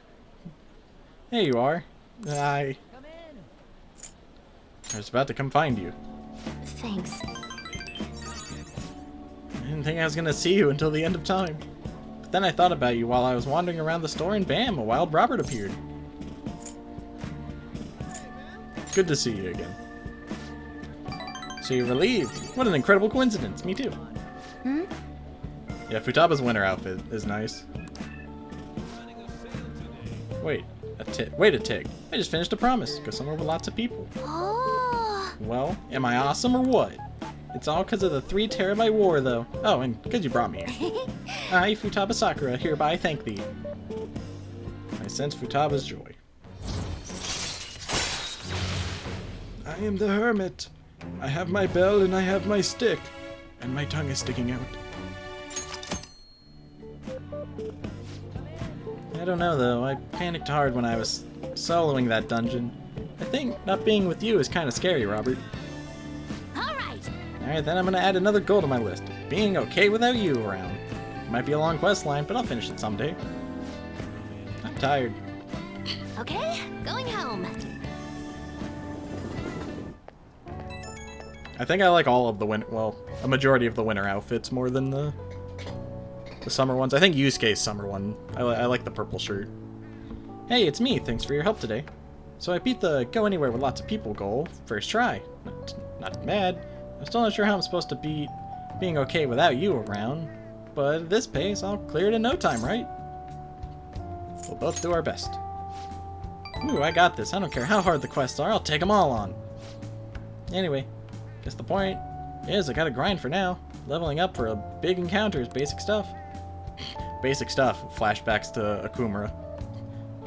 There you are. I was about to come find you. Thanks. I didn't think I was gonna see you until the end of time. But then I thought about you while I was wandering around the store and bam, a wild Robert appeared. Good to see you again. So you're relieved. What an incredible coincidence. Me too. Yeah, Futaba's winter outfit is nice. Wait a tick. I just finished a promise. Go somewhere with lots of people. Oh. Well, am I awesome or what? It's all because of the 3 terabyte war, though. Oh, and because you brought me here. I, Futaba Sakura, hereby thank thee. I sense Futaba's joy. I am the hermit. I have my bell and I have my stick. And my tongue is sticking out. I don't know, though. I panicked hard when I was soloing that dungeon. I think not being with you is kind of scary, Robert. Alright, then I'm gonna add another goal to my list. Being okay without you around. It might be a long quest line, but I'll finish it someday. I'm tired. Okay, going home. I think I like all of the a majority of the winter outfits more than the summer ones. I think Yusuke's summer one. I like the purple shirt. Hey, it's me. Thanks for your help today. So I beat the go anywhere with lots of people goal first try. Not bad. I'm still not sure how I'm supposed to beat being okay without you around, but at this pace, I'll clear it in no time, right? We'll both do our best. Ooh, I got this. I don't care how hard the quests are. I'll take them all on. Anyway, guess the point is I gotta grind for now. Leveling up for a big encounter is basic stuff. Basic stuff. Flashbacks to Okumura.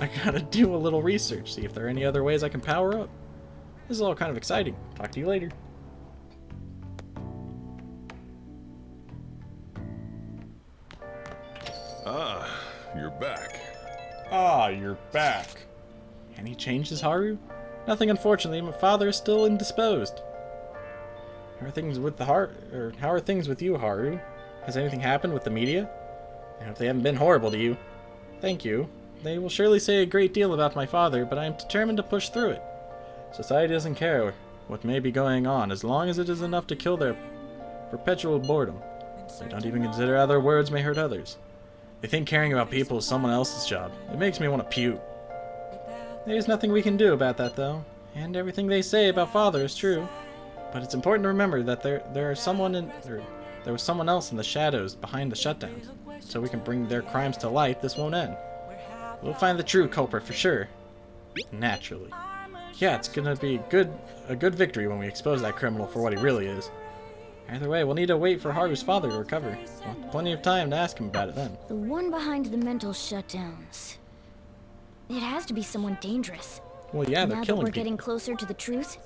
I gotta do a little research, see if there are any other ways I can power up. This is all kind of exciting. Talk to you later. Ah, you're back. Ah, you're back. Any changes, Haru? Nothing, unfortunately. My father is still indisposed. How are things with how are things with you, Haru? Has anything happened with the media? I hope they haven't been horrible to you. Thank you. They will surely say a great deal about my father, but I am determined to push through it. Society doesn't care what may be going on, as long as it is enough to kill their perpetual boredom. They don't even consider how their words may hurt others. They think caring about people is someone else's job. It makes me want to puke. There's nothing we can do about that, though. And everything they say about father is true. But it's important to remember that there was someone else in the shadows behind the shutdowns. So we can bring their crimes to light, this won't end. We'll find the true culprit for sure. Naturally. Yeah, it's gonna be a good victory when we expose that criminal for what he really is. Either way, we'll need to wait for Haru's father to recover. We'll have plenty of time to ask him about it then. The one behind the mental shutdowns. It has to be someone dangerous. Well, yeah, they're killing people. Now that we're getting closer to the truth,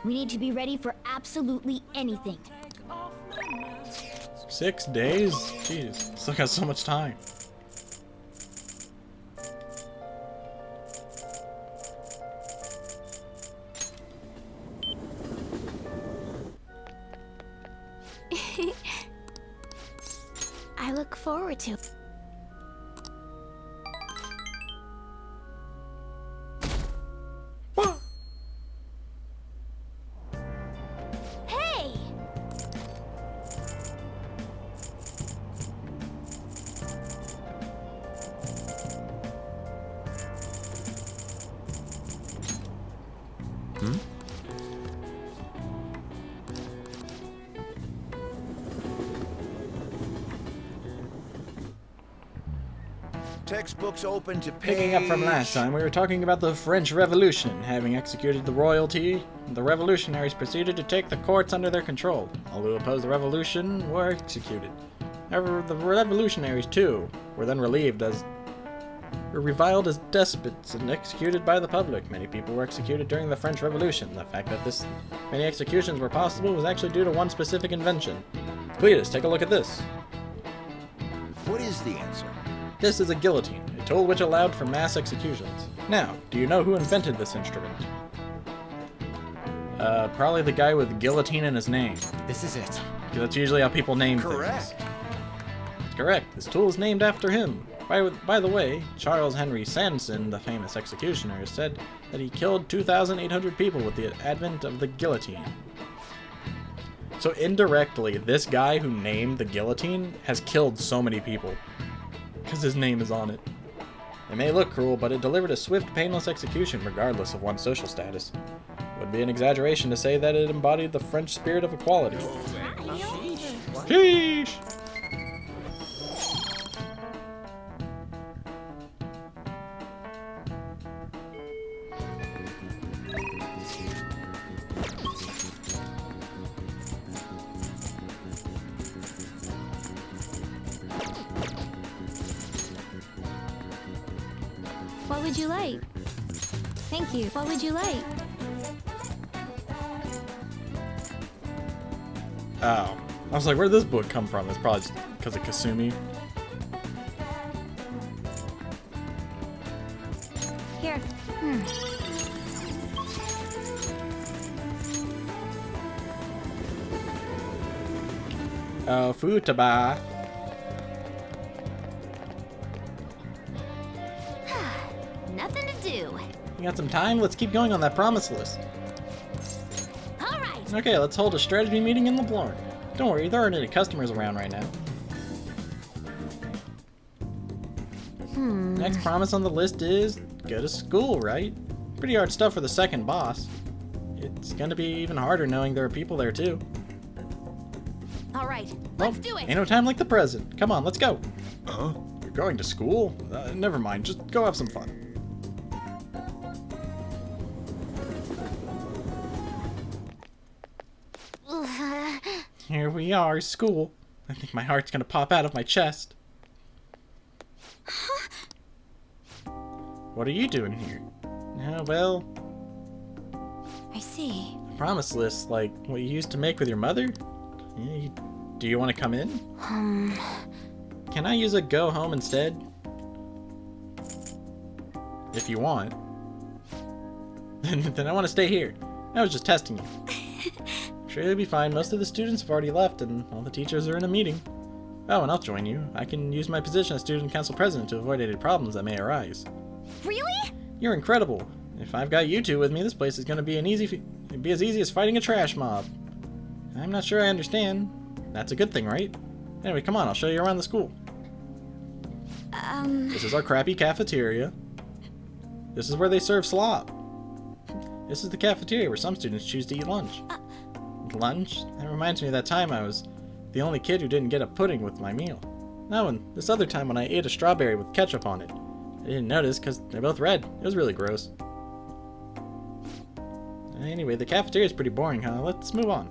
we need to be ready for absolutely anything. 6 days? Jeez, still got so much time. I look forward to it. Textbooks open to page... Picking up from last time, we were talking about the French Revolution. Having executed the royalty, the revolutionaries proceeded to take the courts under their control. All who opposed the revolution were executed. However, the revolutionaries, too, were then were reviled as despots and executed by the public. Many people were executed during the French Revolution. The fact that this many executions were possible was actually due to one specific invention. Cletus, take a look at this. What is the answer? This is a guillotine, a tool which allowed for mass executions. Now, do you know who invented this instrument? Probably the guy with guillotine in his name. This is it. That's usually how people name things. That's correct. This tool is named after him. By the way, Charles Henry Sanson, the famous executioner, said that he killed 2,800 people with the advent of the guillotine. So indirectly, this guy who named the guillotine has killed so many people. Because his name is on it. It may look cruel, but it delivered a swift, painless execution regardless of one's social status. It would be an exaggeration to say that it embodied the French spirit of equality. Sheesh! What would you like? Thank you. What would you like? Oh. I was like, where'd this book come from? It's probably just because of Kasumi. Here. Oh, Futaba. Nothing to do. You got some time? Let's keep going on that promise list. All right. Okay, let's hold a strategy meeting in the Blorn. Don't worry, there aren't any customers around right now. Next promise on the list is go to school, right? Pretty hard stuff for the second boss. It's gonna be even harder knowing there are people there too. All right, let's do it. Ain't no time like the present. Come on, let's go. Huh? You're going to school? Never mind, just go have some fun. Here we are, school. I think my heart's gonna pop out of my chest. What are you doing here? Well... I see. Promise list, like what you used to make with your mother? Yeah, do you want to come in? Can I use a go home instead? If you want. Then I want to stay here. I was just testing you. I'm sure you'll be fine. Most of the students have already left and all the teachers are in a meeting. Oh, and I'll join you. I can use my position as student council president to avoid any problems that may arise. Really? You're incredible. If I've got you two with me, this place is going to be as easy as fighting a trash mob. I'm not sure I understand. That's a good thing, right? Anyway, come on, I'll show you around the school. This is our crappy cafeteria. This is where they serve slop. This is the cafeteria where some students choose to eat lunch. Lunch? That reminds me of that time I was the only kid who didn't get a pudding with my meal. No, and this other time when I ate a strawberry with ketchup on it. I didn't notice because they're both red. It was really gross. Anyway, the cafeteria is pretty boring, huh? Let's move on.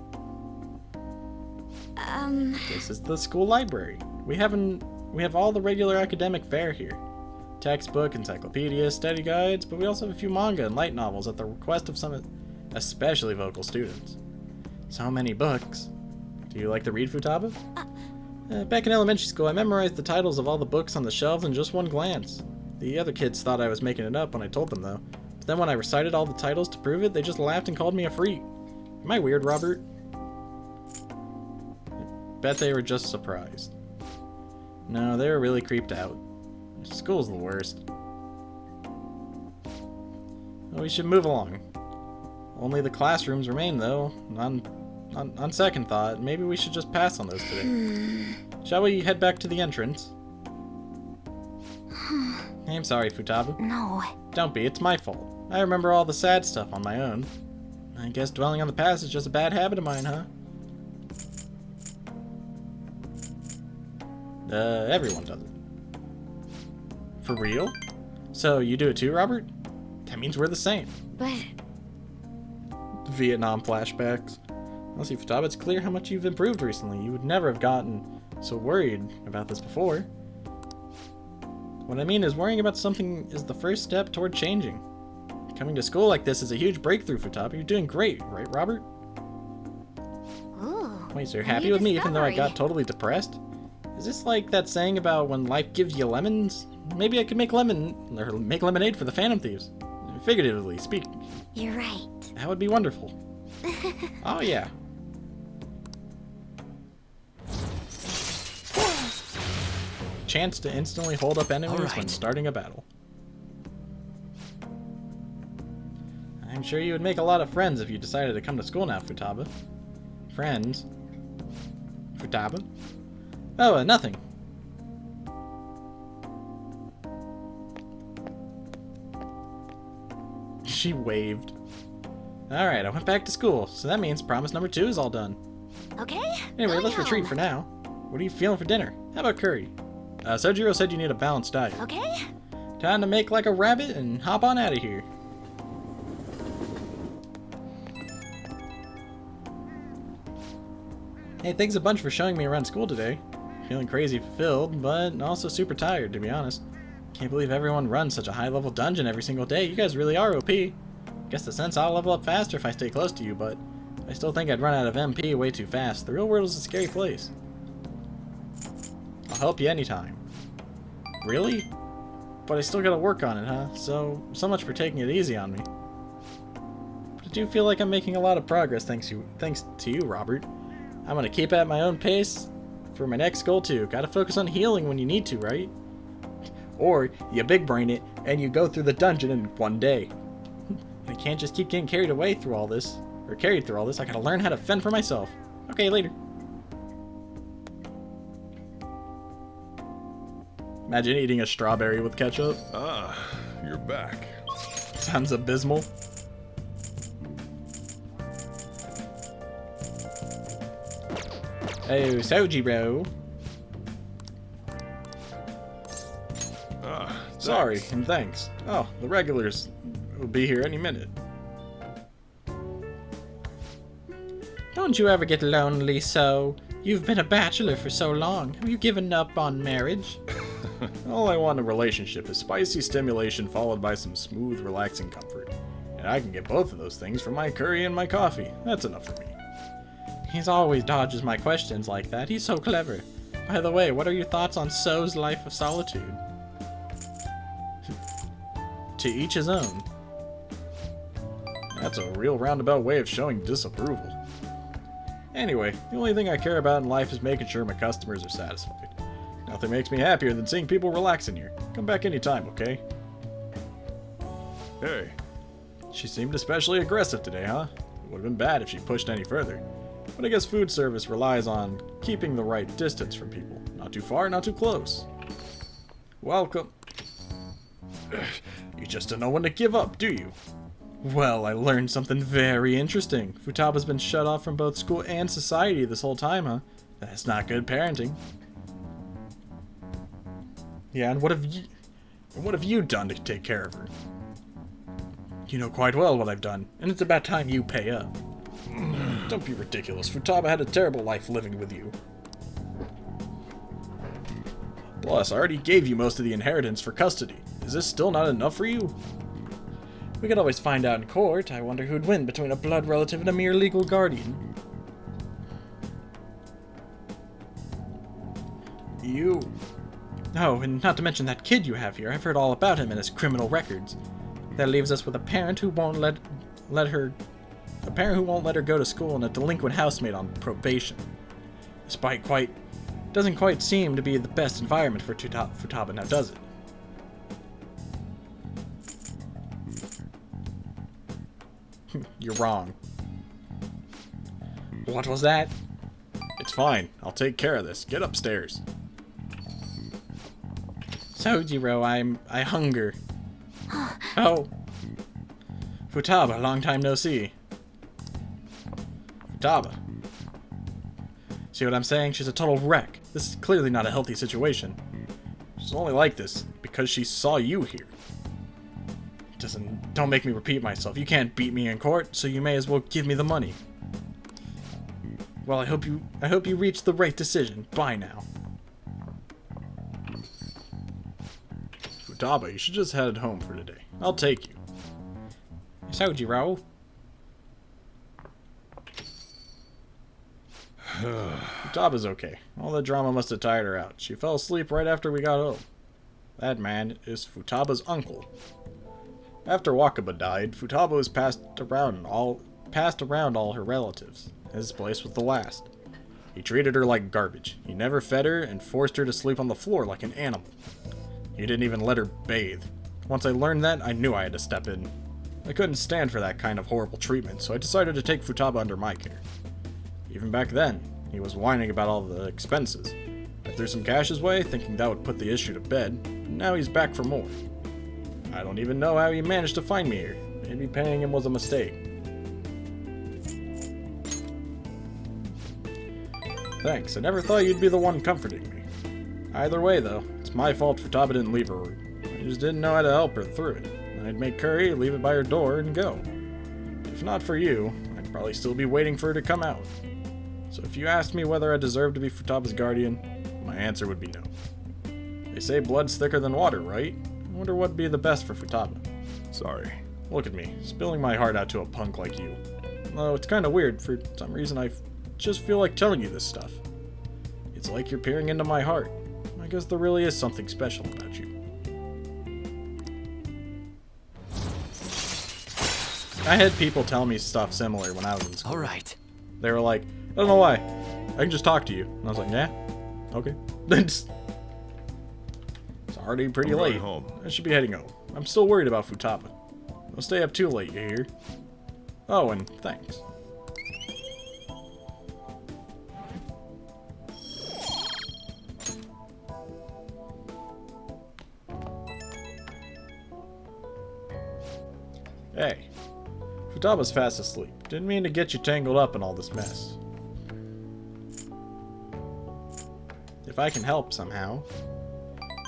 This is the school library. We have all the regular academic fare here. Textbook, encyclopedias, study guides, but we also have a few manga and light novels at the request of some especially vocal students. So many books. Do you like to read, Futaba? Back in elementary school, I memorized the titles of all the books on the shelves in just one glance. The other kids thought I was making it up when I told them, though. But then when I recited all the titles to prove it, they just laughed and called me a freak. Am I weird, Robert? I bet they were just surprised. No, they were really creeped out. School's the worst. Well, we should move along. Only the classrooms remain, though. On second thought, maybe we should just pass on those today. Shall we head back to the entrance? I'm sorry, Futaba. No. Don't be, it's my fault. I remember all the sad stuff on my own. I guess dwelling on the past is just a bad habit of mine, huh? Everyone does it. For real? So you do it too, Robert? That means we're the same. But Vietnam flashbacks. Honestly, Futaba, it's clear how much you've improved recently. You would never have gotten so worried about this before. What I mean is, worrying about something is the first step toward changing. Coming to school like this is a huge breakthrough, Futaba. You're doing great, right, Robert? Ooh, Wait, so you're happy with me even though I got totally depressed? Is this like that saying about when life gives you lemons? Maybe I could make lemonade for the Phantom Thieves. Figuratively speaking. You're right. That would be wonderful. Oh yeah. Chance to instantly hold up enemies when starting a battle. I'm sure you would make a lot of friends if you decided to come to school now, Futaba. Friends? Futaba? Oh, nothing. She waved. Alright, I went back to school, so that means promise number 2 is all done. Okay. Anyway, let's retreat for now. What are you feeling for dinner? How about curry? Sojiro said you need a balanced diet. Okay. Time to make like a rabbit and hop on out of here. Hey, thanks a bunch for showing me around school today. Feeling crazy fulfilled, but also super tired, to be honest. Can't believe everyone runs such a high-level dungeon every single day. You guys really are OP. Guess the sense I'll level up faster if I stay close to you, but I still think I'd run out of MP way too fast. The real world is a scary place. I'll help you anytime. Really? But I still gotta work on it, huh? So much for taking it easy on me. But I do feel like I'm making a lot of progress thanks to you, Robert. I'm gonna keep at my own pace for my next goal too. Gotta focus on healing when you need to, right? Or you big brain it and you go through the dungeon in one day. I can't just keep getting carried through all this. I gotta learn how to fend for myself. Okay, later. Imagine eating a strawberry with ketchup. Ah, you're back. Sounds abysmal. Oh, Sojiro. Sorry, and thanks. Oh, the regulars will be here any minute. Don't you ever get lonely, so? You've been a bachelor for so long. Have you given up on marriage? All I want in a relationship is spicy stimulation followed by some smooth, relaxing comfort. And I can get both of those things from my curry and my coffee. That's enough for me. He's always dodges my questions like that. He's so clever. By the way, what are your thoughts on So's life of solitude? To each his own. That's a real roundabout way of showing disapproval. Anyway, the only thing I care about in life is making sure my customers are satisfied. Nothing makes me happier than seeing people relax in here. Come back anytime, okay? Hey. She seemed especially aggressive today, huh? It would have been bad if she pushed any further. But I guess food service relies on keeping the right distance from people. Not too far, not too close. Welcome. You just don't know when to give up, do you? Well, I learned something very interesting. Futaba's been shut off from both school and society this whole time, huh? That's not good parenting. Yeah, and what have you done to take care of her? You know quite well what I've done, and it's about time you pay up. Don't be ridiculous. Futaba had a terrible life living with you. Plus, I already gave you most of the inheritance for custody. Is this still not enough for you? We could always find out in court. I wonder who'd win between a blood relative and a mere legal guardian. You... Oh, and not to mention that kid you have here. I've heard all about him and his criminal records. That leaves us with a parent who won't let her go to school and a delinquent housemate on probation. Despite doesn't quite seem to be the best environment for Futaba now, does it? You're wrong. What was that? It's fine. I'll take care of this. Get upstairs. Sojiro, I hunger. Oh. Futaba, long time no see. Futaba. See what I'm saying? She's a total wreck. This is clearly not a healthy situation. She's only like this because she saw you here. Don't make me repeat myself. You can't beat me in court, so you may as well give me the money. Well, I hope you reach the right decision. Bye now. Futaba, you should just head home for today. I'll take you. Sojiro. Futaba's okay. All the drama must have tired her out. She fell asleep right after we got home. That man is Futaba's uncle. After Wakaba died, Futaba was passed around all her relatives. His place was the last. He treated her like garbage. He never fed her and forced her to sleep on the floor like an animal. He didn't even let her bathe. Once I learned that, I knew I had to step in. I couldn't stand for that kind of horrible treatment, so I decided to take Futaba under my care. Even back then, he was whining about all the expenses. I threw some cash his way, thinking that would put the issue to bed, but now he's back for more. I don't even know how he managed to find me here. Maybe paying him was a mistake. Thanks, I never thought you'd be the one comforting me. Either way, though, it's my fault Futaba didn't leave her room. I just didn't know how to help her through it. I'd make curry, leave it by her door, and go. If not for you, I'd probably still be waiting for her to come out. So if you asked me whether I deserve to be Futaba's guardian, my answer would be no. They say blood's thicker than water, right? I wonder what'd be the best for Futaba. Sorry. Look at me, spilling my heart out to a punk like you. Though it's kinda weird, for some reason I just feel like telling you this stuff. It's like you're peering into my heart. I guess there really is something special about you. I had people tell me stuff similar when I was in school. Alright. They were like, I don't know why. I can just talk to you. And I was like, yeah? Okay. It's already pretty I'm going late. home. I should be heading home. I'm still worried about Futaba. Don't stay up too late, you hear? Oh, and thanks. Hey. Futaba's fast asleep. Didn't mean to get you tangled up in all this mess. If I can help somehow.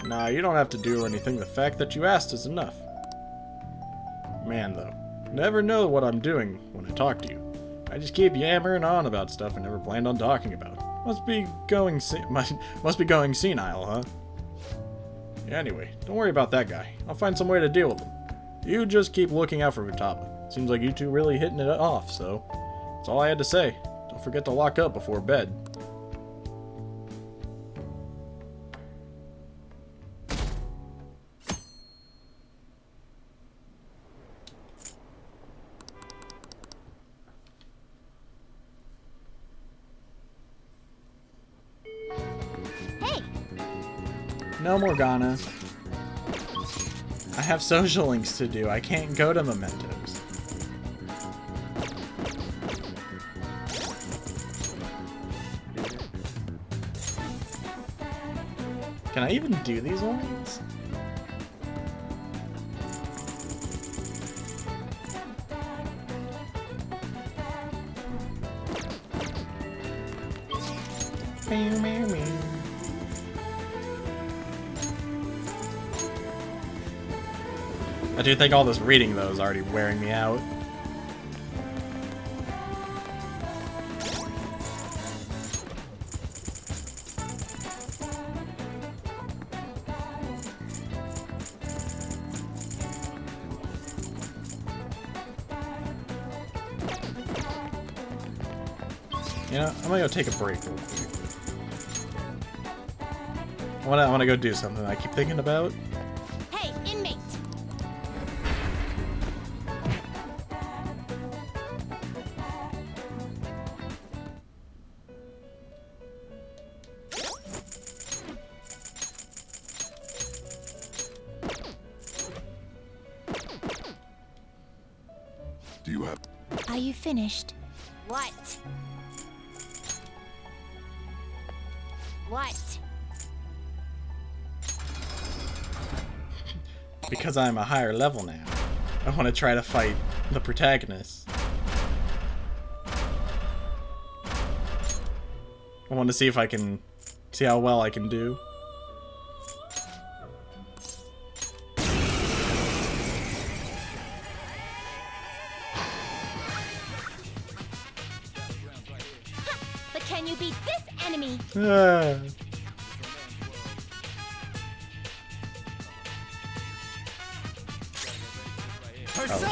Nah, you don't have to do anything. The fact that you asked is enough. Man, though. Never know what I'm doing when I talk to you. I just keep yammering on about stuff I never planned on talking about. Must be going senile, huh? Yeah, anyway, don't worry about that guy. I'll find some way to deal with him. You just keep looking out for Futaba. Seems like you two really hitting it off, so that's all I had to say. Don't forget to lock up before bed. Hey! No, Morgana. I have social links to do. I can't go to Mementos. Can I even do these ones? Meow, meow, meow. I do think all this reading, though, is already wearing me out. You know, I'm gonna go take a break real quick. I wanna go do something I keep thinking about. Hey, inmate! Do you have... Are you finished? What? What? Because I'm a higher level now, I want to try to fight the protagonist. I want to see if I can see how well I can do. Oh,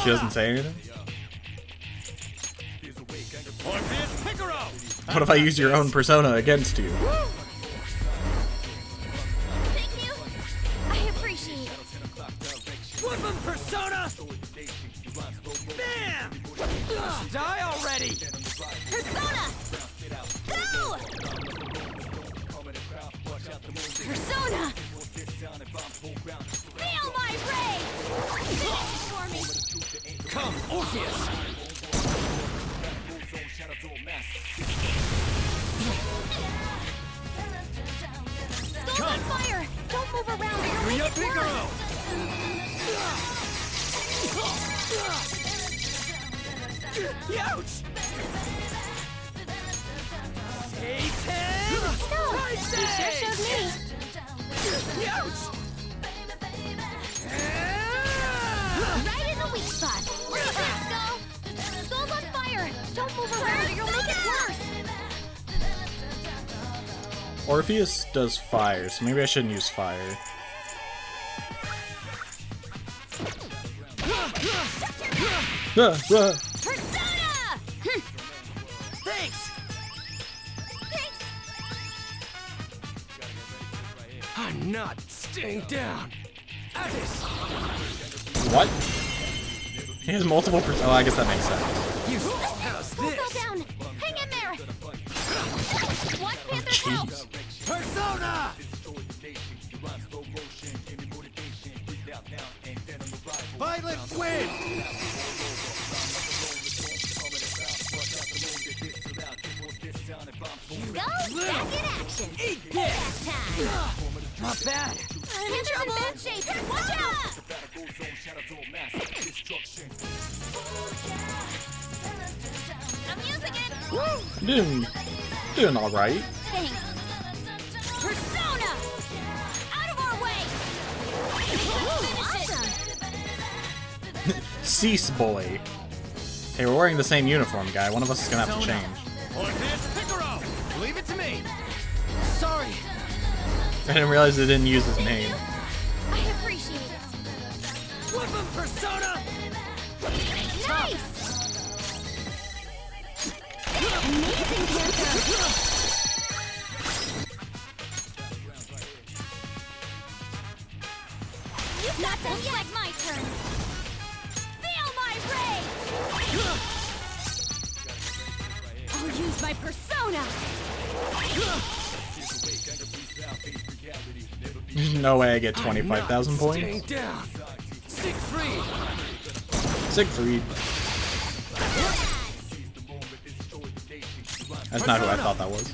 she doesn't say anything? What if I use your own persona against you? Thank you. I appreciate it. Woodland persona! Bam! Die already! Persona! Go! Persona! Feel my rage! Finish for me! Come, Orpheus! Skull's on fire! Don't move around or you'll make it worse! Ouch! Satan! Stop! You sure showed me! Ouch! Right in the weak spot! Look at that, Skull! Skull's on fire! Don't move around or you'll make it worse! Orpheus does fire, so maybe I shouldn't use fire. Persona! Thanks! I'm not staying down. Addis! What? He has multiple oh, I guess that makes sense. You how's Skull this? fell down! Hang in there! What? Panther's help! Persona! Violent wind! Skull, back in action! Eat Payback time! Not bad. I'm in bad shape! Watch out! I'm using it! Doing alright. Thanks! Persona! Out of our way! Awesome! Cease, boy. Hey, we're wearing the same uniform, guy. One of us is gonna have to change. Leave it to me. Sorry. I didn't realize they didn't use his name. I appreciate it. Woodland persona. Nice! Amazing, Panther! You've got this like my turn! Feel my rage! I'll use my persona! There's no way I get 25,000 points. Down. Siegfried. Siegfried. That's not who I thought that was.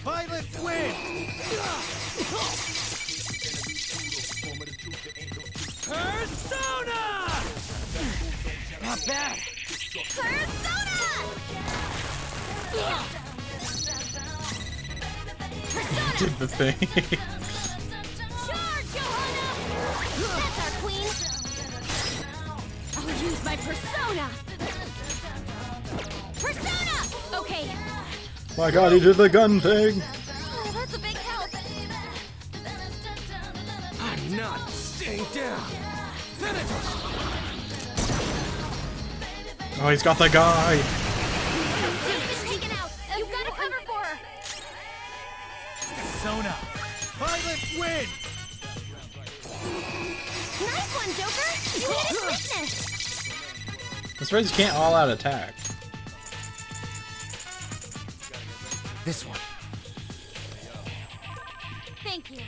Violent wind. Persona. Not bad. Persona! Did the thing. Charge, Johanna! That's our queen! I'll use my persona! Persona! Okay. My god, he did the gun thing. Oh, that's a big help. I'm not staying down. Thanatos. Oh, he's got the guy. She's taken out. You've got to cover for her. Persona. Violent wind. Nice one, Joker. You hit his weakness. This Reds can't all-out attack. This one. Thank you.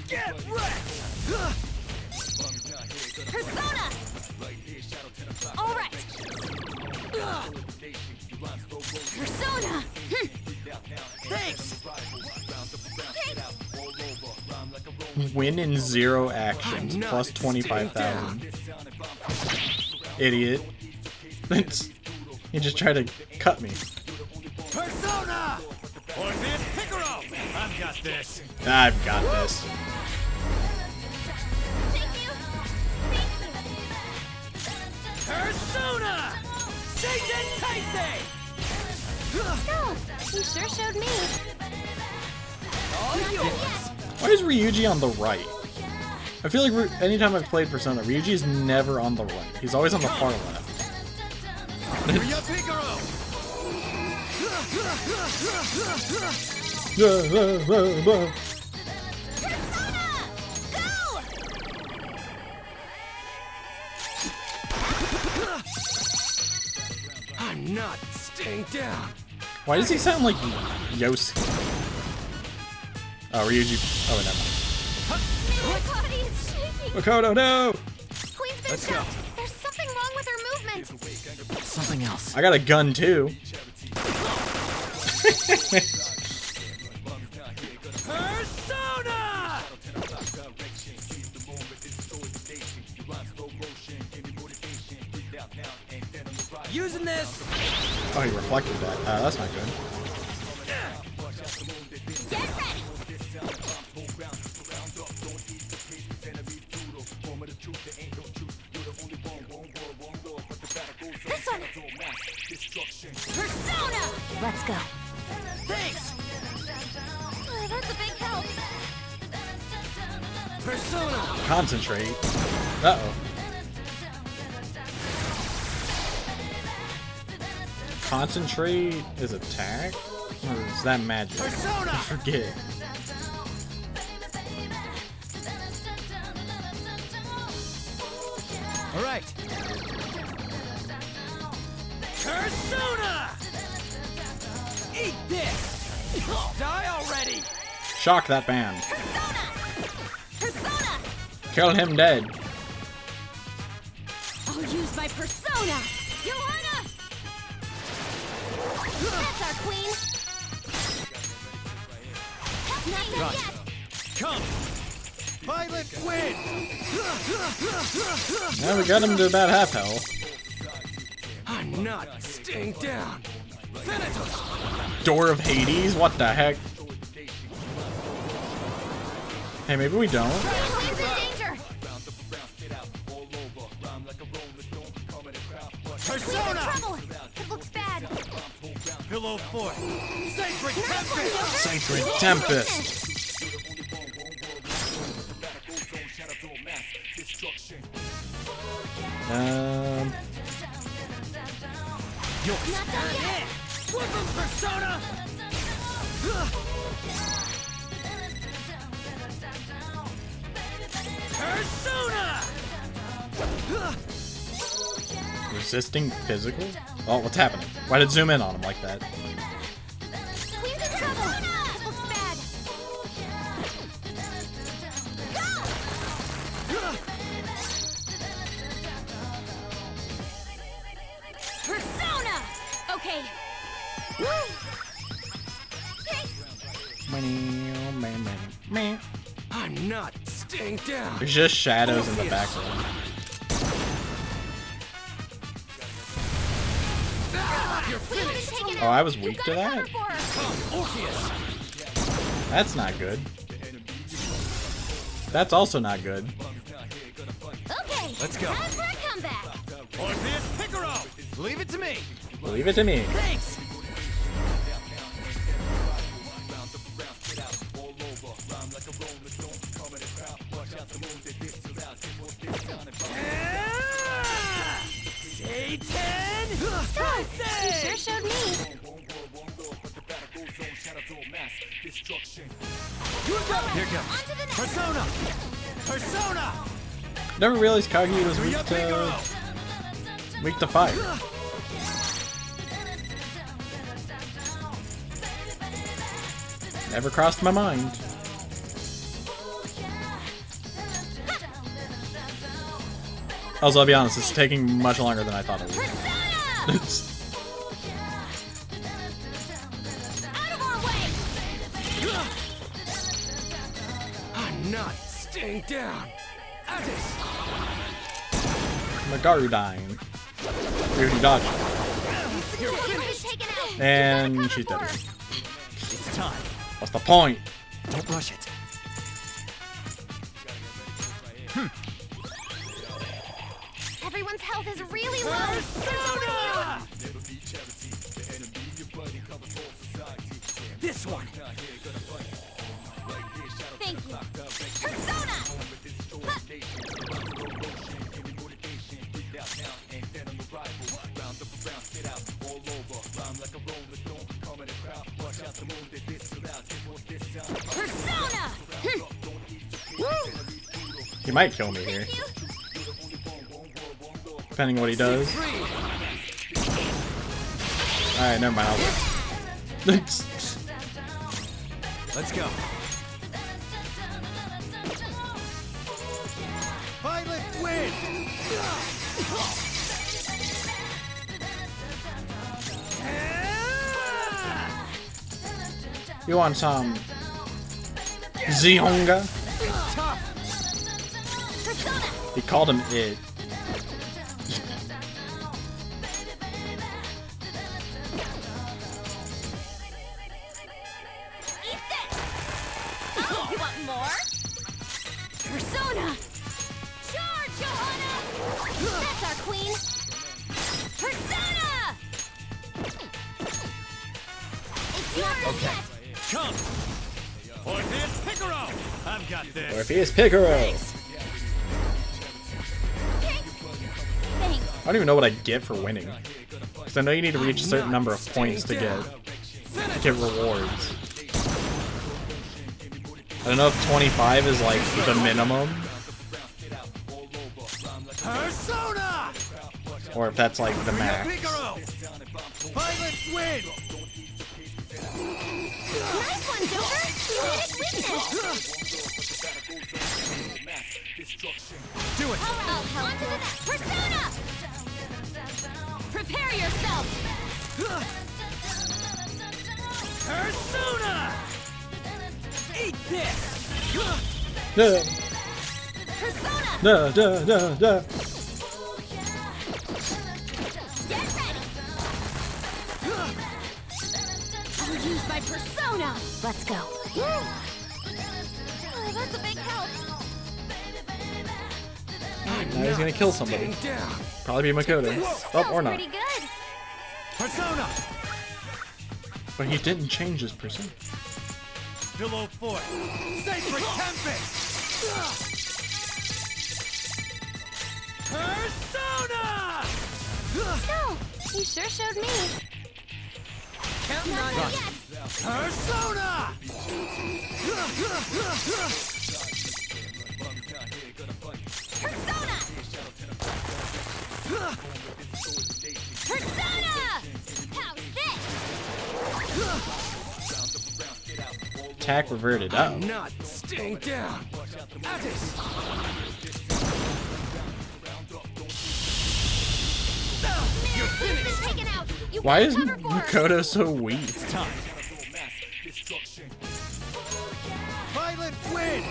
Get wrecked! Persona! All right. Persona! Thanks! Win in 0 actions, plus 25,000. Idiot. He just tried to cut me. Persona! Orpheus Picaro! I've got this. I've got this. Persona! Satan Taisei! No, you sure showed me. All yours! Why is Ryuji on the right? I feel like anytime I've played Persona, Ryuji is never on the right. He's always on the far left. I'm not staying down. Why does he sound like Yosuke? Oh, Ryuji. Oh, never mind. My body is shaking. Makoto, no! Queen's been shot. There's something wrong with her movement. Something else. I got a gun too. Persona! Using this. Oh, he reflected that. That's not good. Get ready. This one. Persona. Let's go. Thanks. That's a big help. Persona. Concentrate. Uh-oh. Concentrate is attack? Or is that magic? Persona! I forget. All right. Persona! Eat this! Die already! Shock that man. Persona. Kill him dead. I'll use my persona. Johanna. That's our queen. Not done yet. Come! Violet win! Now we got him to about half health. I'm not staying down. Thanatos! Door of Hades? What the heck? Hey, maybe we don't. Queen's in danger. Persona! Trouble. It looks bad. Pillow fort! Sacred Tempest! Sacred Tempest. Not done yet! Weapon Persona! Persona! Resisting physical? Oh, what's happening? Why did it zoom in on him like that? Queen's in trouble. It looks bad. Persona. Okay. I'm not staying down. There's just shadows in the background. You're finished. Oh, I was weak to that? Come, Orpheus. That's not good. That's also not good. Okay. Let's go. Time for a comeback. Orpheus Picaro. Leave it to me. Leave it to me. Thanks. Satan! You sure showed me. Here goes. On to the next. Persona! Persona! Never realized Kagi was weak to fire. Never crossed my mind. Also, I'll be honest, it's taking much longer than I thought it would. Out of our way. I'm not staying down. Addis! Magarudyne. Beauty dodge. You're finished. Taken out. And she's dead. It's time. What's the point? Don't rush it. Everyone everyone's health is really low. Persona! This one. Thank you. Persona! Persona! He might kill me here. Depending on what he does. Alright, never mind. I'll wait. Let's go. Violet win! You want some Zihonga? He called him it. Oh, you want more? Persona! Charge, Johanna! That's our queen! Persona! It's yours yet! Come! Orpheus Picaro! I've got this! Orpheus Picaro! I don't even know what I get for winning. Because I know you need to reach a certain number of points to get rewards. I don't know if 25 is like the minimum. Persona! Or if that's like the max. Violet win! Nice one, Joker! You did it witness! Do it! I'll help. On to the next! Persona! Prepare yourself! Persona! Eat this! Duh. Persona! Duh, duh, duh, duh. Get ready! I'll use my persona! Let's go. Oh, that's a big help. Now he's gonna kill somebody. Probably be Makoto. Oh, or not. Pretty good. Persona! But he didn't change his persona. Below Fort! Sacred Tempest! Persona! No, you sure showed me. Counting on Not you. yet. Persona! Persona! Persona! How's this? Attack reverted. Uh I'm not staying down. Addis! You're finished! Taken out. You Why can't is cover for us. Makoto so weak? Violet win!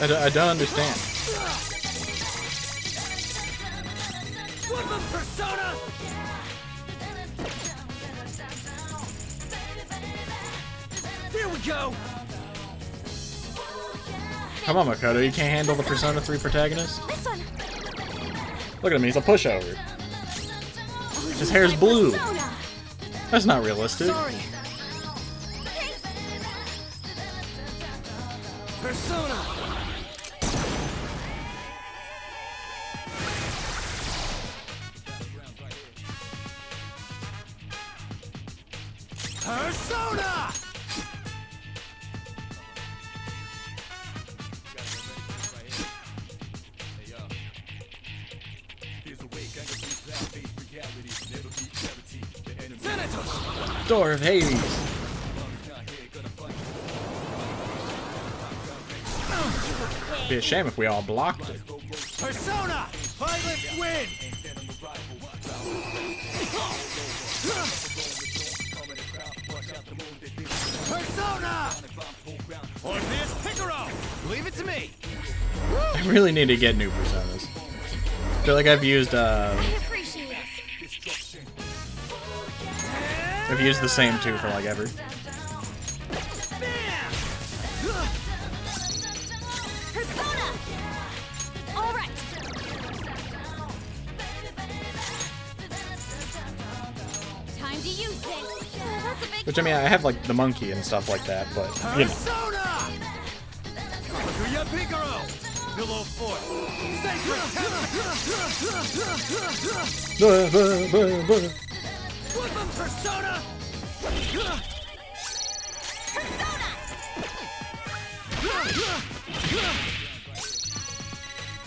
I don't understand. Woodland Persona! Here we go! Come on, Makoto. You can't handle the Persona 3 protagonist? This one. Look at him. He's a pushover. His hair's blue. That's not realistic. Sorry. Persona! Persona! Door of Hades. Be a shame if we all blocked it. Persona! Violet win! Persona! Orpheus Picaro! Leave it to me! I really need to get new Personas. I feel like I've used appreciate it. I've used the same two for like ever. Persona! All right. to use this. That's a big Which, I mean, I have, like, the monkey and stuff like that, but, you know. Below Fort. Sacred Woodland Persona!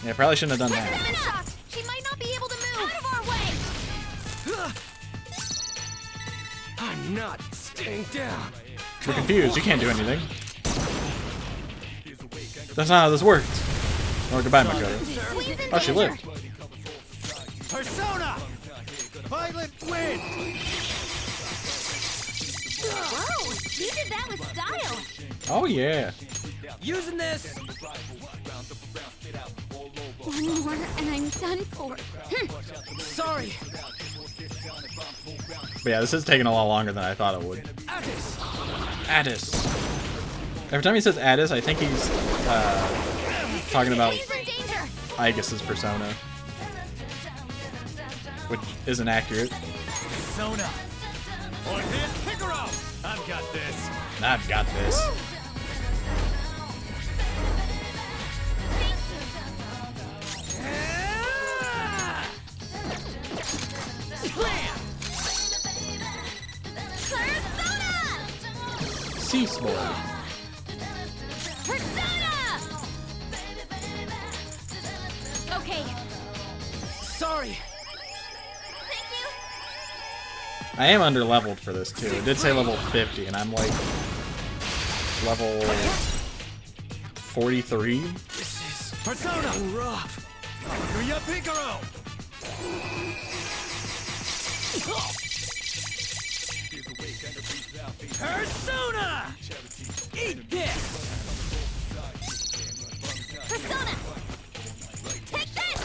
Yeah, probably shouldn't have done that. She might not be able to move. Out of our way. I'm not staying down. We're confused. You can't do anything. That's not how this works. Oh, goodbye, Makoto. Oh, she lived. Persona! Violent wind! Whoa, she did that with style. Oh, yeah. Using this! One more and I'm done for. Sorry. But yeah, this is taking a lot longer than I thought it would. Addis. Every time he says Addis, I think he's talking about Aegis's persona, which isn't accurate. Persona! On his Picaro! I've got this. I've got this. Cease, boy. Persona! Okay. Sorry. I am under leveled for this too. It did say level 50, and I'm like level 43. This is Persona rough. Hallelujah, Picaro! Persona! Eat this! Persona! Take this!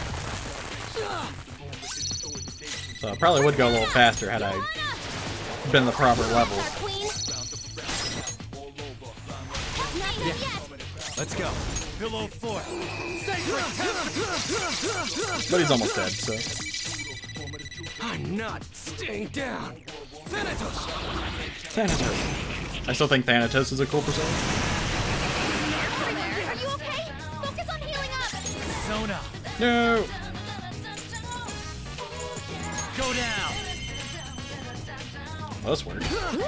So I probably would go a little faster had I been the proper level. Let's go. Below Fort. But he's almost dead, so. I'm not staying down. Thanatos! Thanatos. I still think Thanatos is a cool persona. Are you okay? Focus on healing up! Persona! No! Go down! Well, this works. Ooh,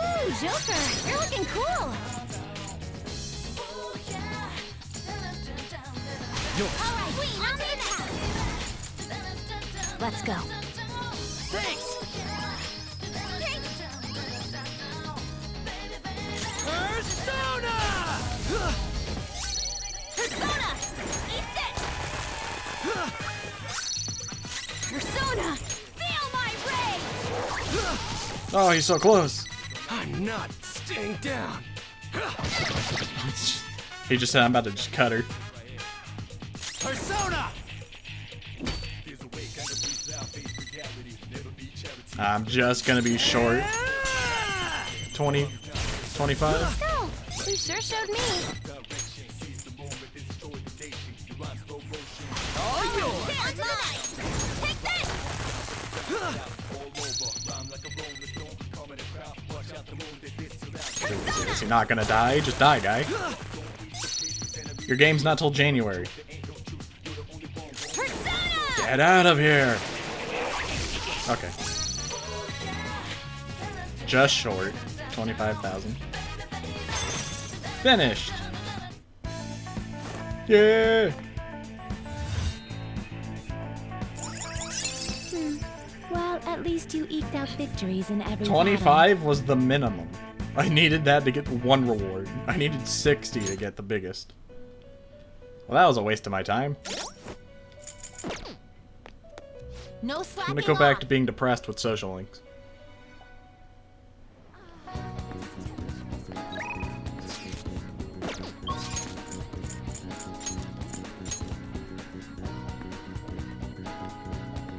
Joker! You're looking cool! Alright, Queen, on to the next! Let's go. Thanks! Persona! Persona! Eat this! Persona! Feel my ray! Oh, he's so close. I'm not staying down. He just said I'm about to just cut her. Persona! I'm just gonna be short. 20, 25. Let's go! You sure showed me. All yours! Here's mine! Take this! Is he not gonna die? Just die, guy. Your game's not till January. Get out of here! Okay. Just short. 25,000. Finished! Yeah! Well, at least you eked out victories in every 25 was the minimum. I needed that to get one reward. I needed 60 to get the biggest. Well, that was a waste of my time. No I'm slacking gonna go back off. to being depressed with social links.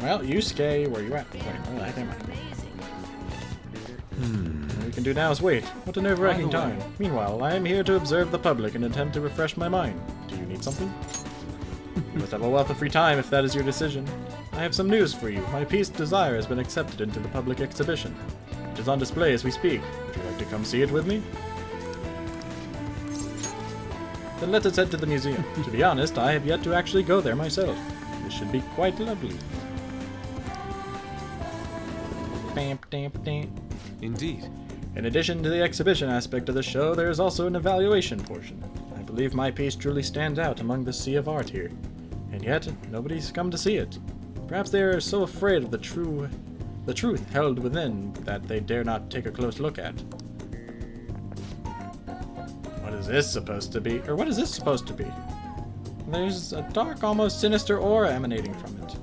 Well, Yusuke, where you at? Wait, where the heck am I? All we can do now is wait. What a nerve-wracking time. Meanwhile, I am here to observe the public and attempt to refresh my mind. Do you need something? You must have a wealth of free time if that is your decision. I have some news for you. My piece Desire has been accepted into the public exhibition. It is on display as we speak. Would you like to come see it with me? Then let us head to the museum. To be honest, I have yet to actually go there myself. This should be quite lovely. Indeed. In addition to the exhibition aspect of the show, there is also an evaluation portion. I believe my piece truly stands out among the sea of art here. And yet, nobody's come to see it. Perhaps they are so afraid of the truth held within that they dare not take a close look at. What is this supposed to be? Or what is this supposed to be? There's a dark, almost sinister aura emanating from it.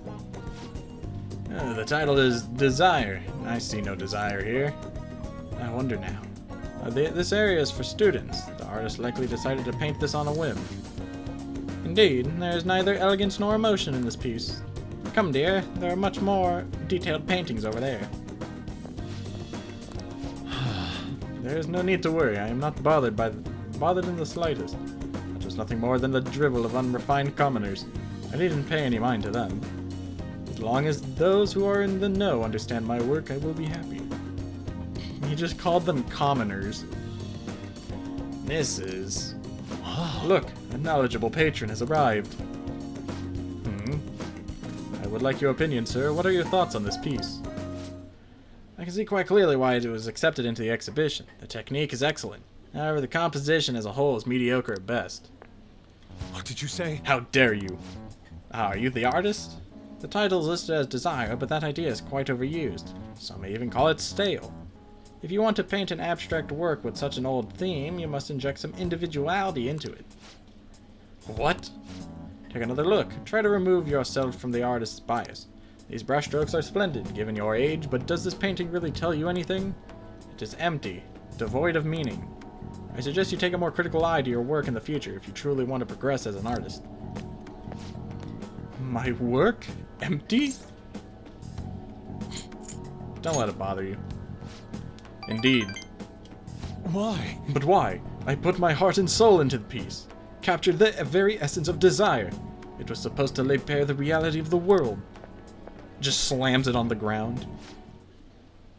The title is Desire. I see no desire here. I wonder now. This area is for students. The artist likely decided to paint this on a whim. Indeed, there is neither elegance nor emotion in this piece. Come, dear, there are much more detailed paintings over there. There is no need to worry. I am not bothered in the slightest. That was nothing more than the drivel of unrefined commoners. I needn't pay any mind to them. As long as those who are in the know understand my work, I will be happy. He just called them commoners. This is... Look, a knowledgeable patron has arrived. I would like your opinion, sir. What are your thoughts on this piece? I can see quite clearly why it was accepted into the exhibition. The technique is excellent. However, the composition as a whole is mediocre at best. What did you say? How dare you? Are you the artist? The title is listed as Desire, but that idea is quite overused. Some may even call it stale. If you want to paint an abstract work with such an old theme, you must inject some individuality into it. What? Take another look. Try to remove yourself from the artist's bias. These brushstrokes are splendid, given your age, but does this painting really tell you anything? It is empty, devoid of meaning. I suggest you take a more critical eye to your work in the future if you truly want to progress as an artist. My work? Empty? Don't let it bother you. Indeed. Why? But why? I put my heart and soul into the piece. Captured the very essence of desire. It was supposed to lay bare the reality of the world. Just slams it on the ground.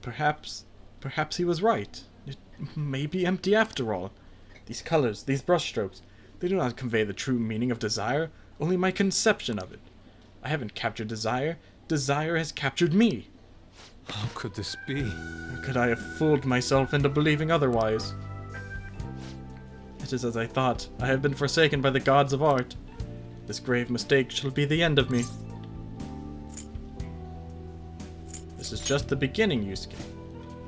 Perhaps he was right. It may be empty after all. These colors, these brushstrokes, they do not convey the true meaning of desire, only my conception of it. I haven't captured desire. Desire has captured me. How could this be? Could I have fooled myself into believing otherwise? It is as I thought. I have been forsaken by the gods of art. This grave mistake shall be the end of me. This is just the beginning, Yusuke.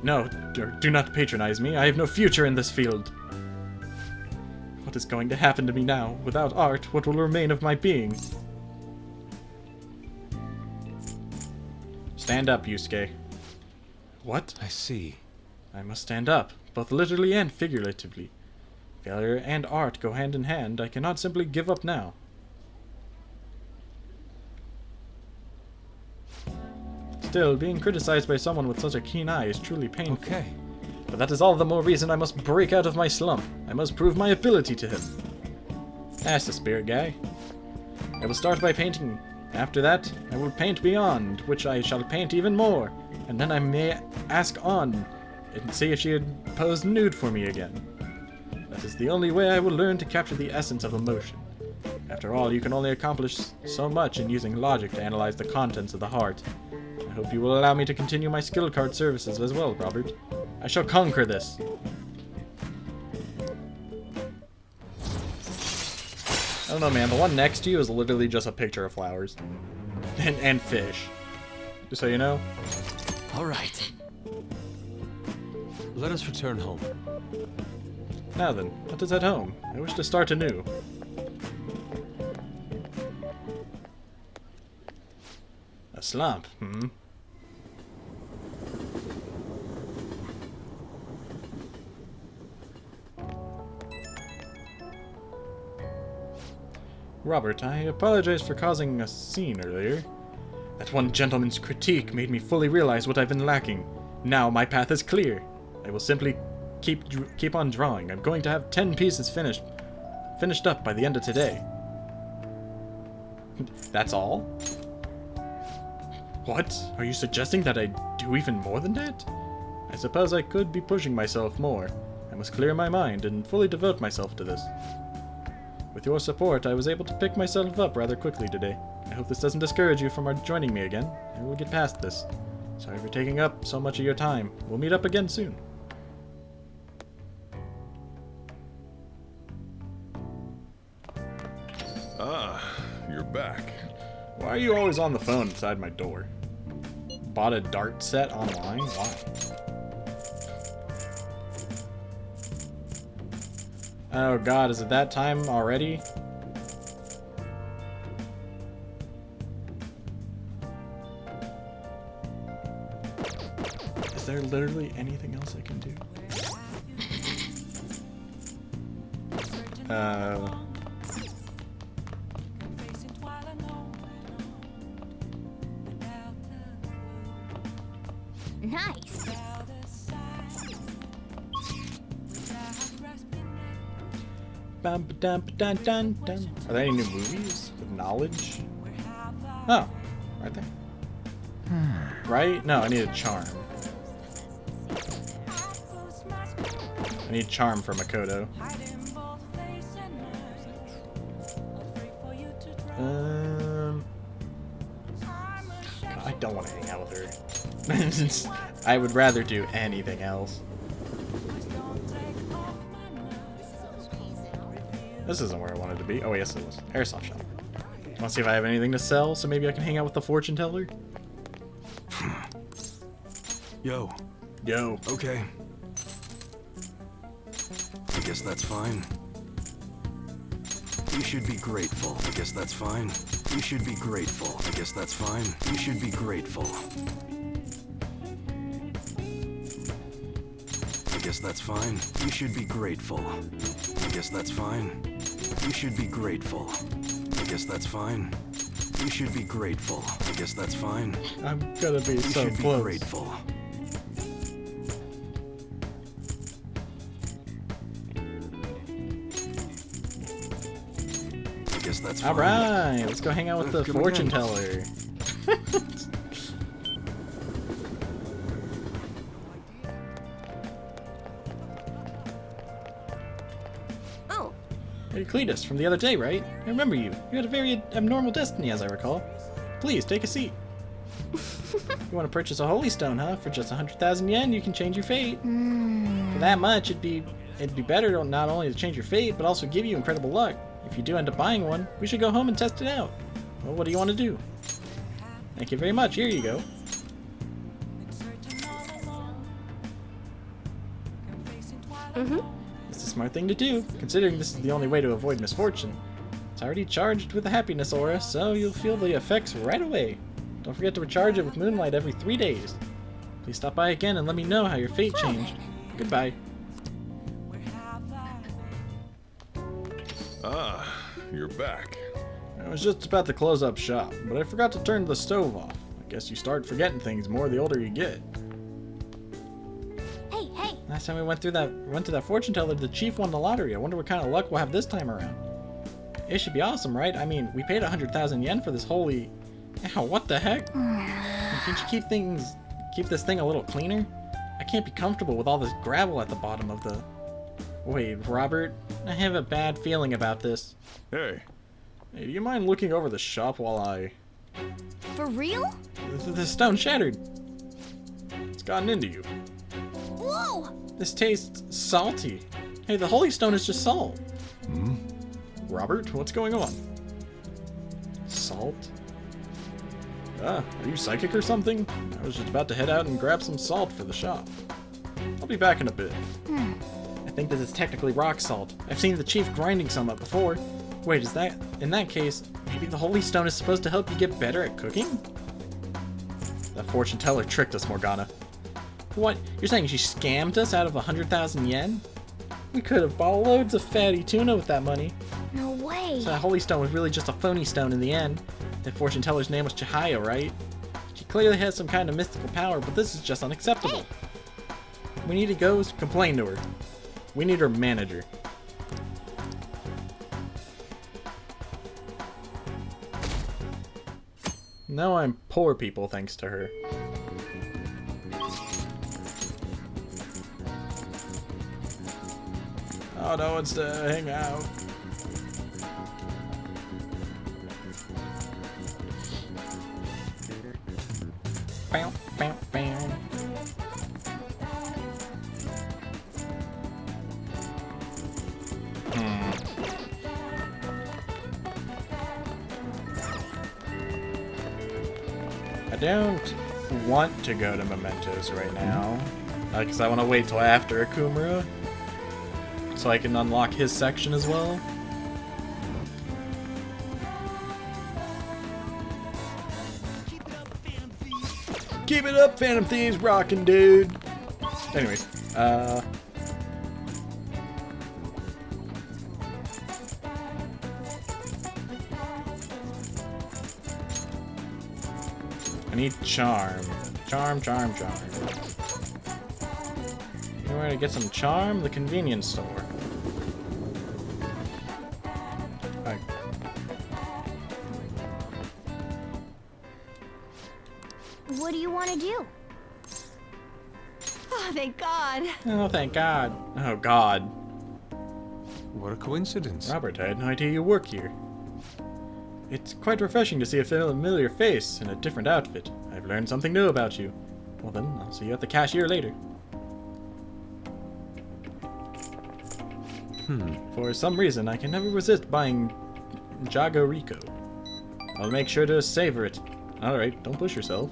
No, do not patronize me. I have no future in this field. What is going to happen to me now? Without art, what will remain of my being? Stand up, Yusuke. What? I see. I must stand up, both literally and figuratively. Failure and art go hand in hand. I cannot simply give up now. Still, being criticized by someone with such a keen eye is truly painful. Okay. But that is all the more reason I must break out of my slump. I must prove my ability to him. That's the spirit, guy. I will start by painting. After that, I will paint beyond, which I shall paint even more. And then I may ask on and see if she would pose nude for me again. That is the only way I will learn to capture the essence of emotion. After all, you can only accomplish so much in using logic to analyze the contents of the heart. I hope you will allow me to continue my skill card services as well, Robert. I shall conquer this. I don't know, man. The one next to you is literally just a picture of flowers. And fish. Just so you know. All right. Let us return home. Now then, let us head home. I wish to start anew. A slump, Robert, I apologize for causing a scene earlier. That one gentleman's critique made me fully realize what I've been lacking. Now my path is clear. I will simply keep on drawing. I'm going to have 10 pieces finished up by the end of today. That's all? What? Are you suggesting that I do even more than that? I suppose I could be pushing myself more. I must clear my mind and fully devote myself to this. With your support, I was able to pick myself up rather quickly today. I hope this doesn't discourage you from joining me again, and we'll get past this. Sorry for taking up so much of your time. We'll meet up again soon. Ah, you're back. Why are you always on the phone inside my door? Bought a dart set online? Why? Oh god, is it that time already? Is there literally anything else I can do? Nice. Bum, ba-dum, ba-dun, dun, dun. Are there any new movies with knowledge? Oh, right there. Right? No, I need a charm. I need charm for Makoto. I don't want to hang out with her. I would rather do anything else. This isn't where I wanted to be. Oh, yes, it was. Airsoft shop. Want to see if I have anything to sell, so maybe I can hang out with the fortune teller? Yo. Yo. Okay. I guess that's fine. You should be grateful. I guess that's fine. You should be grateful. I guess that's fine. You should be grateful. I guess that's fine. You should be grateful. I guess that's fine. You should be grateful. I guess that's fine. You should be grateful. I guess that's fine. I'm gonna be so close. You should be grateful. I guess that's fine. Alright, let's go hang out with the fortune teller. Hey, Cletus, from the other day, right? I remember you. You had a very abnormal destiny, as I recall. Please, take a seat. You want to purchase a holy stone, huh? For just 100,000 yen, you can change your fate. For that much, it'd be better to not only to change your fate, but also give you incredible luck. If you do end up buying one, we should go home and test it out. Well, what do you want to do? Thank you very much. Here you go. It's a smart thing to do, considering this is the only way to avoid misfortune. It's already charged with the happiness aura, so you'll feel the effects right away. Don't forget to recharge it with moonlight every 3 days. Please stop by again and let me know how your fate changed. Goodbye. Ah, you're back. I was just about to close up shop, but I forgot to turn the stove off. I guess you start forgetting things more the older you get. Hey! Last time we went to that fortune teller, the chief won the lottery. I wonder what kind of luck we'll have this time around. It should be awesome, right? I mean, we paid 100,000 yen for this holy... Ow, what the heck? Can't you keep this thing a little cleaner? I can't be comfortable with all this gravel at the bottom of the... Wait, Robert? I have a bad feeling about this. Hey, do you mind looking over the shop while I... For real? The stone shattered. It's gotten into you. Whoa! This tastes salty. Hey, the holy stone is just salt. Hmm? Robert, what's going on? Salt? Are you psychic or something? I was just about to head out and grab some salt for the shop. I'll be back in a bit. I think this is technically rock salt. I've seen the chief grinding some up before. Wait, in that case, maybe the holy stone is supposed to help you get better at cooking? That fortune teller tricked us, Morgana. What? You're saying she scammed us out of 100,000 yen? We could have bought loads of fatty tuna with that money. No way! So that holy stone was really just a phony stone in the end. The fortune teller's name was Chihaya, right? She clearly has some kind of mystical power, but this is just unacceptable. Hey. We need to go complain to her. We need her manager. Now I'm poor people thanks to her. Oh, no one's to hang out. Bam, bam, bam. I don't want to go to Mementos right now, because I want to wait till after Okumura, so I can unlock his section as well. Keep it up, Phantom Thieves, rockin', dude. Anyways, I need charm. Charm. You know where to get some charm? The convenience store. Alright. What do you want to do? Oh, thank God. Oh, thank God. Oh, God. What a coincidence. Robert, I had no idea you work here. It's quite refreshing to see a familiar face in a different outfit. I've learned something new about you. Well then, I'll see you at the cashier later. For some reason, I can never resist buying Jago Rico. I'll make sure to savor it. Alright, don't push yourself.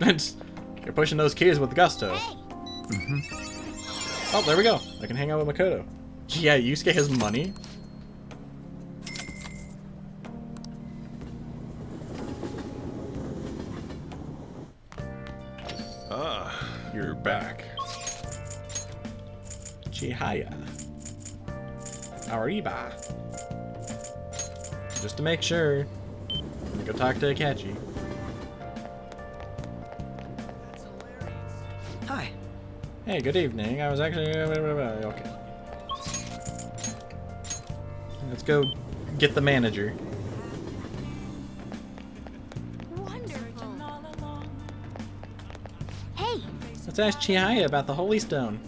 You're pushing those keys with gusto. Oh, there we go. I can hang out with Makoto. Yeah, Yusuke has money. Ah, you're back. Chihaya. Ariba. Just to make sure, I'm gonna go talk to Akachi. Hi. Hey, good evening. I was actually... Okay. Let's go get the manager. Hey! Let's ask Chihaya about the Holy Stone.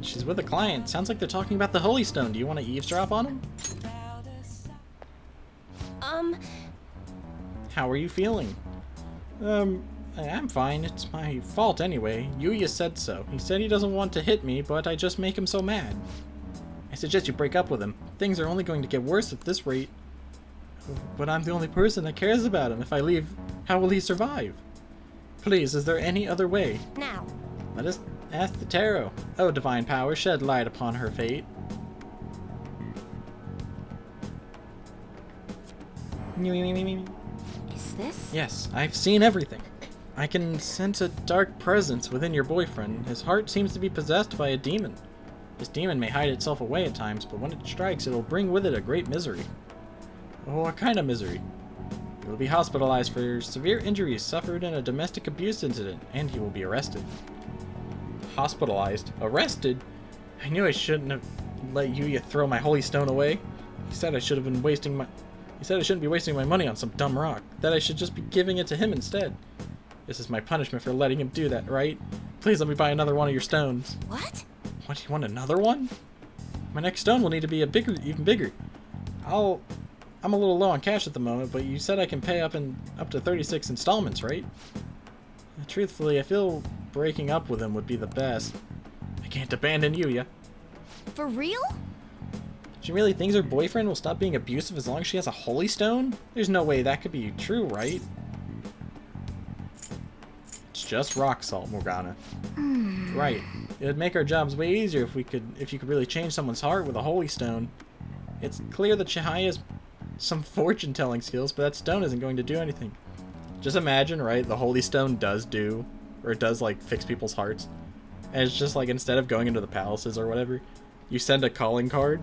She's with a client. Sounds like they're talking about the Holy Stone. Do you want to eavesdrop on them? How are you feeling? I'm fine. It's my fault anyway. Yuya said so. He said he doesn't want to hit me, but I just make him so mad. I suggest you break up with him. Things are only going to get worse at this rate. But I'm the only person that cares about him. If I leave, how will he survive? Please, is there any other way? Now. Let us ask the tarot. Oh, divine power, shed light upon her fate. Is this? Yes, I've seen everything. I can sense a dark presence within your boyfriend. His heart seems to be possessed by a demon. This demon may hide itself away at times, but when it strikes, it will bring with it a great misery. Oh, what kind of misery? He will be hospitalized for severe injuries suffered in a domestic abuse incident, and he will be arrested. Hospitalized? Arrested? I knew I shouldn't have let Yuya throw my holy stone away. He said I should have been wasting my... He said I shouldn't be wasting my money on some dumb rock. That I should just be giving it to him instead. This is my punishment for letting him do that, right? Please let me buy another one of your stones. What? What, do you want another one? My next stone will need to be even bigger. I'm a little low on cash at the moment, but you said I can pay up to 36 installments, right? Truthfully, I feel breaking up with him would be the best. I can't abandon Yuya. For real? She really thinks her boyfriend will stop being abusive as long as she has a holy stone? There's no way that could be true, right? It's just rock salt, Morgana. Right. It would make our jobs way easier if you could really change someone's heart with a holy stone. It's clear that Chihaya has some fortune-telling skills, but that stone isn't going to do anything. Just imagine, right? The holy stone does like fix people's hearts. And it's just like instead of going into the palaces or whatever, you send a calling card,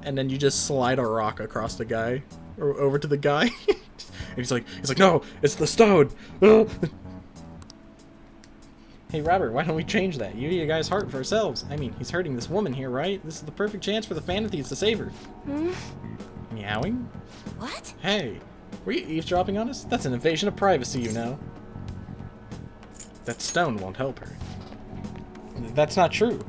and then you just slide a rock across the guy or over to the guy. And he's like, no, it's the stone. Hey Robert, why don't we change that? You guys' heart for ourselves. I mean, he's hurting this woman here, right? This is the perfect chance for the Phantom Thieves to save her. Meowing? What? Hey, were you eavesdropping on us? That's an invasion of privacy, you know. That stone won't help her. That's not true.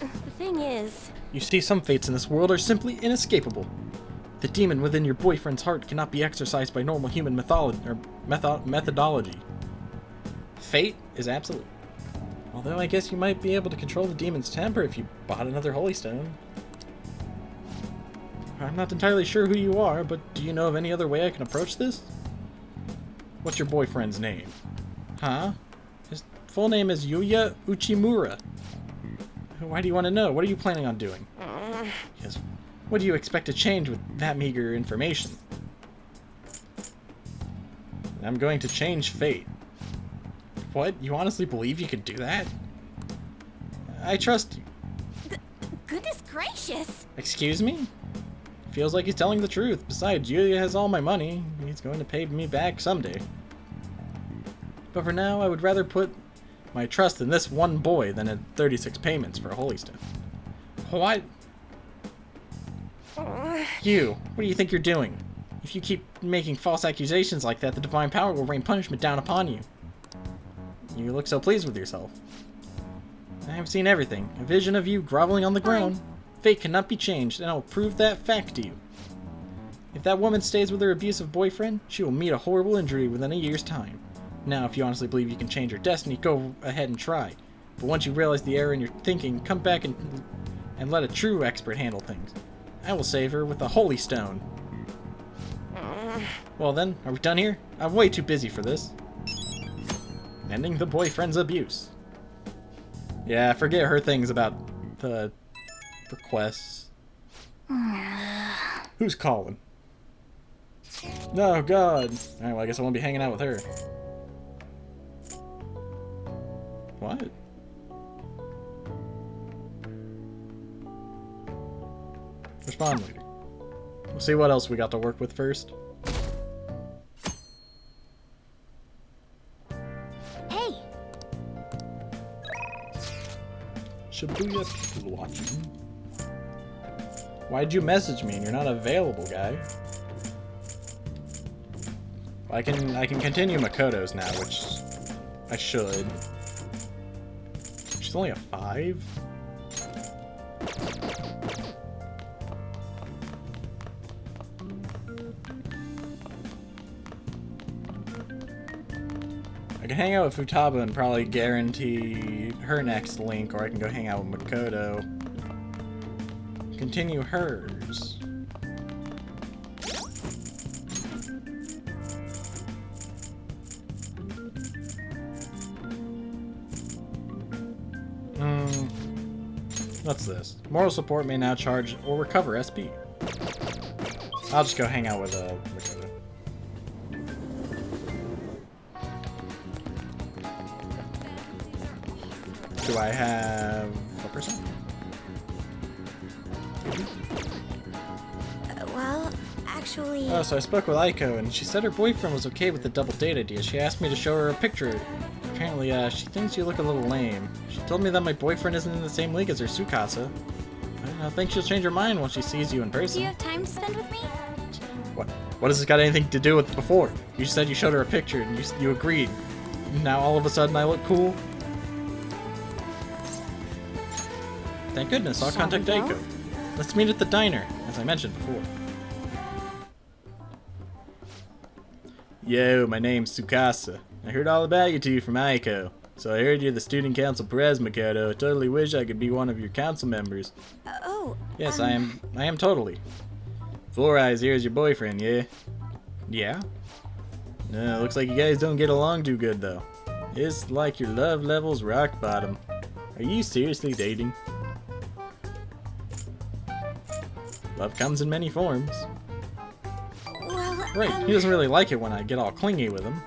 The thing is... You see, some fates in this world are simply inescapable. The demon within your boyfriend's heart cannot be exorcised by normal human methodology. Fate is absolute. Although I guess you might be able to control the demon's temper if you bought another holy stone. I'm not entirely sure who you are, but do you know of any other way I can approach this? What's your boyfriend's name? Huh? His full name is Yuya Uchimura. Why do you want to know? What are you planning on doing? Yes. What do you expect to change with that meager information? I'm going to change fate. What? You honestly believe you could do that? I trust you. Goodness gracious! Excuse me? Feels like he's telling the truth. Besides, Yuya has all my money. He's going to pay me back someday. But for now, I would rather put my trust in this one boy than in 36 payments for a holy stone. What? You, what do you think you're doing? If you keep making false accusations like that, the divine power will rain punishment down upon you. You look so pleased with yourself. I have seen everything. A vision of you groveling on the ground. Fate cannot be changed, and I will prove that fact to you. If that woman stays with her abusive boyfriend, she will meet a horrible injury within a year's time. Now, if you honestly believe you can change her destiny, go ahead and try. But once you realize the error in your thinking, come back and let a true expert handle things. I will save her with a holy stone. Well then, are we done here? I'm way too busy for this. Ending the boyfriend's abuse. Yeah, forget her things about the requests. Who's calling? No, God. Alright, well, I guess I won't be hanging out with her. What? Respond later. We'll see what else we got to work with first. Hey! Shibuya people watching. Why'd you message me and you're not available, guy? I can continue Makoto's now, which I should. She's only a 5? I can hang out with Futaba and probably guarantee her next link, or I can go hang out with Makoto. Continue hers. What's this? Moral support may now charge or recover SP. I'll just go hang out with Makoto. Do I have a percent? Well, actually... Oh, so I spoke with Aiko, and she said her boyfriend was okay with the double date idea. She asked me to show her a picture. Apparently, she thinks you look a little lame. She told me that my boyfriend isn't in the same league as her Tsukasa. I think she'll change her mind once she sees you in person. Do you have time to spend with me? What has this got anything to do with before? You said you showed her a picture, and you agreed. Now all of a sudden I look cool? Thank goodness, I'll contact Aiko. Let's meet at the diner, as I mentioned before. Yo, my name's Tsukasa. I heard all about you two from Aiko. So I heard you're the student council prez, Makoto. I totally wish I could be one of your council members. Yes, I am totally. Four Eyes here is your boyfriend, yeah? Yeah? No, looks like you guys don't get along too good, though. It's like your love level's rock bottom. Are you seriously dating? Love comes in many forms. Well, Right, he doesn't really like it when I get all clingy with him.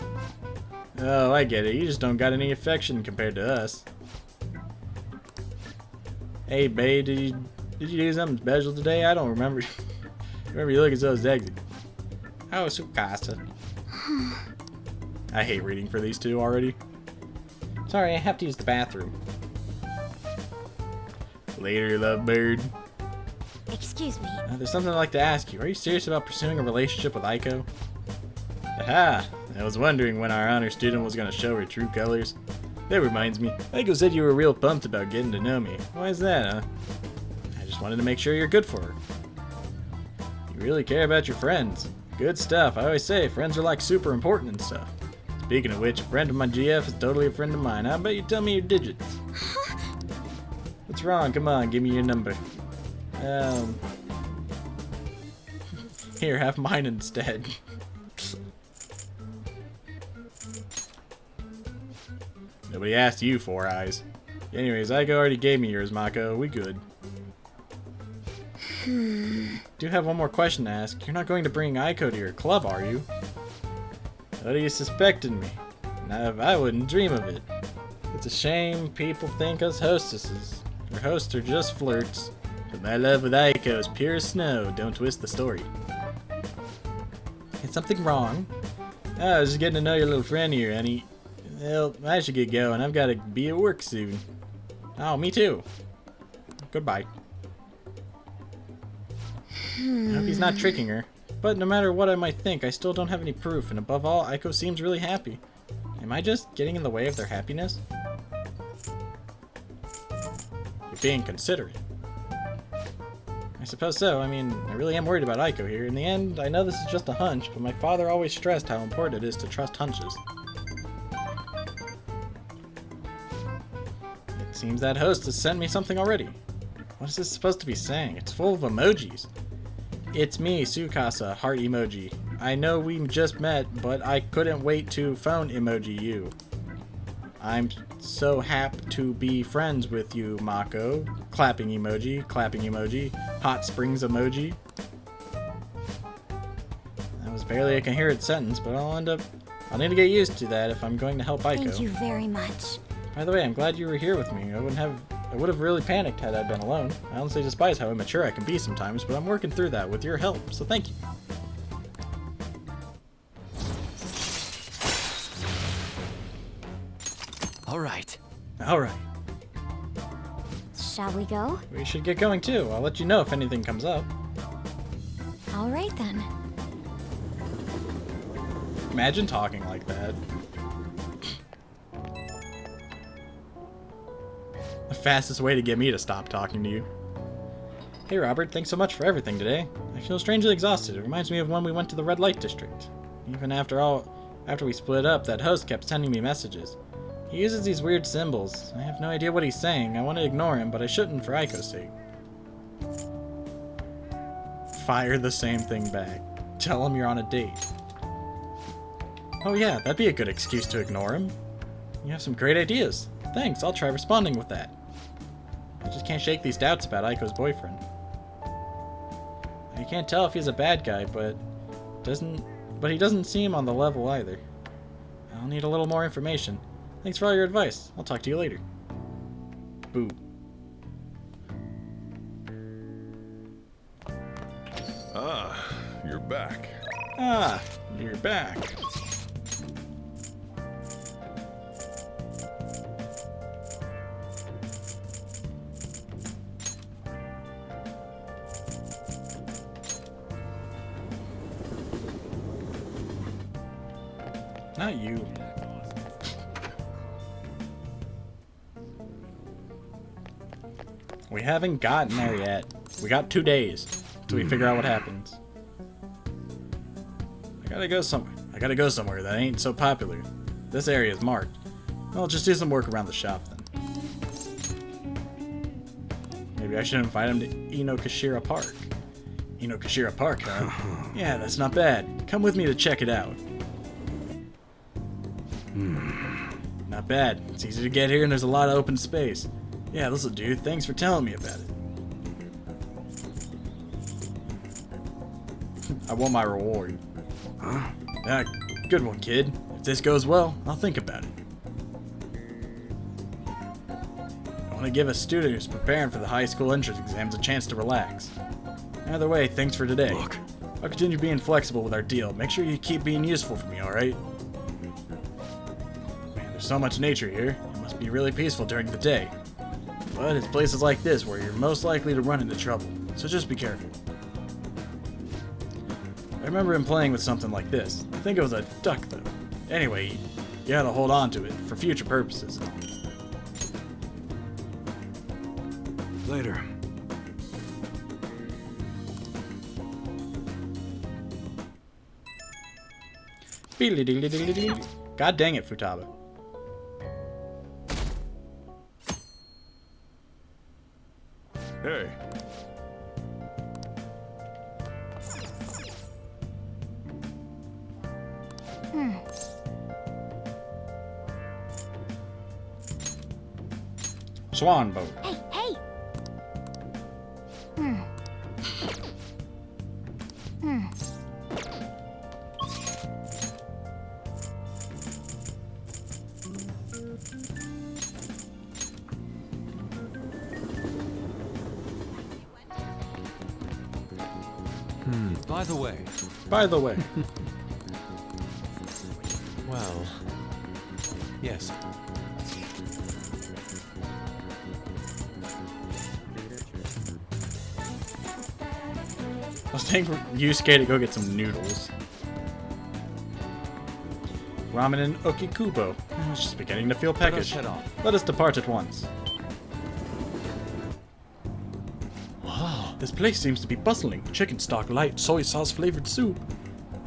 Oh, I get it. You just don't got any affection compared to us. Hey, babe, did you do something special today? I don't remember. Remember you looking so sexy. Oh, Tsukasa. I hate reading for these two already. Sorry, I have to use the bathroom. Later, lovebird. Excuse me. There's something I'd like to ask you. Are you serious about pursuing a relationship with Aiko? Aha! I was wondering when our honor student was going to show her true colors. That reminds me, Aiko said you were real pumped about getting to know me. Why is that, huh? just wanted to make sure you're good for her. You really care about your friends. Good stuff. I always say friends are like super important and stuff. Speaking of which, a friend of my GF is totally a friend of mine. How about you tell me your digits? What's wrong? Come on, give me your number. Here, have mine instead. Nobody asked you, Four Eyes. Anyways, Aiko already gave me yours, Mako. We good. Do have one more question to ask. You're not going to bring Aiko to your club, are you? What are you suspecting me? Now, I wouldn't dream of it. It's a shame people think us hostesses or hosts are just flirts. But my love with Aiko is pure snow. Don't twist the story. Is something wrong? Oh, I was just getting to know your little friend here, honey. Well, I should get going. I've got to be at work soon. Oh, me too. Goodbye. I hope he's not tricking her. But no matter what I might think, I still don't have any proof. And above all, Aiko seems really happy. Am I just getting in the way of their happiness? You're being considerate. I suppose so. I mean, I really am worried about Aiko here. In the end, I know this is just a hunch, but my father always stressed how important it is to trust hunches. It seems that host has sent me something already. What is this supposed to be saying? It's full of emojis. It's me, Tsukasa, heart emoji. I know we just met, but I couldn't wait to phone emoji you. I'm so happy to be friends with you, Mako. Clapping emoji, hot springs emoji. That was barely a coherent sentence, but I'll need to get used to that if I'm going to help Aiko. Thank you very much. By the way, I'm glad you were here with me. I would have really panicked had I been alone. I honestly despise how immature I can be sometimes, but I'm working through that with your help, so thank you. Alright. Alright. Shall we go? We should get going too. I'll let you know if anything comes up. Alright then. Imagine talking like that. The fastest way to get me to stop talking to you. Hey Robert, thanks so much for everything today. I feel strangely exhausted. It reminds me of when we went to the red light district. Even after we split up, that host kept sending me messages. He uses these weird symbols. I have no idea what he's saying. I want to ignore him, but I shouldn't for Aiko's sake. Fire the same thing back. Tell him you're on a date. Oh yeah, that'd be a good excuse to ignore him. You have some great ideas. Thanks, I'll try responding with that. I just can't shake these doubts about Aiko's boyfriend. I can't tell if he's a bad guy, but he doesn't seem on the level either. I'll need a little more information. Thanks for all your advice. I'll talk to you later. Boo. Ah, you're back. Ah, you're back. Not you. We haven't gotten there yet. We got 2 days till we figure out what happens. I gotta go somewhere that ain't so popular. This area is marked. I'll just do some work around the shop then. Maybe I should invite him to Inokashira Park. Inokashira Park, huh? Yeah, that's not bad. Come with me to check it out. Not bad. It's easy to get here and there's a lot of open space. Yeah, this'll do. Thanks for telling me about it. I want my reward. Huh? Yeah, good one, kid. If this goes well, I'll think about it. I want to give a student who's preparing for the high school entrance exams a chance to relax. Either way, thanks for today. Look. I'll continue being flexible with our deal. Make sure you keep being useful for me, alright? Man, there's so much nature here. It must be really peaceful during the day. But it's places like this where you're most likely to run into trouble, so just be careful. I remember him playing with something like this. I think it was a duck, though. Anyway, you gotta hold on to it for future purposes. Later. God dang it, Futaba. Hey. Swan boat. Hey, hey! By the way. By the way. Well. Yes. I was taking Yusuke to go get some noodles. Ramen and Okikubo. I was just beginning to feel peckish. head off. Let us depart at once. Wow. This place seems to be bustling. Chicken stock light soy sauce flavored soup.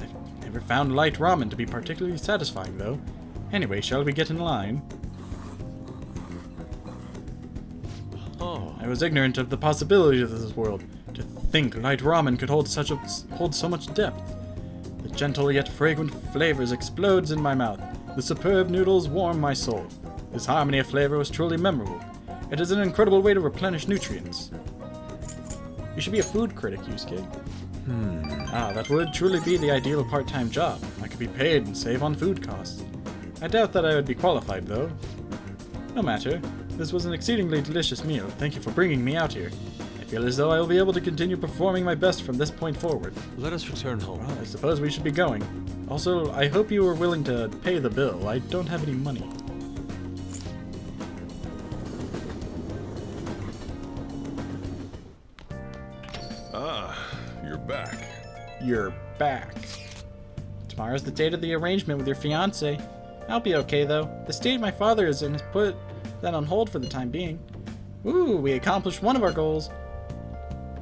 I've never found light ramen to be particularly satisfying though. Anyway, shall we get in line? Oh. I was ignorant of the possibilities of this world. To think light ramen could hold so much depth. The gentle yet fragrant flavors explodes in my mouth. The superb noodles warm my soul. This harmony of flavor was truly memorable. It is an incredible way to replenish nutrients. You should be a food critic, Yusuke. Ah, that would truly be the ideal part-time job. I could be paid and save on food costs. I doubt that I would be qualified, though. No matter. This was an exceedingly delicious meal. Thank you for bringing me out here. I feel as though I will be able to continue performing my best from this point forward. Let us return home. Well, I suppose we should be going. Also, I hope you were willing to pay the bill. I don't have any money. Ah, you're back. You're back. Tomorrow's the date of the arrangement with your fiancé. I'll be okay, though. The state my father is in has put that on hold for the time being. Ooh, we accomplished one of our goals.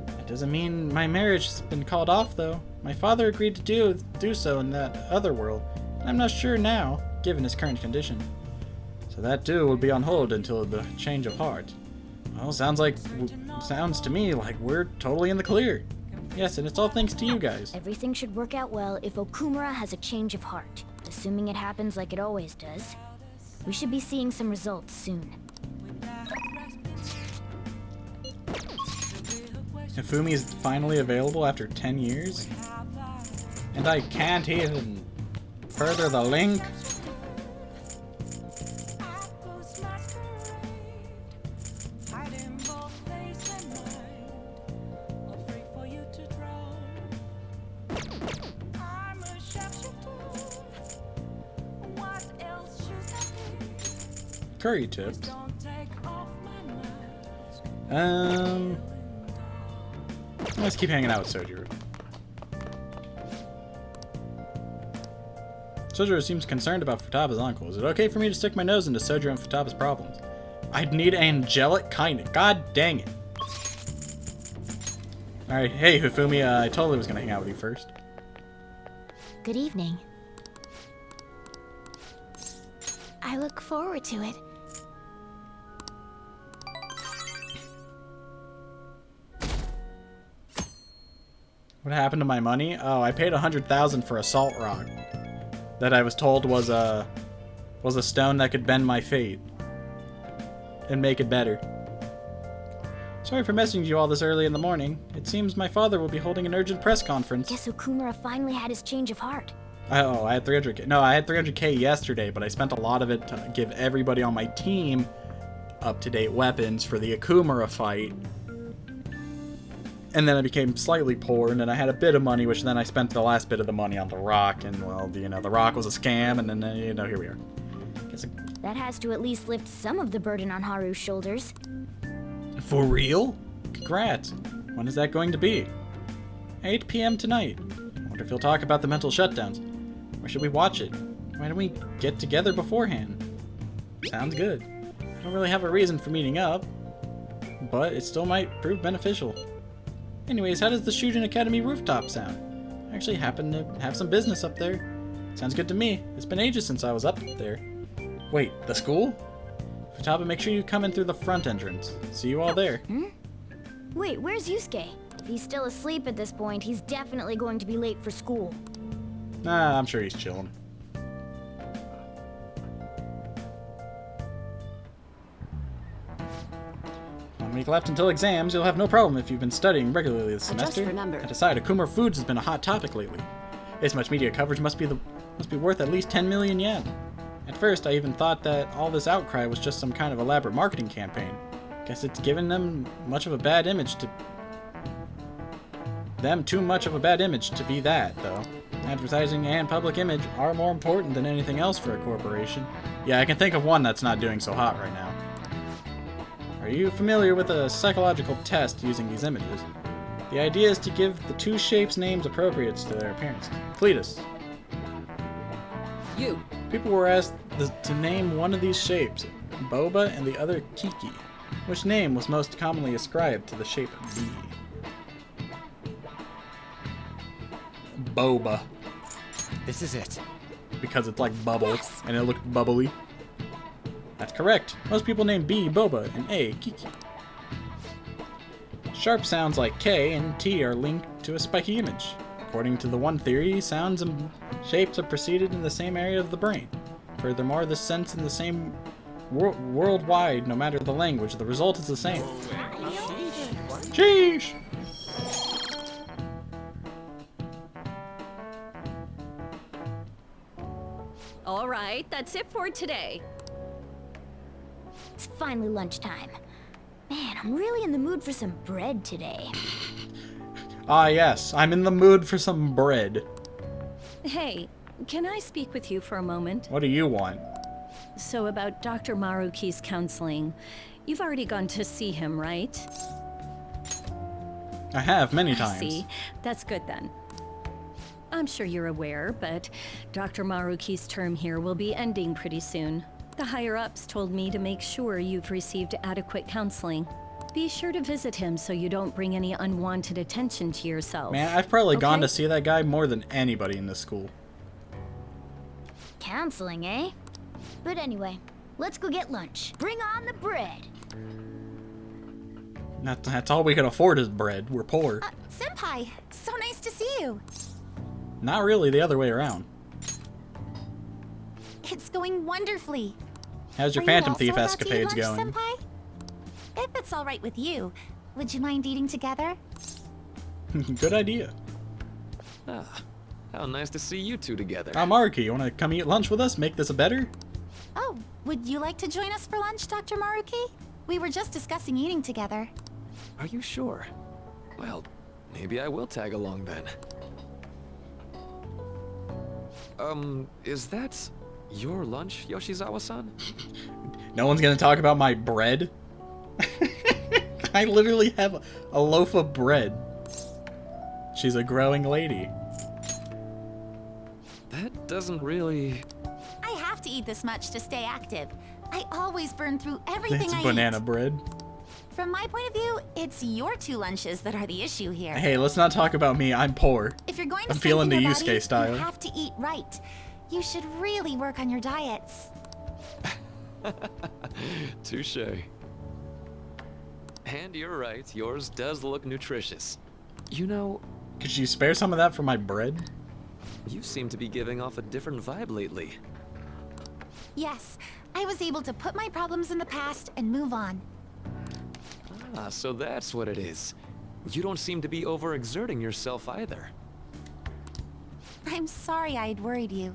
That doesn't mean my marriage has been called off, though. My father agreed to do so in that other world. I'm not sure now, given his current condition. So that too will be on hold until the change of heart. Well, sounds to me like we're totally in the clear. Yes, and it's all thanks to you guys. Everything should work out well if Okumura has a change of heart. Assuming it happens like it always does. We should be seeing some results soon. Hifumi is finally available after 10 years? And I can't even further the link? Curry tips. Let's keep hanging out with Sojiro. Sojiro seems concerned about Futaba's uncle. Is it okay for me to stick my nose into Sojiro and Futaba's problems? I'd need angelic kindness. God dang it. Alright, hey Hifumi, I totally was gonna hang out with you first. Good evening. I look forward to it. What happened to my money? Oh, I paid 100,000 for a salt rock that I was told was a stone that could bend my fate and make it better. Sorry for messaging you all this early in the morning. It seems my father will be holding an urgent press conference. Guess Okumura finally had his change of heart. Oh, I had 300k. No, I had 300k yesterday, but I spent a lot of it to give everybody on my team up-to-date weapons for the Okumura fight. And then I became slightly poor, and then I had a bit of money, which then I spent the last bit of the money on the rock, and well, you know, the rock was a scam, and then, you know, here we are. That has to at least lift some of the burden on Haru's shoulders. For real? Congrats. When is that going to be? 8 p.m. tonight. I wonder if he'll talk about the mental shutdowns. Where should we watch it? Why don't we get together beforehand? Sounds good. I don't really have a reason for meeting up, but it still might prove beneficial. Anyways, how does the Shujin Academy rooftop sound? I actually happen to have some business up there. Sounds good to me. It's been ages since I was up there. Wait, the school? Futaba, make sure you come in through the front entrance. See you all there. Wait, where's Yusuke? If he's still asleep at this point, he's definitely going to be late for school. Nah, I'm sure he's chilling. 1 week left until exams. You'll have no problem if you've been studying regularly this semester. At aside, Okumura Foods has been a hot topic lately. Its much media coverage must be worth at least 10 million yen. At first, I even thought that all this outcry was just some kind of elaborate marketing campaign. Guess it's given them too much of a bad image to be that, though. Advertising and public image are more important than anything else for a corporation. Yeah, I can think of one that's not doing so hot right now. Are you familiar with a psychological test using these images? The idea is to give the two shapes names appropriate to their appearance. Cletus. You. People were asked to name one of these shapes, Boba and the other Kiki. Which name was most commonly ascribed to the shape B? Boba. This is it. Because it's like bubble, and it looked bubbly. That's correct. Most people name B Boba and A Kiki. Sharp sounds like K and T are linked to a spiky image. According to the one theory, sounds and shapes are preceded in the same area of the brain. Furthermore, this sense in the same worldwide, no matter the language, the result is the same. Sheesh! All right, that's it for today. It's finally lunchtime. Man, I'm really in the mood for some bread today. Ah yes, I'm in the mood for some bread. Hey, can I speak with you for a moment? What do you want? So about Dr. Maruki's counseling. You've already gone to see him, right? I have, many times. I see. That's good then. I'm sure you're aware, but Dr. Maruki's term here will be ending pretty soon. The higher-ups told me to make sure you've received adequate counseling. Be sure to visit him so you don't bring any unwanted attention to yourself. Man, I've probably gone to see that guy more than anybody in this school. Counseling, eh? But anyway, let's go get lunch. Bring on the bread. That's all we can afford is bread. We're poor. Senpai, so nice to see you. Not really, the other way around. It's going wonderfully. How's your Are Phantom you also Thief about to eat escapades lunch, going? Senpai? If it's all right with you, would you mind eating together? Good idea. Ah, how nice to see you two together. Maruki, you want to come eat lunch with us? Make this a better? Oh, would you like to join us for lunch, Dr. Maruki? We were just discussing eating together. Are you sure? Well, maybe I will tag along then. Is that your lunch, Yoshizawa-san? No one's gonna talk about my bread? I literally have a loaf of bread. She's a growing lady. That doesn't really... I have to eat this much to stay active. I always burn through everything I eat. It's banana bread. From my point of view, it's your two lunches that are the issue here. Hey, let's not talk about me. I'm poor. If you're going to I'm feeling the strengthen your Yusuke body, style. you have to eat right. You should really work on your diets. Touche. And you're right, yours does look nutritious. You know... Could you spare some of that for my bread? You seem to be giving off a different vibe lately. Yes, I was able to put my problems in the past and move on. Ah, so that's what it is. You don't seem to be overexerting yourself either. I'm sorry I'd worried you.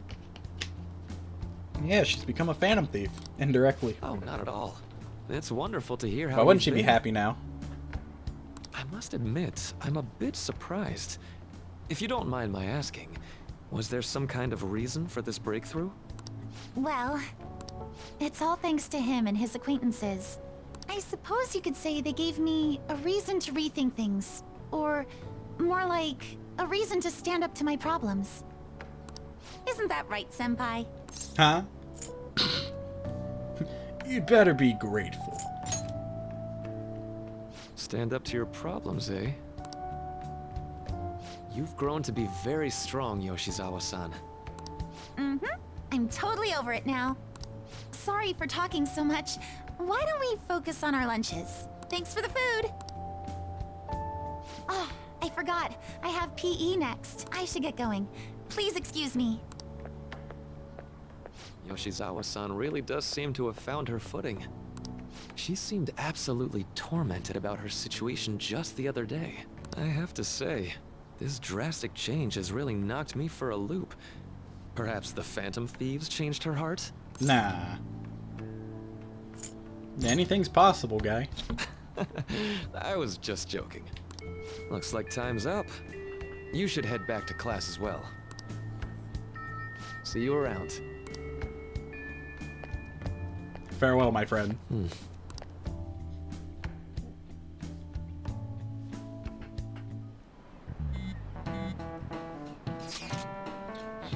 Yeah, she's become a Phantom Thief, indirectly. Oh, not at all. It's wonderful to hear how Why wouldn't she you've be been. happy now? I must admit, I'm a bit surprised. If you don't mind my asking, was there some kind of reason for this breakthrough? Well, it's all thanks to him and his acquaintances. I suppose you could say they gave me a reason to rethink things. Or, more like, a reason to stand up to my problems. Isn't that right, Senpai? Huh? You'd better be grateful. Stand up to your problems, eh? You've grown to be very strong, Yoshizawa-san. Mm-hmm. I'm totally over it now. Sorry for talking so much. Why don't we focus on our lunches? Thanks for the food. Oh, I forgot. I have PE next. I should get going. Please excuse me. Yoshizawa-san really does seem to have found her footing. She seemed absolutely tormented about her situation just the other day. I have to say, this drastic change has really knocked me for a loop. Perhaps the Phantom Thieves changed her heart? Nah. Anything's possible, guy. I was just joking. Looks like time's up. You should head back to class as well. See you around. Farewell, my friend. You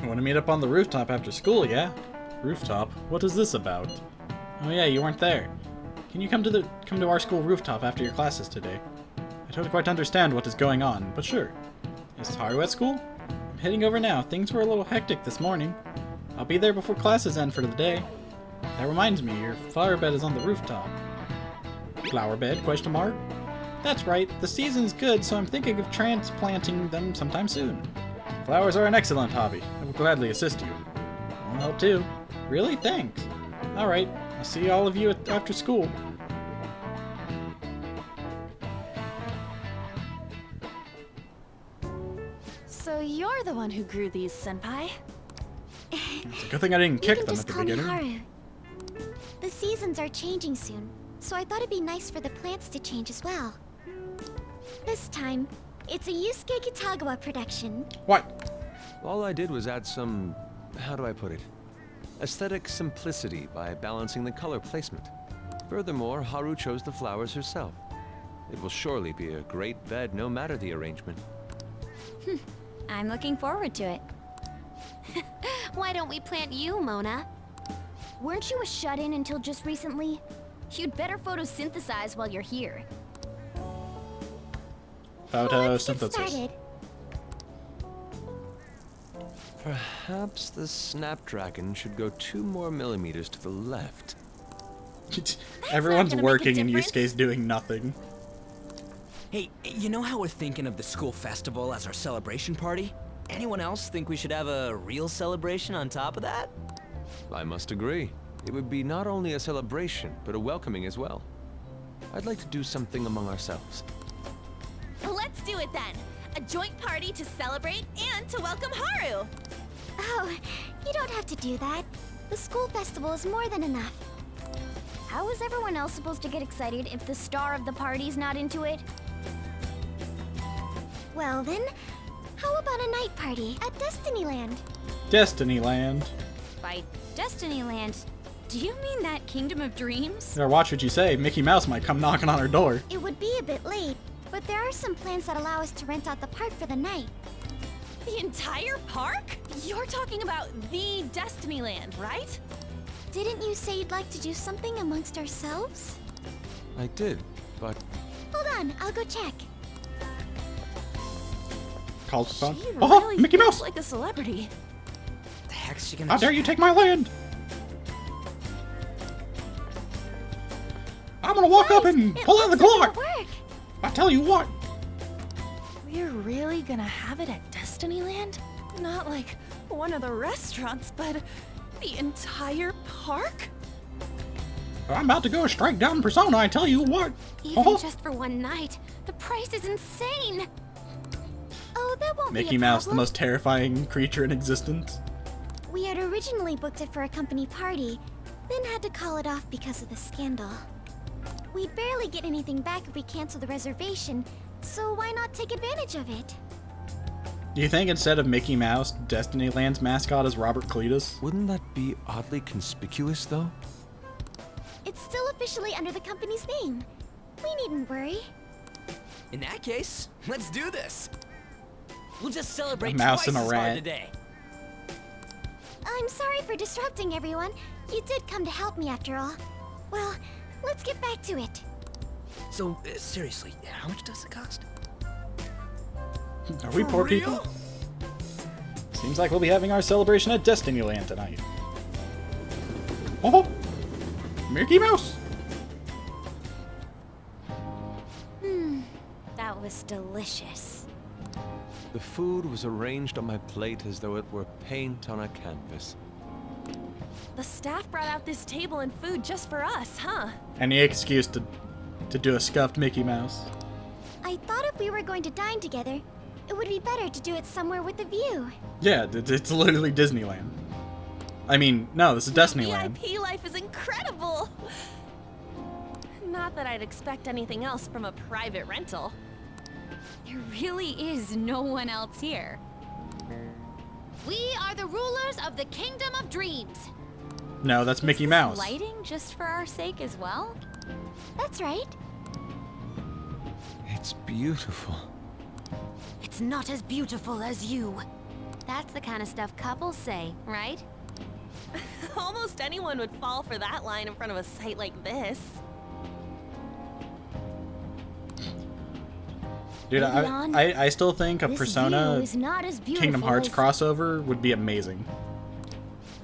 want to meet up on the rooftop after school, yeah? Rooftop? What is this about? Oh yeah, you weren't there. Can you come to our school rooftop after your classes today? I don't quite understand what is going on, but sure. Is Haru at school? I'm heading over now. Things were a little hectic this morning. I'll be there before classes end for the day. That reminds me, your flower bed is on the rooftop. Flower bed? Question mark? That's right. The season's good, so I'm thinking of transplanting them sometime soon. Flowers are an excellent hobby. I will gladly assist you. I'll help too. Really? Thanks. Alright. I'll see all of you after school. So you're the one who grew these, Senpai? It's a good thing I didn't kick them at the beginning. Haru. The seasons are changing soon, so I thought it'd be nice for the plants to change as well. This time, it's a Yusuke Kitagawa production. What? All I did was add some, how do I put it? Aesthetic simplicity by balancing the color placement. Furthermore, Haru chose the flowers herself. It will surely be a great bed no matter the arrangement. I'm looking forward to it. Why don't we plant you, Mona? Weren't you a shut-in until just recently? You'd better photosynthesize while you're here. Photosynthesis. Perhaps the Snapdragon should go 2 more millimeters to the left. Everyone's working and Yusuke's doing nothing. Hey, you know how we're thinking of the school festival as our celebration party? Anyone else think we should have a real celebration on top of that? I must agree. It would be not only a celebration, but a welcoming as well. I'd like to do something among ourselves. Let's do it then! A joint party to celebrate and to welcome Haru! Oh, you don't have to do that. The school festival is more than enough. How is everyone else supposed to get excited if the star of the party's not into it? Well then, how about a night party at Destinyland? Destinyland. By Destinyland, do you mean that Kingdom of Dreams? Better watch what you say. Mickey Mouse might come knocking on our door. It would be a bit late, but there are some plans that allow us to rent out the park for the night. The entire park? You're talking about the Destinyland, right? Didn't you say you'd like to do something amongst ourselves? I did, but... Hold on, I'll go check. Calls the phone. She Oh, really Mickey feels Mouse! like a celebrity. The heck's she gonna How dare you take my land? I'm gonna walk up and pull out the Glock! I tell you what! We're really gonna have it at Destinyland? Not like one of the restaurants, but the entire park? I'm about to go strike down Persona, I tell you what! Even just for one night, the price is insane! Oh, that won't be Mickey a Mouse, the problem. most terrifying creature in existence. We had originally booked it for a company party, then had to call it off because of the scandal. We'd barely get anything back if we cancel the reservation, so why not take advantage of it? Do you think instead of Mickey Mouse, Destinyland's mascot is Robert Cletus? Wouldn't that be oddly conspicuous, though? It's still officially under the company's name. We needn't worry. In that case, let's do this. We'll just celebrate A mouse twice and a as rat. hard today. I'm sorry for disrupting everyone. You did come to help me after all. Well, let's get back to it. So, seriously, how much does it cost? Are we For poor real? people? Seems like we'll be having our celebration at Destinyland tonight. Oh, Mickey Mouse! That was delicious. The food was arranged on my plate as though it were paint on a canvas. The staff brought out this table and food just for us, huh? Any excuse to do a scuffed Mickey Mouse. I thought if we were going to dine together, it would be better to do it somewhere with a view. Yeah, it's literally Disneyland. I mean, no, this is Destinyland. VIP life is incredible! Not that I'd expect anything else from a private rental. There really is no one else here. We are the rulers of the Kingdom of Dreams. No, that's Mickey Mouse. Lighting just for our sake as well? That's right. It's beautiful. It's not as beautiful as you. That's the kind of stuff couples say, right? Almost anyone would fall for that line in front of a site like this. Dude, I still think a Persona Kingdom Hearts crossover would be amazing.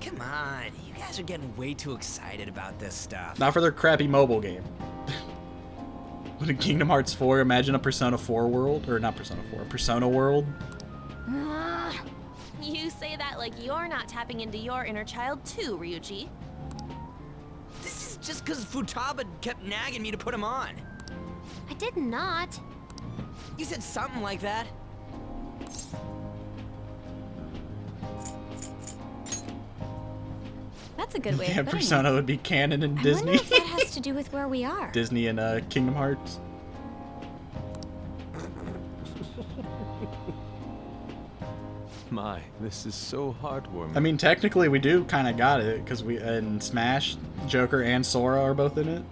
Come on, you guys are getting way too excited about this stuff. Not for their crappy mobile game. But in Kingdom Hearts 4, imagine a Persona 4 world, or not Persona 4, a Persona world. You say that like you're not tapping into your inner child too, Ryuji. This is just because Futaba kept nagging me to put him on. I did not. You said something like that. That's a good way Yeah, of putting Persona it. would be canon in I Disney. wonder if that has to do with where we are. Disney and Kingdom Hearts. My, this is so heartwarming. I mean, technically we do kind of got it, because we in Smash, Joker and Sora are both in it.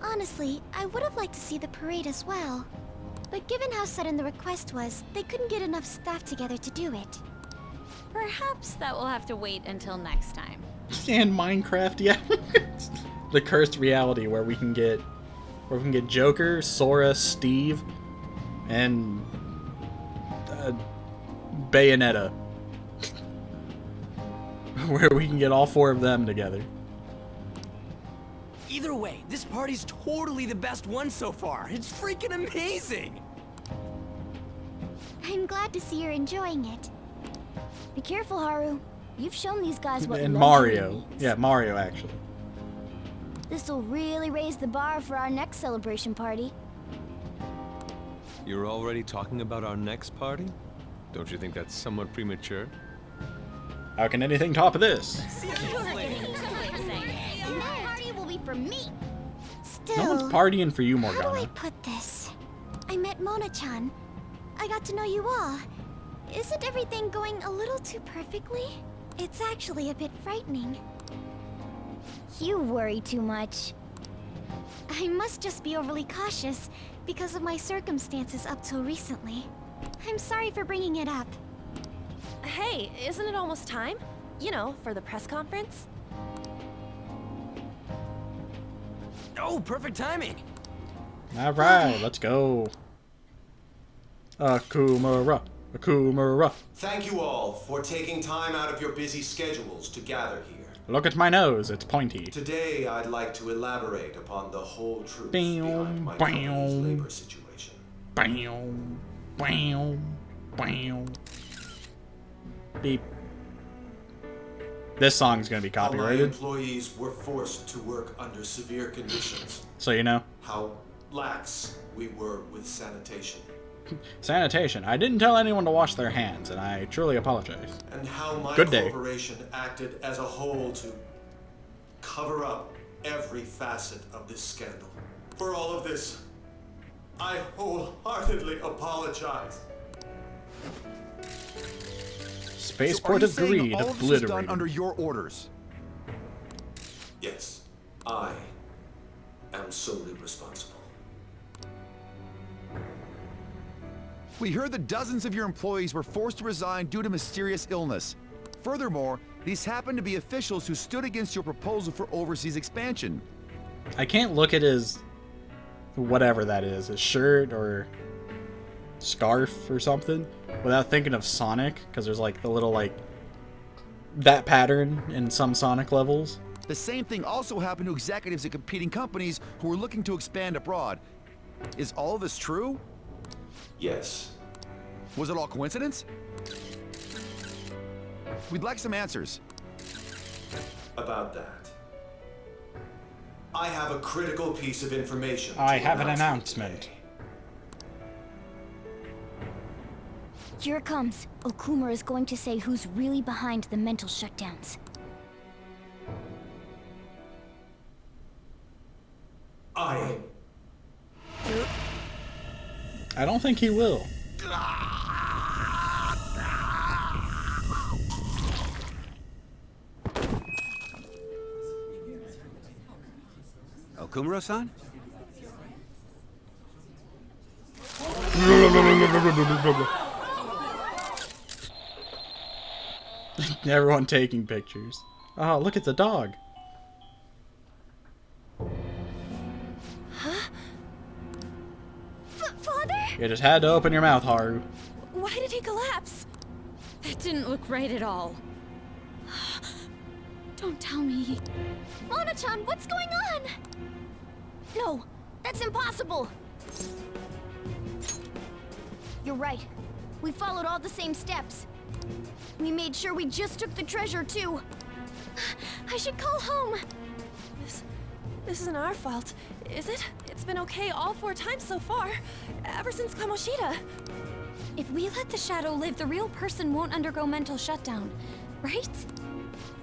Honestly, I would have liked to see the parade as well. But given how sudden the request was, they couldn't get enough staff together to do it. Perhaps that will have to wait until next time. And Minecraft, yeah. The cursed reality where we can get Joker, Sora, Steve, and Bayonetta. Where we can get all four of them together. Either way, this party's totally the best one so far. It's freaking amazing! I'm glad to see you're enjoying it. Be careful, Haru. You've shown these guys what And luxury Mario. means. Yeah, Mario actually. This'll really raise the bar for our next celebration party. You're already talking about our next party? Don't you think that's somewhat premature? How can anything top this? And that party will be for me. Still, No one's partying for you, how do I Morgana. put this? I met Mona-chan. I got to know you all. Isn't everything going a little too perfectly? It's actually a bit frightening. You worry too much. I must just be overly cautious because of my circumstances up till recently. I'm sorry for bringing it up. Hey, isn't it almost time? You know, for the press conference? Oh, perfect timing! Alright, let's go. Okumura. Okumura. Thank you all for taking time out of your busy schedules to gather here. Look at my nose, it's pointy. Today, I'd like to elaborate upon the whole truth Bam, behind my bam. company's labor situation. Bam, bam, bam. Beep. This song's gonna be How my copyrighted, employees were forced to work under severe conditions. so you know. How lax we were with sanitation. Sanitation. I didn't tell anyone to wash their hands, and I truly apologize. And how my Good day. corporation acted as a whole to cover up every facet of this scandal. For all of this, I wholeheartedly apologize. Spaceport So are of you saying Greed all of this was obliterated. done under your orders? Yes, I am solely responsible. We heard that dozens of your employees were forced to resign due to mysterious illness. Furthermore, these happen to be officials who stood against your proposal for overseas expansion. I can't look at his whatever that is, his shirt or scarf or something. without thinking of Sonic, because there's like the little like that pattern in some Sonic levels. The same thing also happened to executives at competing companies who were looking to expand abroad. Is all of this true? Yes. Was it all coincidence? We'd like some answers. About that. I have a critical piece of information. I to have an announce to you announcement. today. Here it comes. Okumura is going to say who's really behind the mental shutdowns. I don't think he will. Okumura-san? Everyone taking pictures. Oh, look at the dog. Father? You just had to open your mouth, Haru. Why did he collapse? That didn't look right at all. Don't tell me. Mona-chan, what's going on? No, that's impossible. You're right. We followed all the same steps. We made sure we just took the treasure, too. I should call home. This isn't our fault, is it? It's been okay all 4 times so far, ever since Kamoshida. If we let the shadow live, the real person won't undergo mental shutdown, right?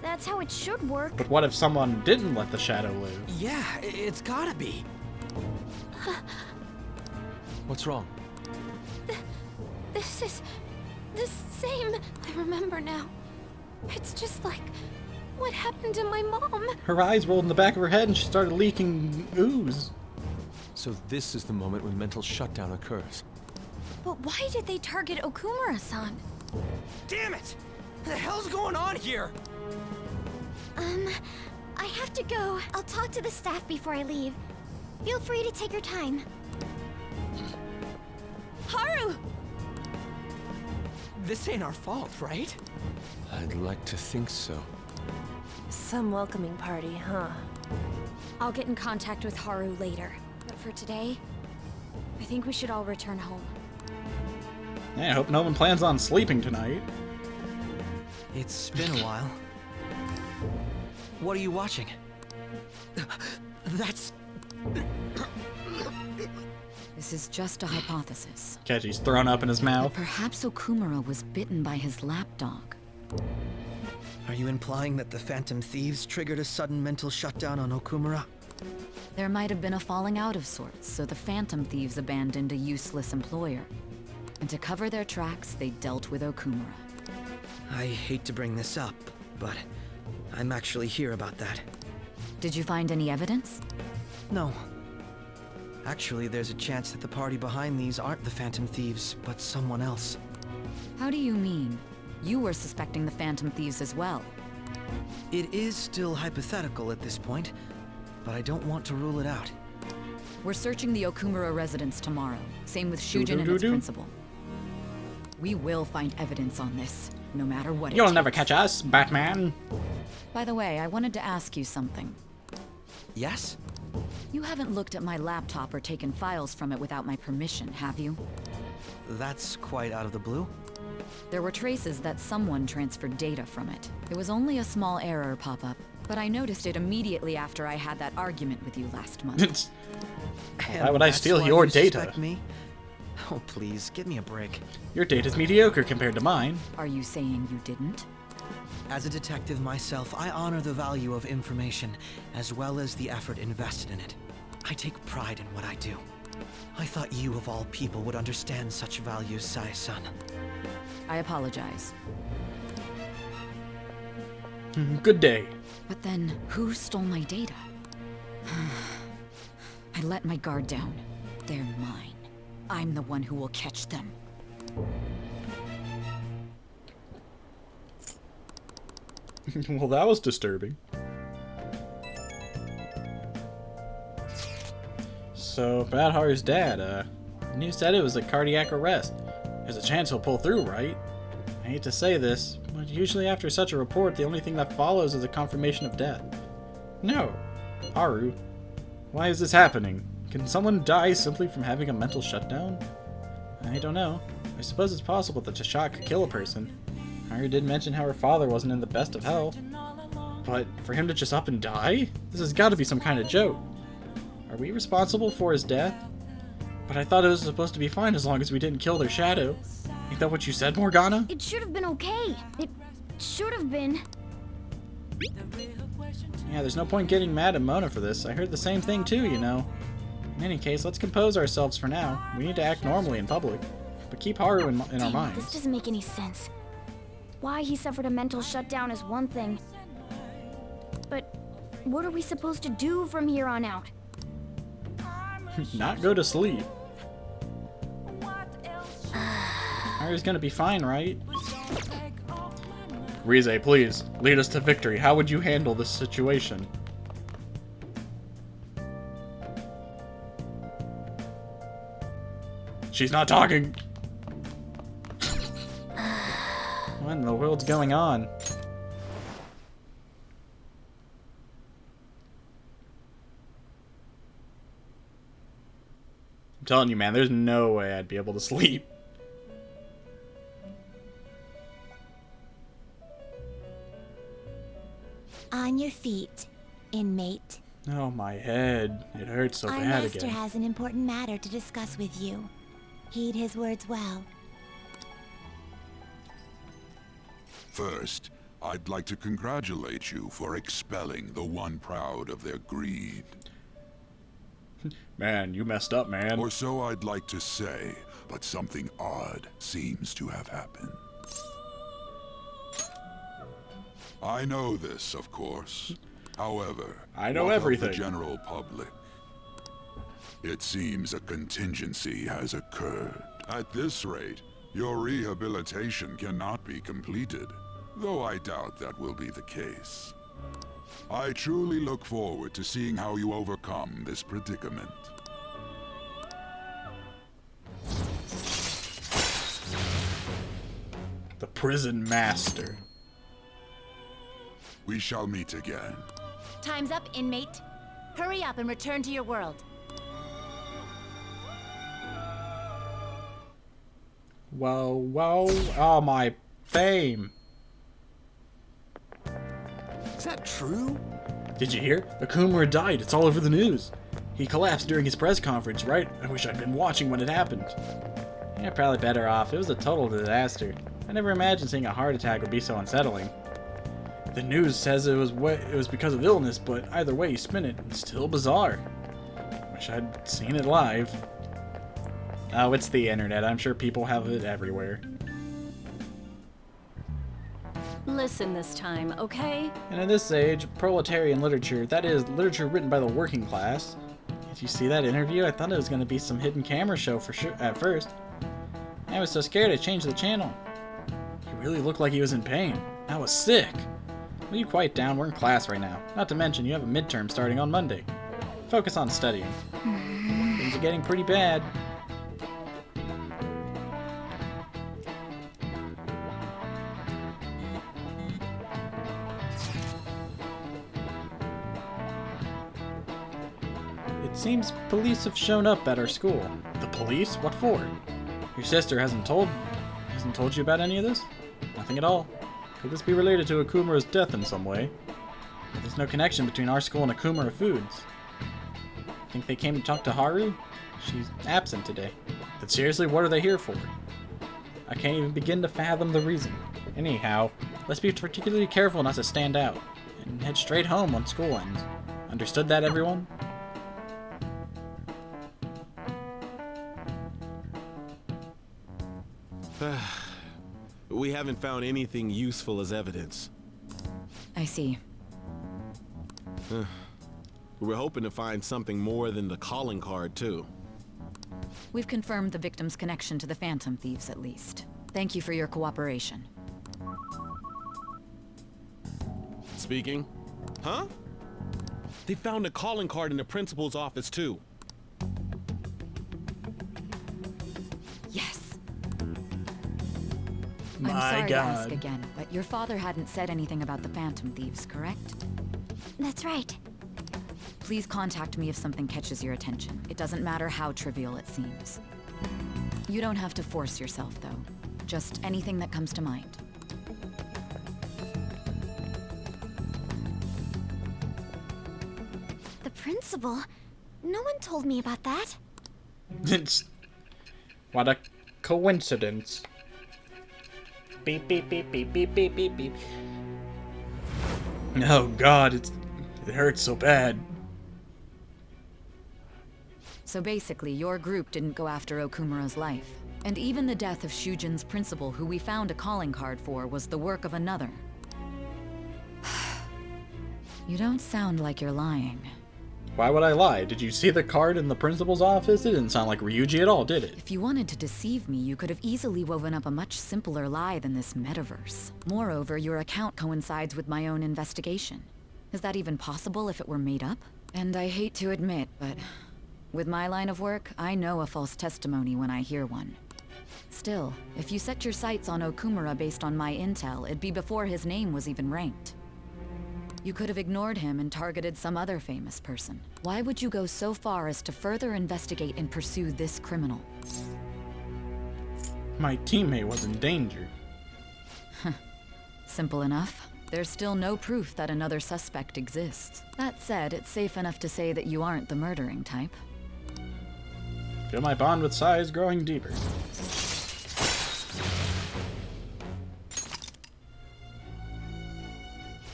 That's how it should work. But what if someone didn't let the shadow live? Yeah, it's gotta be. What's wrong? This is the same. I remember now. It's just like what happened to my mom. Her eyes rolled in the back of her head and she started leaking ooze. So this is the moment when mental shutdown occurs. But why did they target Okumura-san? Damn it! What the hell's going on here? I have to go. I'll talk to the staff before I leave. Feel free to take your time. Haru! This ain't our fault, right? I'd like to think so. Some welcoming party, huh? I'll get in contact with Haru later. But for today, I think we should all return home. Yeah, I hope no one plans on sleeping tonight. It's been a while. What are you watching? That's... This is just a hypothesis. Keji's thrown up in his mouth. Perhaps Okumura was bitten by his lapdog. Are you implying that the Phantom Thieves triggered a sudden mental shutdown on Okumura? There might have been a falling out of sorts, so the Phantom Thieves abandoned a useless employer. And to cover their tracks, they dealt with Okumura. I hate to bring this up, but I'm actually here about that. Did you find any evidence? No. Actually, there's a chance that the party behind these aren't the Phantom Thieves, but someone else. How do you mean? You were suspecting the Phantom Thieves as well. It is still hypothetical at this point, but I don't want to rule it out. We're searching the Okumura residence tomorrow. Same with Shujin and its principal. We will find evidence on this, no matter what it You'll takes. never catch us, Batman. By the way, I wanted to ask you something. Yes? You haven't looked at my laptop or taken files from it without my permission, have you? That's quite out of the blue. There were traces that someone transferred data from it. It was only a small error pop-up, but I noticed it immediately after I had that argument with you last month. Why would I steal your data? Me? Oh, please, give me a break. Your data's mediocre compared to mine. Are you saying you didn't? As a detective myself, I honor the value of information, as well as the effort invested in it. I take pride in what I do. I thought you, of all people, would understand such values, Sae-san. I apologize. Good day. But then, who stole my data? I let my guard down. They're mine. I'm the one who will catch them. Well, that was disturbing. So, about Haru's dad, you said it was a cardiac arrest. There's a chance he'll pull through, right? I hate to say this, but usually after such a report, the only thing that follows is a confirmation of death. No. Haru, why is this happening? Can someone die simply from having a mental shutdown? I don't know. I suppose it's possible that a shot could kill a person. Haru did mention how her father wasn't in the best of health. But for him to just up and die? This has got to be some kind of joke. Are we responsible for his death? But I thought it was supposed to be fine as long as we didn't kill their shadow. Ain't that what you said, Morgana? It should have been okay. It should have been. Yeah, there's no point getting mad at Mona for this. I heard the same thing too, you know. In any case, let's compose ourselves for now. We need to act normally in public. But keep Haru in our This minds. doesn't make any sense. Why he suffered a mental shutdown is one thing. But what are we supposed to do from here on out? Not go to sleep. Haru's gonna be fine, right? Rize, please, lead us to victory. How would you handle this situation? She's not talking! What in the world's going on? I'm telling you, man, there's no way I'd be able to sleep. On your feet, inmate. Oh, my head. It hurts so Our bad master again. has an important matter to discuss with you. Heed his words well. First, I'd like to congratulate you for expelling the one proud of their greed. Man, you messed up, man. Or so I'd like to say, but something odd seems to have happened. I know this, of course. However, I know what everything. of the general public? It seems a contingency has occurred. At this rate, your rehabilitation cannot be completed, though I doubt that will be the case. I truly look forward to seeing how you overcome this predicament. The prison master. We shall meet again. Time's up, inmate. Hurry up and return to your world. Whoa, whoa. Oh, my fame. Is that true? Did you hear? Okumura died. It's all over the news. He collapsed during his press conference, right? I wish I'd been watching when it happened. Yeah, probably better off. It was a total disaster. I never imagined seeing a heart attack would be so unsettling. The news says it was because of illness, but either way you spin it, it's still bizarre. Wish I'd seen it live. Oh, it's the internet. I'm sure people have it everywhere. Listen this time, okay? And in this age, proletarian literature, that is, literature written by the working class. Did you see that interview? I thought it was going to be some hidden camera show for sure at first. I was so scared I changed the channel. He really looked like he was in pain. I was sick. Will you quiet down? We're in class right now. Not to mention, you have a midterm starting on Monday. Focus on studying. Things are getting pretty bad. It seems police have shown up at our school. The police? What for? Your sister hasn't told you about any of this? Nothing at all. Could this be related to Okumura's death in some way? But there's no connection between our school and Okumura Foods. Think they came to talk to Haru? She's absent today. But seriously, what are they here for? I can't even begin to fathom the reason. Anyhow, let's be particularly careful not to stand out, and head straight home when school ends. Understood that, everyone? We haven't found anything useful as evidence. I see. We were hoping to find something more than the calling card, too. We've confirmed the victim's connection to the Phantom Thieves, at least. Thank you for your cooperation. Speaking? Huh? They found a calling card in the principal's office, too. Yes. My I'm sorry to God. ask again, but your father hadn't said anything about the Phantom Thieves, correct? That's right. Please contact me if something catches your attention. It doesn't matter how trivial it seems. You don't have to force yourself, though. Just anything that comes to mind. The principal? No one told me about that. It's... What a coincidence. Beep, beep, beep, beep, beep, beep, beep, beep. Oh God, it hurts so bad. So basically, your group didn't go after Okumura's life. And even the death of Shujin's principal, who we found a calling card for, was the work of another. You don't sound like you're lying. Why would I lie? Did you see the card in the principal's office? It didn't sound like Ryuji at all, did it? If you wanted to deceive me, you could have easily woven up a much simpler lie than this metaverse. Moreover, your account coincides with my own investigation. Is that even possible if it were made up? And I hate to admit, but with my line of work, I know a false testimony when I hear one. Still, if you set your sights on Okumura based on my intel, it'd be before his name was even ranked. You could have ignored him and targeted some other famous person. Why would you go so far as to further investigate and pursue this criminal? My teammate was in danger. Simple enough. There's still no proof that another suspect exists. That said, it's safe enough to say that you aren't the murdering type. Feel my bond with Sai is growing deeper.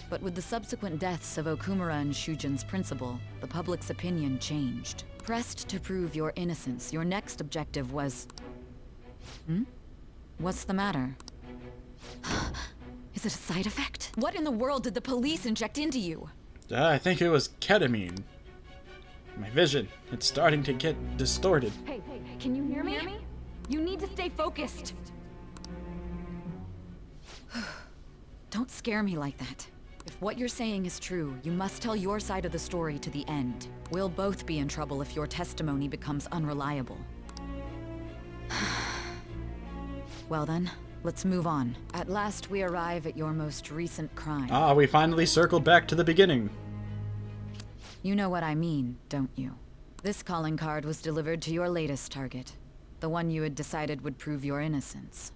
But with the subsequent deaths of Okumura and Shujin's principal, the public's opinion changed. Pressed to prove your innocence, your next objective was... What's the matter? Is it a side effect? What in the world did the police inject into you? I think it was ketamine. My vision, it's starting to get distorted. Hey, can you hear me? You need to stay focused. Don't scare me like that. If what you're saying is true, you must tell your side of the story to the end. We'll both be in trouble if your testimony becomes unreliable. Well then, let's move on. At last we arrive at your most recent crime. Ah, we finally circled back to the beginning. You know what I mean, don't you? This calling card was delivered to your latest target. The one you had decided would prove your innocence.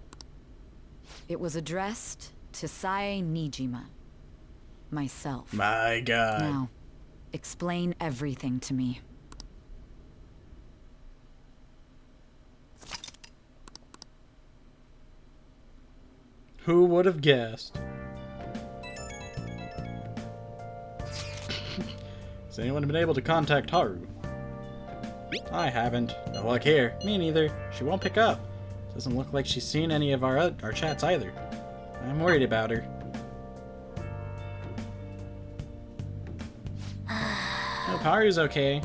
It was addressed to Sae Nijima. Myself. My God. Now, explain everything to me. Who would have guessed? Has anyone been able to contact Haru? I haven't. No luck here. Me neither. She won't pick up. Doesn't look like she's seen any of our chats either. I'm worried about her. Hope Haru's okay.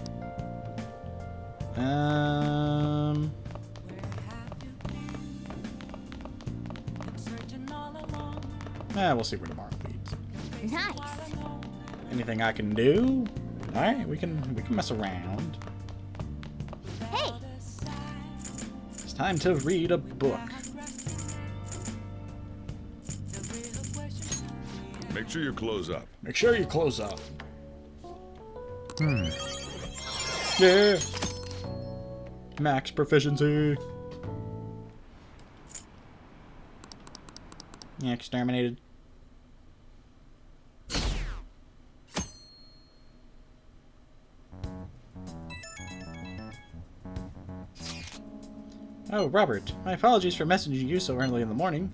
We'll see where tomorrow leads. Nice. Anything I can do? All right, we can mess around. Hey. It's time to read a book. Make sure you close up. Make sure you close up. Yeah. Max proficiency. Yeah, exterminated. Oh, Robert. My apologies for messaging you so early in the morning.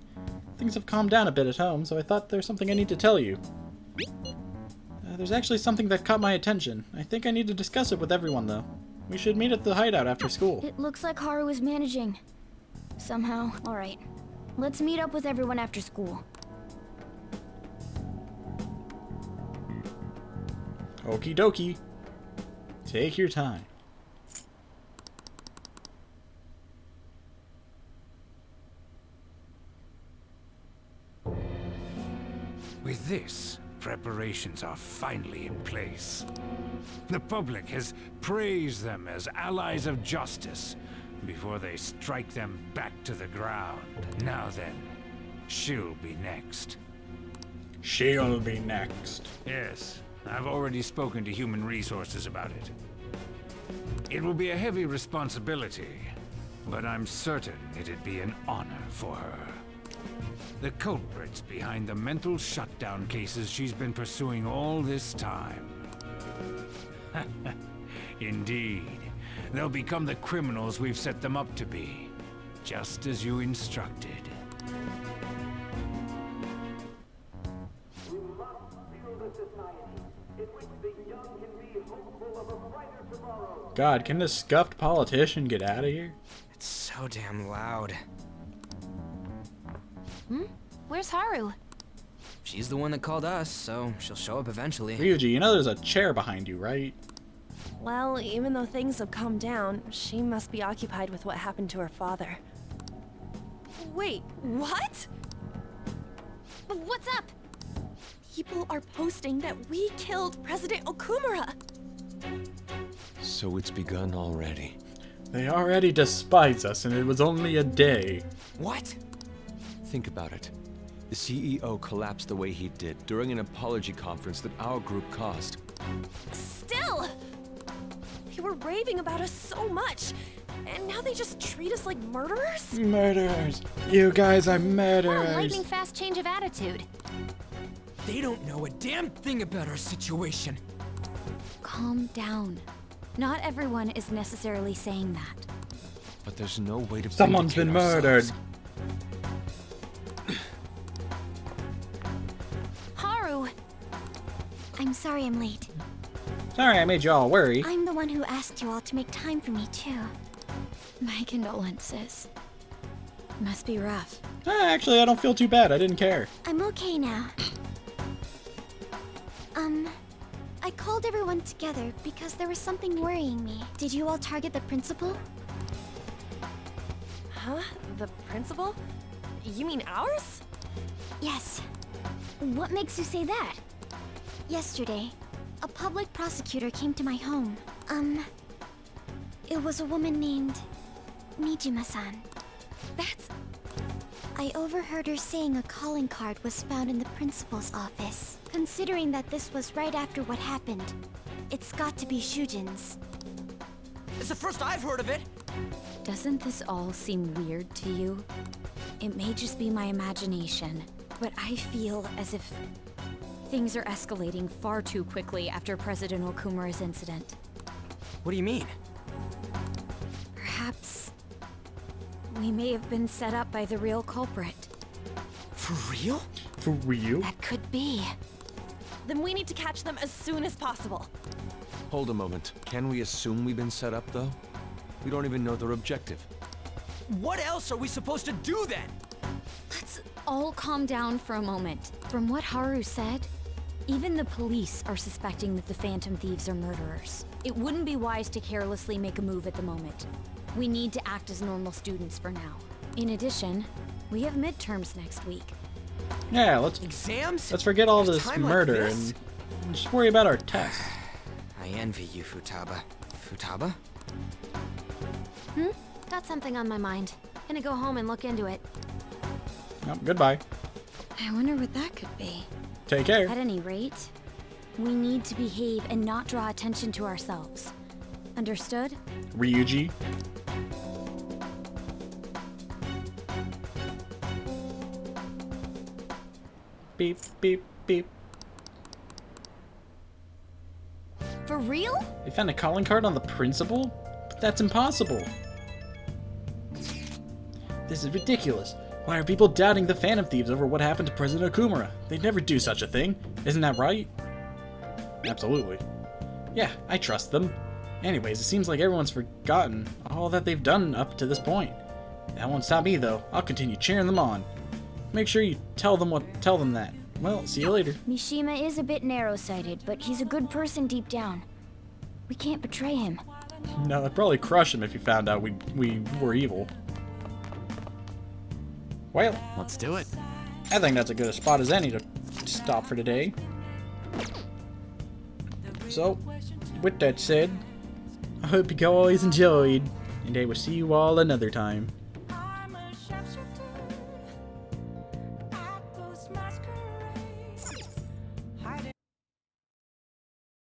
Things have calmed down a bit at home, so I thought there's something I need to tell you. There's actually something that caught my attention. I think I need to discuss it with everyone, though. We should meet at the hideout after school. It looks like Haru is managing. Somehow. Alright. Let's meet up with everyone after school. Okie dokie. Take your time. With this, preparations are finally in place. The public has praised them as allies of justice before they strike them back to the ground. Now then, She'll be next. She'll be next. Yes, I've already spoken to Human Resources about it. It will be a heavy responsibility, but I'm certain it'd be an honor for her. The culprits behind the mental shutdown cases she's been pursuing all this time. Indeed, they'll become the criminals we've set them up to be, just as you instructed. God, can this scuffed politician get out of here? It's so damn loud. Where's Haru? She's the one that called us, so she'll show up eventually. Ryuji, you know there's a chair behind you, right? Well, even though things have calmed down, she must be occupied with what happened to her father. Wait, what? What's up? People are posting that we killed President Okumura. So it's begun already. They already despise us, and it was only a day. What? Think about it. The CEO collapsed the way he did during an apology conference that our group caused. Still! They were raving about us so much, and now they just treat us like murderers? Murderers! You guys are murderers! What a lightning fast change of attitude. They don't know a damn thing about our situation. Calm down. Not everyone is necessarily saying that. But there's no way to Someone's been murdered. Haru! I'm sorry I'm late. Sorry I made you all worry. I'm the one who asked you all to make time for me, too. My condolences. Must be rough. Actually, I don't feel too bad. I didn't care. I'm okay now. I called everyone together because there was something worrying me. Did you all target the principal? Huh? The principal? You mean ours? Yes. What makes you say that? Yesterday, a public prosecutor came to my home. It was a woman named Nijima-san. That's... I overheard her saying a calling card was found in the principal's office. Considering that this was right after what happened, it's got to be Shujin's. It's the first I've heard of it! Doesn't this all seem weird to you? It may just be my imagination, but I feel as if things are escalating far too quickly after President Okumura's incident. What do you mean? Perhaps we may have been set up by the real culprit. For real? For real? That could be. Then we need to catch them as soon as possible. Hold a moment. Can we assume we've been set up, though? We don't even know their objective. What else are we supposed to do then? Let's all calm down for a moment. From what Haru said, even the police are suspecting that the Phantom Thieves are murderers. It wouldn't be wise to carelessly make a move at the moment. We need to act as normal students for now. In addition, we have midterms next week. Yeah, let's forget all this murder and just worry about our tests. I envy you, Futaba. Futaba? Got something on my mind. Gonna go home and look into it. Oh, goodbye. I wonder what that could be. Take care. At any rate, we need to behave and not draw attention to ourselves. Understood? Ryuji. Beep, beep, beep. For real? They found a calling card on the principal? But that's impossible. This is ridiculous. Why are people doubting the Phantom Thieves over what happened to President Okumura? They'd never do such a thing. Isn't that right? Absolutely. Yeah, I trust them. Anyways, it seems like everyone's forgotten all that they've done up to this point. That won't stop me, though. I'll continue cheering them on. Make sure you tell them that. Well, see you later. Mishima is a bit narrow-sighted, but he's a good person deep down. We can't betray him. No, I'd probably crush him if he found out we were evil. Well, let's do it. I think that's as good a spot as any to stop for today. So, with that said, I hope you guys enjoyed, and I will see you all another time.